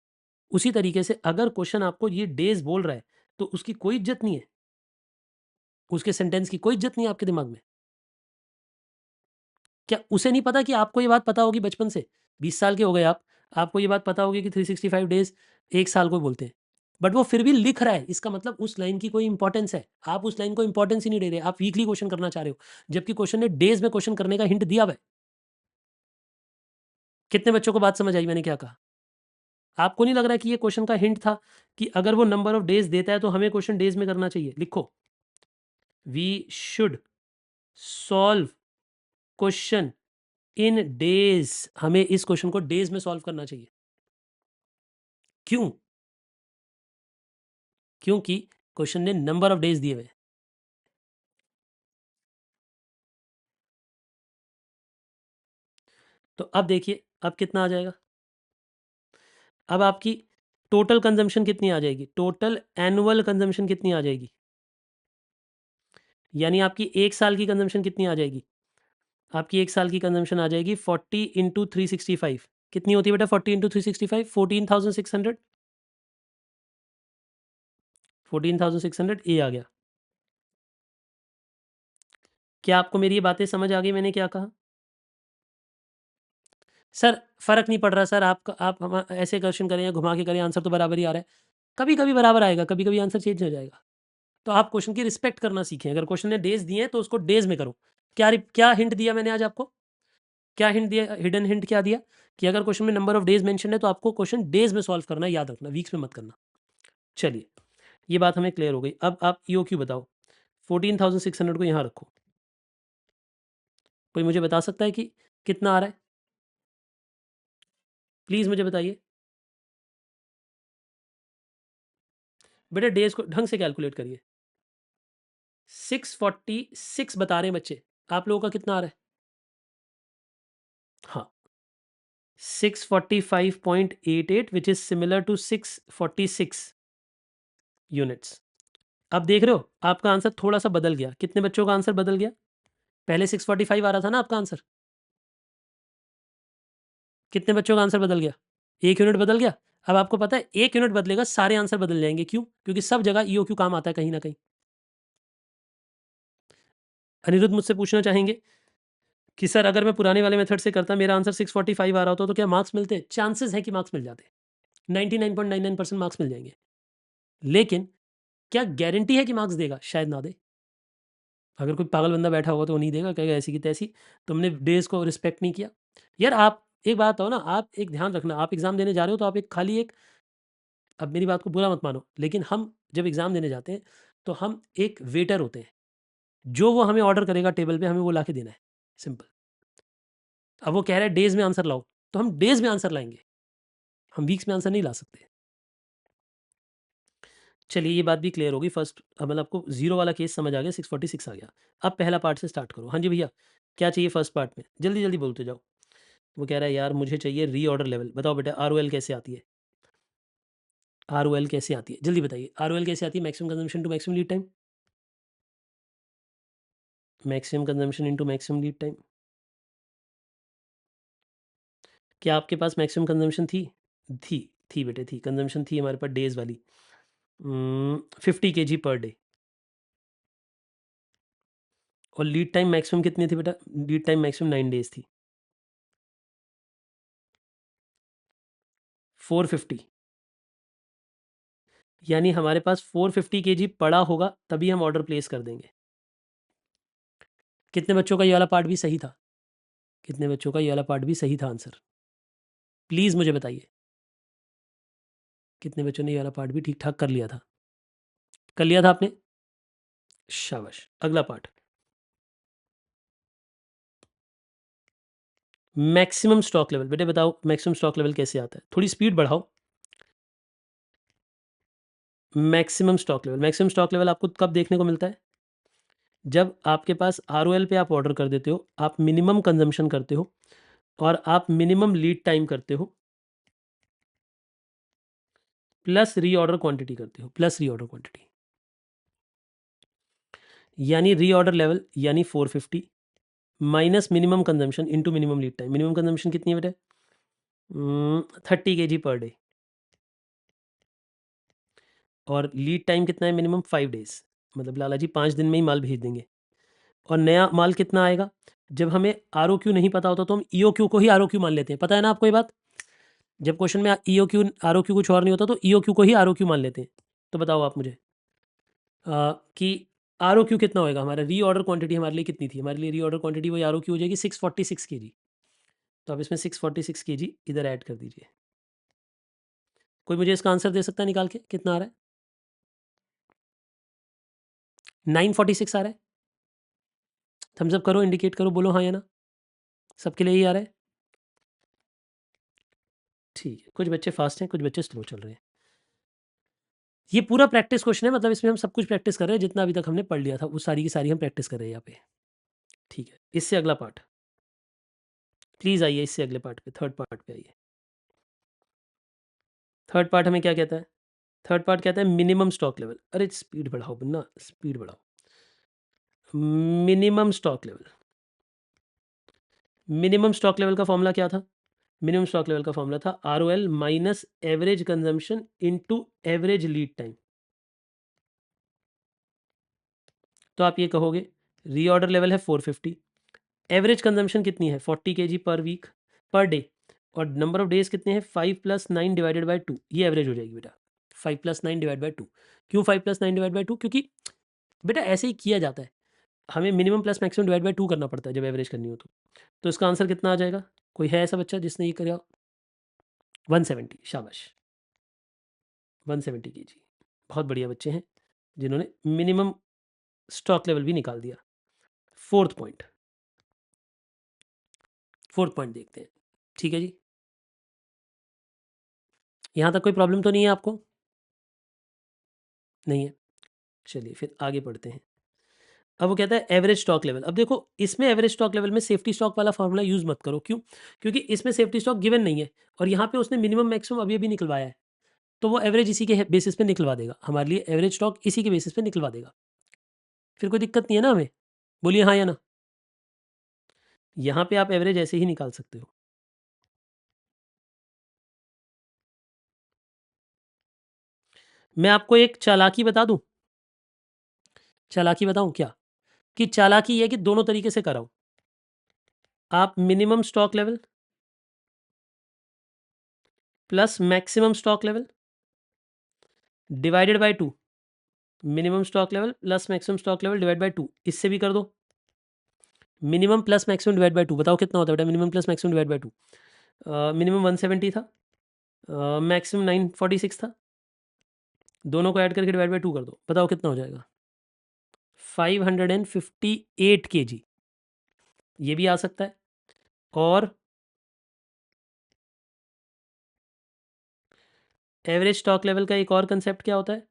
Speaker 1: उसी तरीके से अगर क्वेश्चन आपको ये डेज़ बोल रहा है, तो उसकी कोई इज़्ज़त नहीं है। उसके सेंटेंस की कोई इज़्ज़त नहीं है आपके दिमाग में। क्या उसे नहीं पता कि आपको ये बात पता होगी बचपन से? 20 साल के हो गए आप, आपको ये बात पता होगी कि 365 डेज़ 1 साल को बोलते हैं। बट वो फिर भी लिख रहा है, इसका मतलब उस लाइन की कोई इंपॉर्टेंस है। आप उस लाइन को इंपॉर्टेंस ही नहीं दे रहे, आप वीकली क्वेश्चन करना चाह रहे हो, जबकि क्वेश्चन ने डेज़ में क्वेश्चन करने का हिंट दिया हुआ है। कितने बच्चों को बात समझ आई मैंने क्या कहा? आपको नहीं लग रहा है कि ये क्वेश्चन का हिंट था कि अगर वो नंबर ऑफ डेज़ देता है तो हमें क्वेश्चन डेज़ में करना चाहिए? लिखो, we should solve question in days. हमें इस क्वेश्चन को डेज़ में सॉल्व करना चाहिए। क्यों? क्योंकि क्वेश्चन ने नंबर ऑफ डेज़ दिए हुए हैं। तो अब देखिए, अब कितना आ जाएगा? अब आपकी टोटल कंजम्पशन कितनी आ जाएगी? टोटल एनुअल कंजम्पशन कितनी आ जाएगी? यानी आपकी 1 साल की कंजम्पशन कितनी आ जाएगी? आपकी 1 साल की कंजम्पशन आ जाएगी 40 इंटू 365। कितनी होती है बेटा 40 इंटू 365? 14,600। 14,600 ये आ गया। क्या आपको मेरी ये बातें समझ आ गई मैंने क्या कहा? सर फ़र्क नहीं पड़ रहा सर, आप हम ऐसे क्वेश्चन करें या घुमा के करें, आंसर तो बराबर ही आ रहा है। कभी-कभी बराबर आएगा, कभी-कभी आंसर चेंज हो जाएगा। तो आप क्वेश्चन की रिस्पेक्ट करना सीखें। अगर क्वेश्चन ने डेज़ दिए हैं तो उसको डेज़ में करो। क्या हिंट दिया मैंने आज आपको? क्या हिंट दिया, हिडन हिंट क्या दिया? कि अगर क्वेश्चन में नंबर ऑफ डेज़ मेंशन्ड है तो आपको क्वेश्चन डेज़ में सॉल्व करना है, याद रखना, वीक्स में मत करना। चलिए, ये बात हमें क्लियर हो गई। अब आप ईओक्यू बताओ। 14,600 को यहाँ रखो। कोई मुझे बता सकता है कि कितना आ रहा है? प्लीज़ मुझे बताइए। बेटा डेज़ को ढंग से कैलकुलेट करिए। 646 बता रहे हैं बच्चे। आप लोगों का कितना आ रहा है? हाँ, 645.88 which is similar to 646 units. अब देख रहे हो, आपका आंसर थोड़ा-सा बदल गया। कितने बच्चों का आंसर बदल गया? पहले 645 आ रहा था ना आपका आंसर? कितने बच्चों का आंसर बदल गया? 1 यूनिट बदल गया? अब आपको पता है 1 यूनिट बदलेगा, सारे आंसर बदल जाएँगे। क्यों? क्योंकि सब जगह ईओक्यू काम आता है कहीं न कहीं। अनिरुद्ध मुझसे पूछना चाहेंगे कि सर अगर मैं पुराने वाले मेथड से करता, मेरा आंसर 645 आ रहा होता तो क्या मार्क्स मिलते? चांसेस है कि मार्क्स मिल जाते। 99.99% मार्क्स मिल जाएँगे। लेकिन क्या गारंटी है कि मार्क्स देगा? शायद ना दे। अगर कोई पागल बंदा बैठा होगा तो वो नहीं देगा, कहेगा ऐसी की तैसी, तुमने डेज़ को रिस्पेक्ट नहीं किया। यार आप एक बात हो ना, आप एक ध्यान रखना, आप एग्ज़ाम देने जा रहे हो तो आप एक खाली एक, अब मेरी बात को बुरा मत मानो, लेकिन हम जब एग्ज़ाम देने जाते हैं, तो हम एक वेटर होते हैं। जो वो हमें ऑर्डर करेगा टेबल पे, हमें वो लाके देना है, सिंपल। अब वो कह रहा है डेज़ में आंसर लाओ, तो हम डेज़ में आंसर लाएँगे, हम वीक्स में आंसर नहीं ला सकते। चलिए ये बात भी क्लियर हो गई। फर्स्ट मतलब आपको 0 वाला केस समझ आ गया, 646 आ गया। अब पहला पार्ट से स्टार्ट करो। हाँ जी भैया, क्या चाहिए फर्स्ट पार्ट में? जल्दी-जल्दी बोलते जाओ। वो कह रहा है यार मुझे चाहिए रीऑर्डर लेवल। बताओ बेटा आरओएल कैसे आती है? आरओएल कैसे आती है? जल्दी बताइए। आरओएल कैसे आती है? Maximum consumption to maximum lead time. Maximum consumption into maximum lead time. क्या आपके पास मैक्सिमम कंजम्पशन थी? थी, थी बेटे थी। कंजम्पशन थी हमारे पास डेज़ वाली। 50 केजी पर डे। और लीड टाइम मैक्सिमम कितनी थी बेटा? लीड टाइम मैक्सिमम 9 डेज़ थी। 450, यानी हमारे पास 450 केजी पड़ा होगा तभी हम ऑर्डर प्लेस कर देंगे। कितने बच्चों का ये वाला पार्ट भी सही था? कितने बच्चों का ये वाला पार्ट भी सही था आंसर? प्लीज़ मुझे बताइए। कितने बच्चों ने ये वाला पार्ट भी ठीक-ठाक कर लिया था? कर लिया था आपने? शाबाश! अगला पार्ट। Maximum stock level. बेटे बताओ मैक्सिमम स्टॉक लेवल कैसे आता है? थोड़ी स्पीड बढ़ाओ। Maximum stock level. Maximum stock level आपको कब देखने को मिलता है? जब आपके पास आरओएल पे आप ऑर्डर कर देते हो, आप मिनिमम कंजम्पशन करते हो और आप मिनिमम लीड टाइम करते हो, प्लस रीऑर्डर क्वांटिटी करते हो, प्लस रीऑर्डर क्वांटिटी। यानी रीऑर्डर लेवल यानी 450 minus minimum consumption into minimum lead time. Minimum consumption कितनी है बेटा? 30 केजी पर डे। और लीड टाइम कितना है मिनिमम? 5 डेज़। मतलब लाला जी 5 दिन में ही माल भेज देंगे। और नया माल कितना आएगा? जब हमें आरओक्यू नहीं पता होता तो हम ईओक्यू को ही आरओक्यू मान लेते हैं। पता है ना आपको ये बात? जब क्वेश्चन में ईओक्यू आरओक्यू कुछ और नहीं होता तो ईओक्यू को ही आरओक्यू मान लेते हैं। तो बताओ आप मुझे कि आरओक्यू कितना होएगा? हमारा रीऑर्डर क्वांटिटी हमारे लिए कितनी थी? हमारे लिए रीऑर्डर क्वांटिटी वही आरओक्यू हो जाएगी 646 केजी। तो आप इसमें 646 केजी इधर ऐड कर दीजिए। कोई मुझे इसका आंसर दे सकता है निकाल के कितना आ रहा है? 946 आ रहा है? थम्स अप करो, इंडिकेट करो, बोलो हाँ या ना। सबके लिए यही आ रहा है? ठीक है। कुछ बच्चे फास्ट हैं, कुछ बच्चे स्लो चल रहे हैं। ये पूरा प्रैक्टिस क्वेश्चन है, मतलब इसमें हम सब कुछ प्रैक्टिस कर रहे हैं, जितना अभी तक हमने पढ़ लिया था वो सारी की सारी हम प्रैक्टिस कर रहे हैं यहाँ पे। ठीक है, इससे अगला पार्ट। प्लीज़ आइए इससे अगले पार्ट पे, थर्ड पार्ट पे आइए। थर्ड पार्ट हमें क्या कहता है? थर्ड पार्ट कहता है मिनिमम स्टॉक लेवल। अरे स्पीड बढ़ाओ बन्ना, स्पीड बढ़ाओ। Minimum stock level. Minimum stock level का फॉर्मूला क्या था? मिनिमम स्टॉक लेवल का फॉर्मूला था ROL minus average consumption into average lead time. तो आप ये कहोगे रीऑर्डर लेवल है 450, एवरेज कंजम्पशन कितनी है? 40 केजी पर वीक, पर डे। और नंबर ऑफ डेज कितने हैं 5 + 9 डिवाइडेड बाय 2, ये एवरेज हो जाएगी बेटा 5 + 9 डिवाइड बाय 2। क्यों 5 + 9 डिवाइड बाय 2? क्योंकि बेटा ऐसे ही किया जाता है, हमें minimum plus maximum divide by 2 करना पड़ता है जब एवरेज करनी हो तो इसका आंसर कितना आ जाएगा? कोई है ऐसा बच्चा जिसने ये करा? 170, शाबाश 170 केजी। बहुत बढ़िया बच्चे हैं जिन्होंने मिनिमम स्टॉक लेवल भी निकाल दिया। फोर्थ पॉइंट देखते हैं। ठीक है जी, यहाँ तक कोई प्रॉब्लम तो नहीं है आपको? नहीं है, चलिए फिर आगे बढ़ते हैं। अब वो कहता है एवरेज स्टॉक लेवल। अब देखो इसमें एवरेज स्टॉक लेवल में सेफ्टी स्टॉक वाला फॉर्मूला यूज़ मत करो। क्यों? क्योंकि इसमें सेफ्टी स्टॉक गिवन नहीं है और यहाँ पे उसने मिनिमम मैक्सिमम अभी-अभी निकलवाया है, तो वो एवरेज इसी के बेसिस पे निकलवा देगा। हमारे लिए एवरेज स्टॉक इसी के बेसिस पे निकलवा देगा। फिर कोई दिक्कत नहीं है ना हमें? बोलिए हाँ या ना? यहाँ पे आप एवरेज ऐसे ही निकाल सकते हो। मैं आपको एक चालाकी बता दूँ? चालाकी बताऊँ क्या? कि चालाकी ये है कि दोनों तरीके से कराओ। आप minimum stock level plus maximum stock level divided by 2, minimum stock level plus maximum stock level divide by 2, इससे भी कर दो। Minimum plus maximum divide by 2 बताओ कितना होता है बेटा? Minimum plus maximum divide by 2, minimum 170 था, मैक्सिमम 946 था, दोनों को ऐड करके डिवाइड बाय 2 कर दो, बताओ कितना हो जाएगा? 558 केजी। ये भी आ सकता है। और एवरेज स्टॉक लेवल का एक और कंसेप्ट क्या होता है?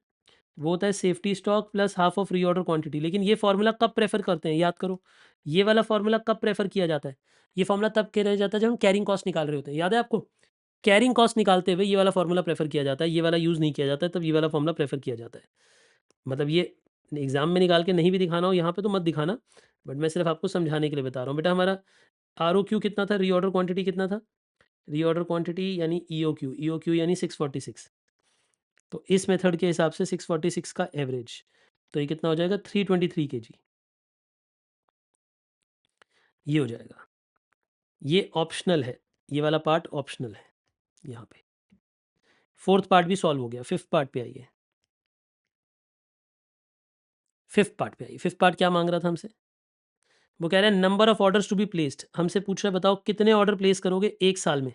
Speaker 1: वो होता है safety stock plus half of reorder quantity. लेकिन ये फॉर्मूला कब प्रेफर करते हैं याद करो, ये वाला फॉर्मूला कब प्रेफर किया जाता है? ये फॉर्मूला तब किया जाता है जब हम कैरिंग कॉस्ट निकाल रहे होते हैं, याद है आपको? कैरिंग कॉस्ट निकालते हुए ये वाला फॉर्मूला प्रेफर किया जाता है, ये वाला यूज़ नहीं किया जाता है, तब ये वाला फॉर्मूला प्रेफर किया जाता है। मतलब ये एग्जाम में निकाल के नहीं भी दिखाना हो यहाँ पे तो मत दिखाना, बट मैं सिर्फ आपको समझाने के लिए बता रहा हूँ। बेटा हमारा ROQ कितना था, रीऑर्डर क्वांटिटी कितना था? रीऑर्डर क्वांटिटी यानी EOQ यानी 646। तो इस मेथड के हिसाब से 646 का एवरेज, तो ये कितना हो जाएगा? 323 केजी। ये हो जाएगा। ये ऑप्शनल है, ये वाला पार्ट ऑप्शनल है यहाँ पे। फोर्थ पार्ट भी सॉल्व हो गया। फिफ्थ पार्ट पे आइए। फिफ्थ पार्ट क्या मांग रहा था हमसे? वो कह रहा है number of orders to be placed. हमसे पूछ रहा है बताओ कितने ऑर्डर प्लेस करोगे एक साल में?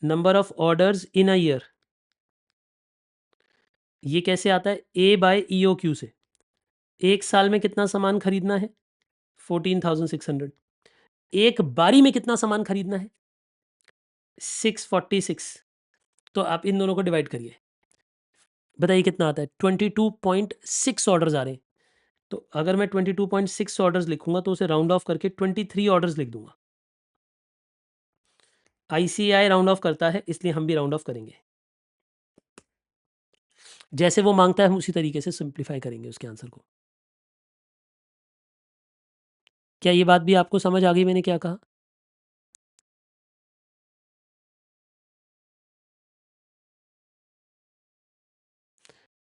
Speaker 1: Number of orders in a year, ये कैसे आता है? A/EOQ से। एक साल में कितना सामान खरीदना है? 14,600। एक बारी में कितना सामान खरीदना है? 646। तो आप इन दोनों को डिवाइड करिए, बताइए कितना आता है? 22.6 ऑर्डर्स आ रहे हैं। तो अगर मैं 22.6 ऑर्डर्स लिखूंगा तो उसे राउंड ऑफ करके 23 ऑर्डर्स लिख दूंगा। ICAI राउंड ऑफ करता है, इसलिए हम भी राउंड ऑफ करेंगे। जैसे वो मांगता है हम उसी तरीके से सिंप्लीफाई करेंगे उसके आंसर को। क्या ये बात भी आपको समझ आ गई मैंने क्या कहा?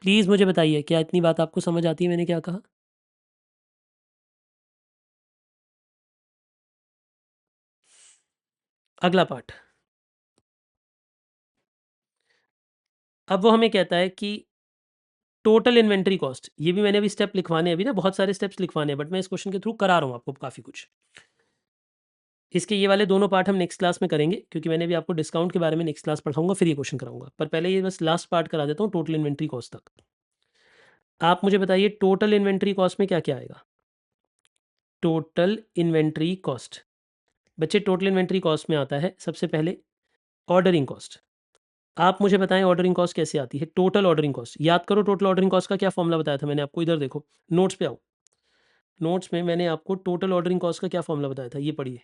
Speaker 1: प्लीज़ मुझे बताइए, क्या इतनी बात आपको समझ आती है मैंने क्या कहा? अगला पार्ट। अब वो हमें कहता है कि टोटल इन्वेंट्री कॉस्ट, ये भी मैंने अभी स्टेप लिखवाने हैं, अभी ना बहुत सारे स्टेप्स लिखवाने हैं, बट मैं इस क्वेश्चन के थ्रू करा रहा हूँ आपको काफ़ी कुछ। इसके ये वाले दोनों पार्ट हम नेक्स्ट क्लास में करेंगे, क्योंकि मैंने भी आपको डिस्काउंट के बारे में नेक्स्ट क्लास पढ़ाऊंगा, फिर ये क्वेश्चन कराऊंगा। पर पहले ये बस लास्ट पार्ट करा देता हूँ, टोटल इन्वेंट्री कॉस्ट तक। आप मुझे बताइए टोटल इन्वेंट्री कॉस्ट में क्या क्या आएगा? टोटल इन्वेंट्री कॉस्ट, बच्चे टोटल इन्वेंट्री कॉस्ट में आता है सबसे पहले ऑर्डरिंग कॉस्ट। आप मुझे बताएं ऑर्डरिंग कॉस्ट कैसे आती है? टोटल ऑर्डरिंग कॉस्ट याद करो। टोटल ऑर्डरिंग कॉस्ट का क्या फॉर्मूला बताया था मैंने आपको? इधर देखो, नोट्स पे आओ। नोट्स में मैंने आपको टोटल ऑर्डरिंग कॉस्ट का क्या फॉर्मूला बताया था, ये पढ़िए।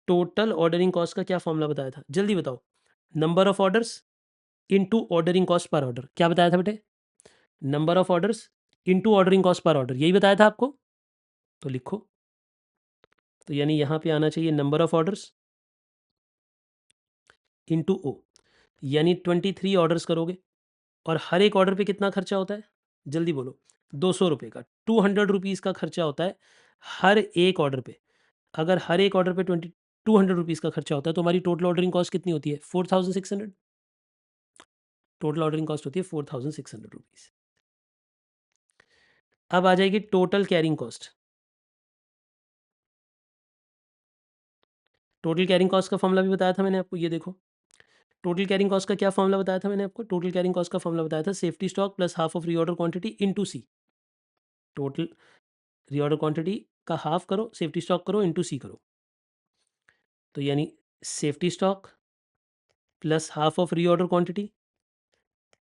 Speaker 1: टोटल ऑर्डरिंग कॉस्ट का क्या फॉर्मूला बताया था? जल्दी बताओ। Number of orders into ordering cost per order. क्या बताया था बेटे? Number of orders into ordering cost per order, यही बताया था आपको। तो लिखो, तो यानी यहाँ पे आना चाहिए नंबर ऑफ ऑर्डर्स इनटू ओ, यानी 23 ऑर्डर्स करोगे और हर एक ऑर्डर पे कितना खर्चा होता है? जल्दी बोलो। 200 रुपये का, 200 रुपीज़ का खर्चा होता है हर एक ऑर्डर पे। अगर हर एक ऑर्डर पे 200 रुपीज़ का खर्चा होता है तो हमारी टोटल ऑर्डरिंग कॉस्ट कितनी होती है? 4600। टोटल ऑर्डरिंग कॉस्ट होती है 4600 रुपीज़। अब आ जाएगी total carrying cost. Total carrying cost का फॉर्मूला भी बताया था मैंने आपको, ये देखो। टोटल कैरिंग कॉस्ट का क्या फॉर्मूला बताया था मैंने आपको? टोटल कैरिंग कॉस्ट का फॉर्मूला बताया था safety stock plus half of reorder quantity into C. Total reorder quantity का हाफ करो, सेफ्टी स्टॉक करो, इनटू सी करो। तो यानी safety stock plus half of reorder quantity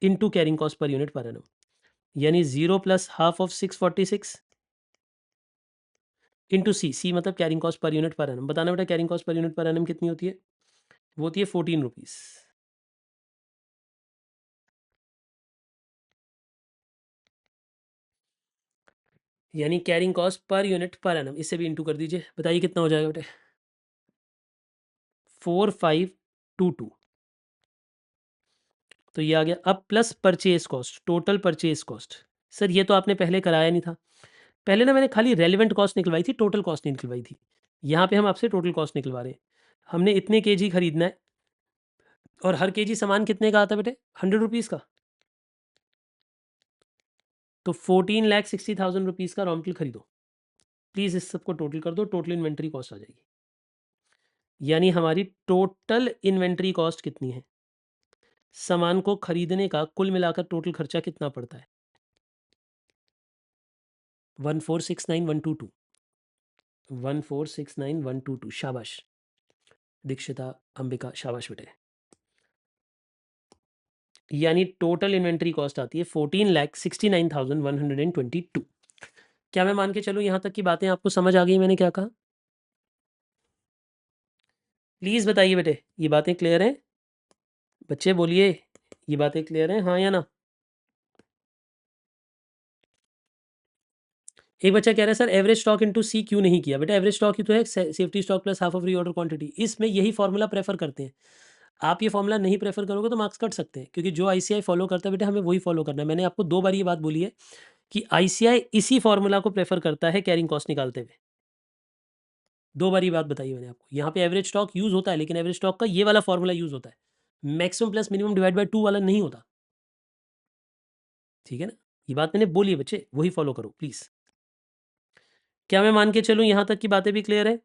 Speaker 1: into carrying cost per unit per annum, यानी 0 plus half of 646 into C. C मतलब carrying cost per unit per annum. बताना बेटा carrying cost per unit per annum कितनी होती है? वो होती है 14 रुपीज़। यानी carrying cost per unit per annum, इससे भी इंटू कर दीजिए। बताइए कितना हो जाएगा बेटे? 4522। तो ये आ गया। अब plus purchase cost, total purchase cost. Sir ये तो आपने पहले कराया नहीं था। पहले ना मैंने खाली रेलिवेंट कॉस्ट निकलवाई थी, टोटल कॉस्ट नहीं निकलवाई थी। यहाँ पे हम आपसे टोटल कॉस्ट निकलवा रहे हैं। हमने इतने केजी खरीदना है और हर केजी सामान कितने का आता है बेटे? 100 रुपीज़ का। तो 14,60,000 रुपीज़ का रॉ मटेरियल खरीदो। प्लीज़ इस सबको टोटल कर दो, टोटल इन्वेंट्री कॉस्ट आ जाएगी। यानी हमारी टोटल इन्वेंट्री कॉस्ट कितनी है? सामान को खरीदने का कुल मिलाकर टोटल खर्चा कितना पड़ता है? 1469122। 1469122। शाबाश दीक्षिता, अंबिका, शाबाश बेटे। यानी टोटल इन्वेंट्री कॉस्ट आती है 14,69,122। क्या मैं मान के चलूँ यहाँ तक की बातें आपको समझ आ गई मैंने क्या कहा? प्लीज़ बताइए बेटे, ये बातें क्लियर हैं? बच्चे बोलिए, ये बातें क्लियर हैं, हाँ या ना? एक बच्चा कह रहा है सर एवरेज स्टॉक इनटू सी क्यों नहीं किया? बेटा एवरेज स्टॉक ही तो है, safety stock plus half of reorder quantity. इसमें यही फॉर्मूला प्रेफर करते हैं। आप ये फॉर्मूला नहीं प्रेफर करोगे तो मार्क्स कट सकते हैं, क्योंकि जो आईसीआई फॉलो करता है बेटा हमें वही फॉलो करना है। मैंने आपको 2 बार ये बात बोली है कि आईसीआई इसी फॉर्मूला को प्रेफर करता है कैरिंग कॉस्ट निकालते हुए। 2 बार ये बात बताई मैंने आपको। यहाँ पे एवरेज स्टॉक यूज होता है, लेकिन एवरेज स्टॉक का ये वाला फॉर्मूला यूज होता है, maximum plus minimum divide by 2 वाला नहीं होता। ठीक है ना? ये बात मैंने बोली है बच्चे, वही फॉलो करो प्लीज। क्या मैं मान के चलूं यहां तक की बातें भी क्लियर है?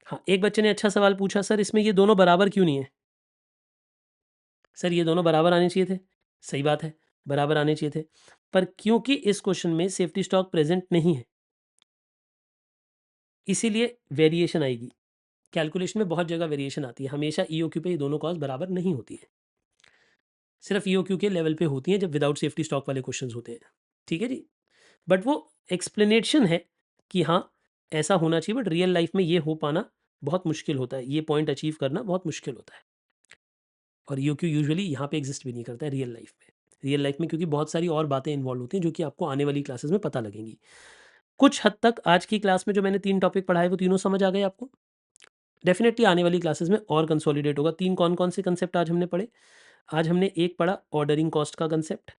Speaker 1: हाँ, एक बच्चे ने अच्छा सवाल पूछा, सर इसमें ये दोनों बराबर क्यों नहीं है? सर ये दोनों बराबर आने चाहिए थे। सही बात है, बराबर आने चाहिए थे, पर क्योंकि इस क्वेश्चन में सेफ्टी स्टॉक प्रेजेंट नहीं है, इसीलिए वेरिएशन आएगी। कैलकुलेशन में बहुत जगह वेरिएशन आती है, हमेशा ईओक्यू पे ये दोनों कॉस्ट बराबर नहीं होती है। सिर्फ ईओक्यू के लेवल पे होती हैं जब विदाउट सेफ्टी स्टॉक वाले क्वेश्चन होते हैं। ठीक है जी। बट वो एक्सप्लेनेशन है कि हाँ ऐसा होना चाहिए, बट रियल लाइफ में ये हो पाना बहुत मुश्किल होता है, ये पॉइंट अचीव करना बहुत मुश्किल होता है। और ईओक्यू यूजुअली यहाँ पे एग्जिस्ट भी नहीं करता है रियल लाइफ में। रियल लाइफ में क्योंकि बहुत सारी और बातें इन्वॉल्व होती हैं जो कि आपको आने वाली क्लासेस में पता लगेंगी। कुछ हद तक आज की क्लास में जो मैंने 3 टॉपिक पढ़ाए वो तीनों समझ आ गए आपको? डेफिनेटली आने वाली क्लासेस में और कंसोलिडेट होगा। 3 कौन-कौन से कंसेप्ट आज हमने पढ़े? आज हमने एक पढ़ा ऑर्डरिंग कॉस्ट का कंसेप्ट।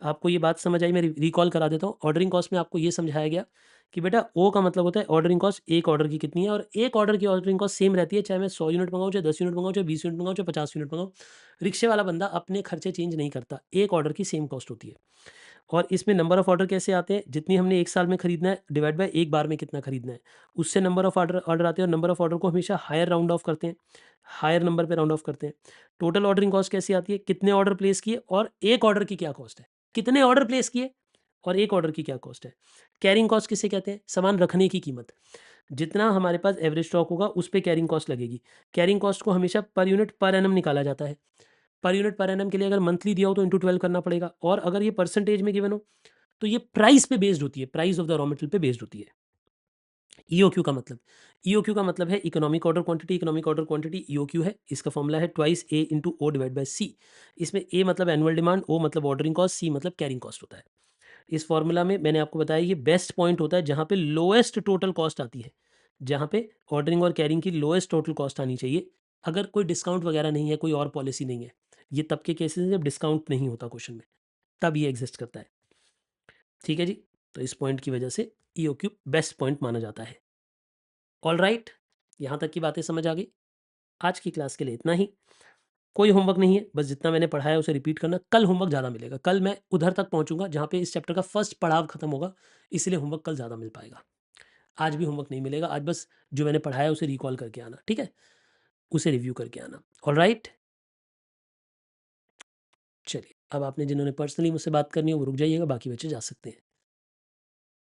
Speaker 1: आपको ये बात समझ आई? मैं रिकॉल करा देता हूँ। ऑर्डरिंग कॉस्ट में आपको ये समझाया गया कि बेटा ओ का मतलब होता है ऑर्डरिंग कॉस्ट, एक ऑर्डर की कितनी है, और एक ऑर्डर की ऑर्डरिंग कॉस्ट सेम रहती है, चाहे मैं 100 यूनिट मंगाऊँ, चाहे 10 यूनिट मंगाऊँ, चाहे 20 यूनिट मंगाऊँ, चाहे 50 यूनिट मंगाऊँ। रिक्शे वाला बंदा अपने खर्चे चेंज नहीं करता, एक ऑर्डर की सेम कॉस्ट होती है। और इसमें नंबर ऑफ ऑर्डर कैसे आते हैं? जितनी हमने एक साल में खरीदना है डिवाइड बाय एक बार में कितना खरीदना है, उससे नंबर ऑफ ऑर्डर ऑर्डर आते हैं, और नंबर ऑफ ऑर्डर को हमेशा हायर राउंड ऑफ करते हैं, हायर नंबर पे राउंड ऑफ करते हैं। टोटल ऑर्डरिंग कॉस्ट कैसी आती है? कितने ऑर्डर प्लेस किए और एक ऑर्डर की क्या कॉस्ट है, कितने ऑर्डर प्लेस किए और एक ऑर्डर की क्या कॉस्ट है। कैरिंग कॉस्ट किसे कहते हैं? सामान रखने की कीमत। जितना हमारे पास एवरेज स्टॉक होगा उस पे कैरिंग कॉस्ट लगेगी। कैरिंग कॉस्ट को हमेशा पर यूनिट पर एनम निकाला जाता है। पर यूनिट पर एनम के लिए अगर मंथली दिया हो तो इंटू 12 करना पड़ेगा, और अगर ये परसेंटेज में गिवन हो तो ये प्राइस पे बेस्ड होती है, price of the raw material पे बेस्ड होती है। ईओक्यू का मतलब, ईओक्यू का मतलब है economic order quantity. Economic order quantity EOQ है। इसका फॉर्मूला है twice A into O divide by C. इसमें ए मतलब एनुअल डिमांड, ओ मतलब ऑर्डरिंग कॉस्ट, सी मतलब कैरिंग कॉस्ट होता है। इस फॉर्मूला में मैंने आपको बताया ये बेस्ट पॉइंट होता है जहां पे लोएस्ट टोटल कॉस्ट आती है, जहां पे ऑर्डरिंग और कैरिंग की लोएस्ट टोटल कॉस्ट आनी चाहिए। अगर कोई डिस्काउंट वगैरह नहीं है, कोई और पॉलिसी नहीं है, ये तब के केसेस जब डिस्काउंट नहीं होता क्वेश्चन में, तब ये एग्जिस्ट करता है। ठीक है जी। तो इस पॉइंट की वजह से ईओक्यू बेस्ट पॉइंट माना जाता है। ऑलराइट, यहाँ तक की बातें समझ आ गई। आज की क्लास के लिए इतना ही। कोई होमवर्क नहीं है, बस जितना मैंने पढ़ाया उसे रिपीट करना। कल होमवर्क ज़्यादा मिलेगा, कल मैं उधर तक पहुँचूँगा जहाँ पे इस चैप्टर का फर्स्ट पड़ाव खत्म होगा, इसलिए होमवर्क कल ज़्यादा मिल पाएगा। आज भी होमवर्क नहीं मिलेगा, आज बस जो मैंने पढ़ाया उसे रिकॉल करके आना, ठीक है? उसे रिव्यू करके आना। ऑलराइट? चलिए, अब आपने जिन्होंने पर्सनली मुझसे बात करनी हो वो रुक जाइएगा, बाकी बच्चे जा सकते हैं।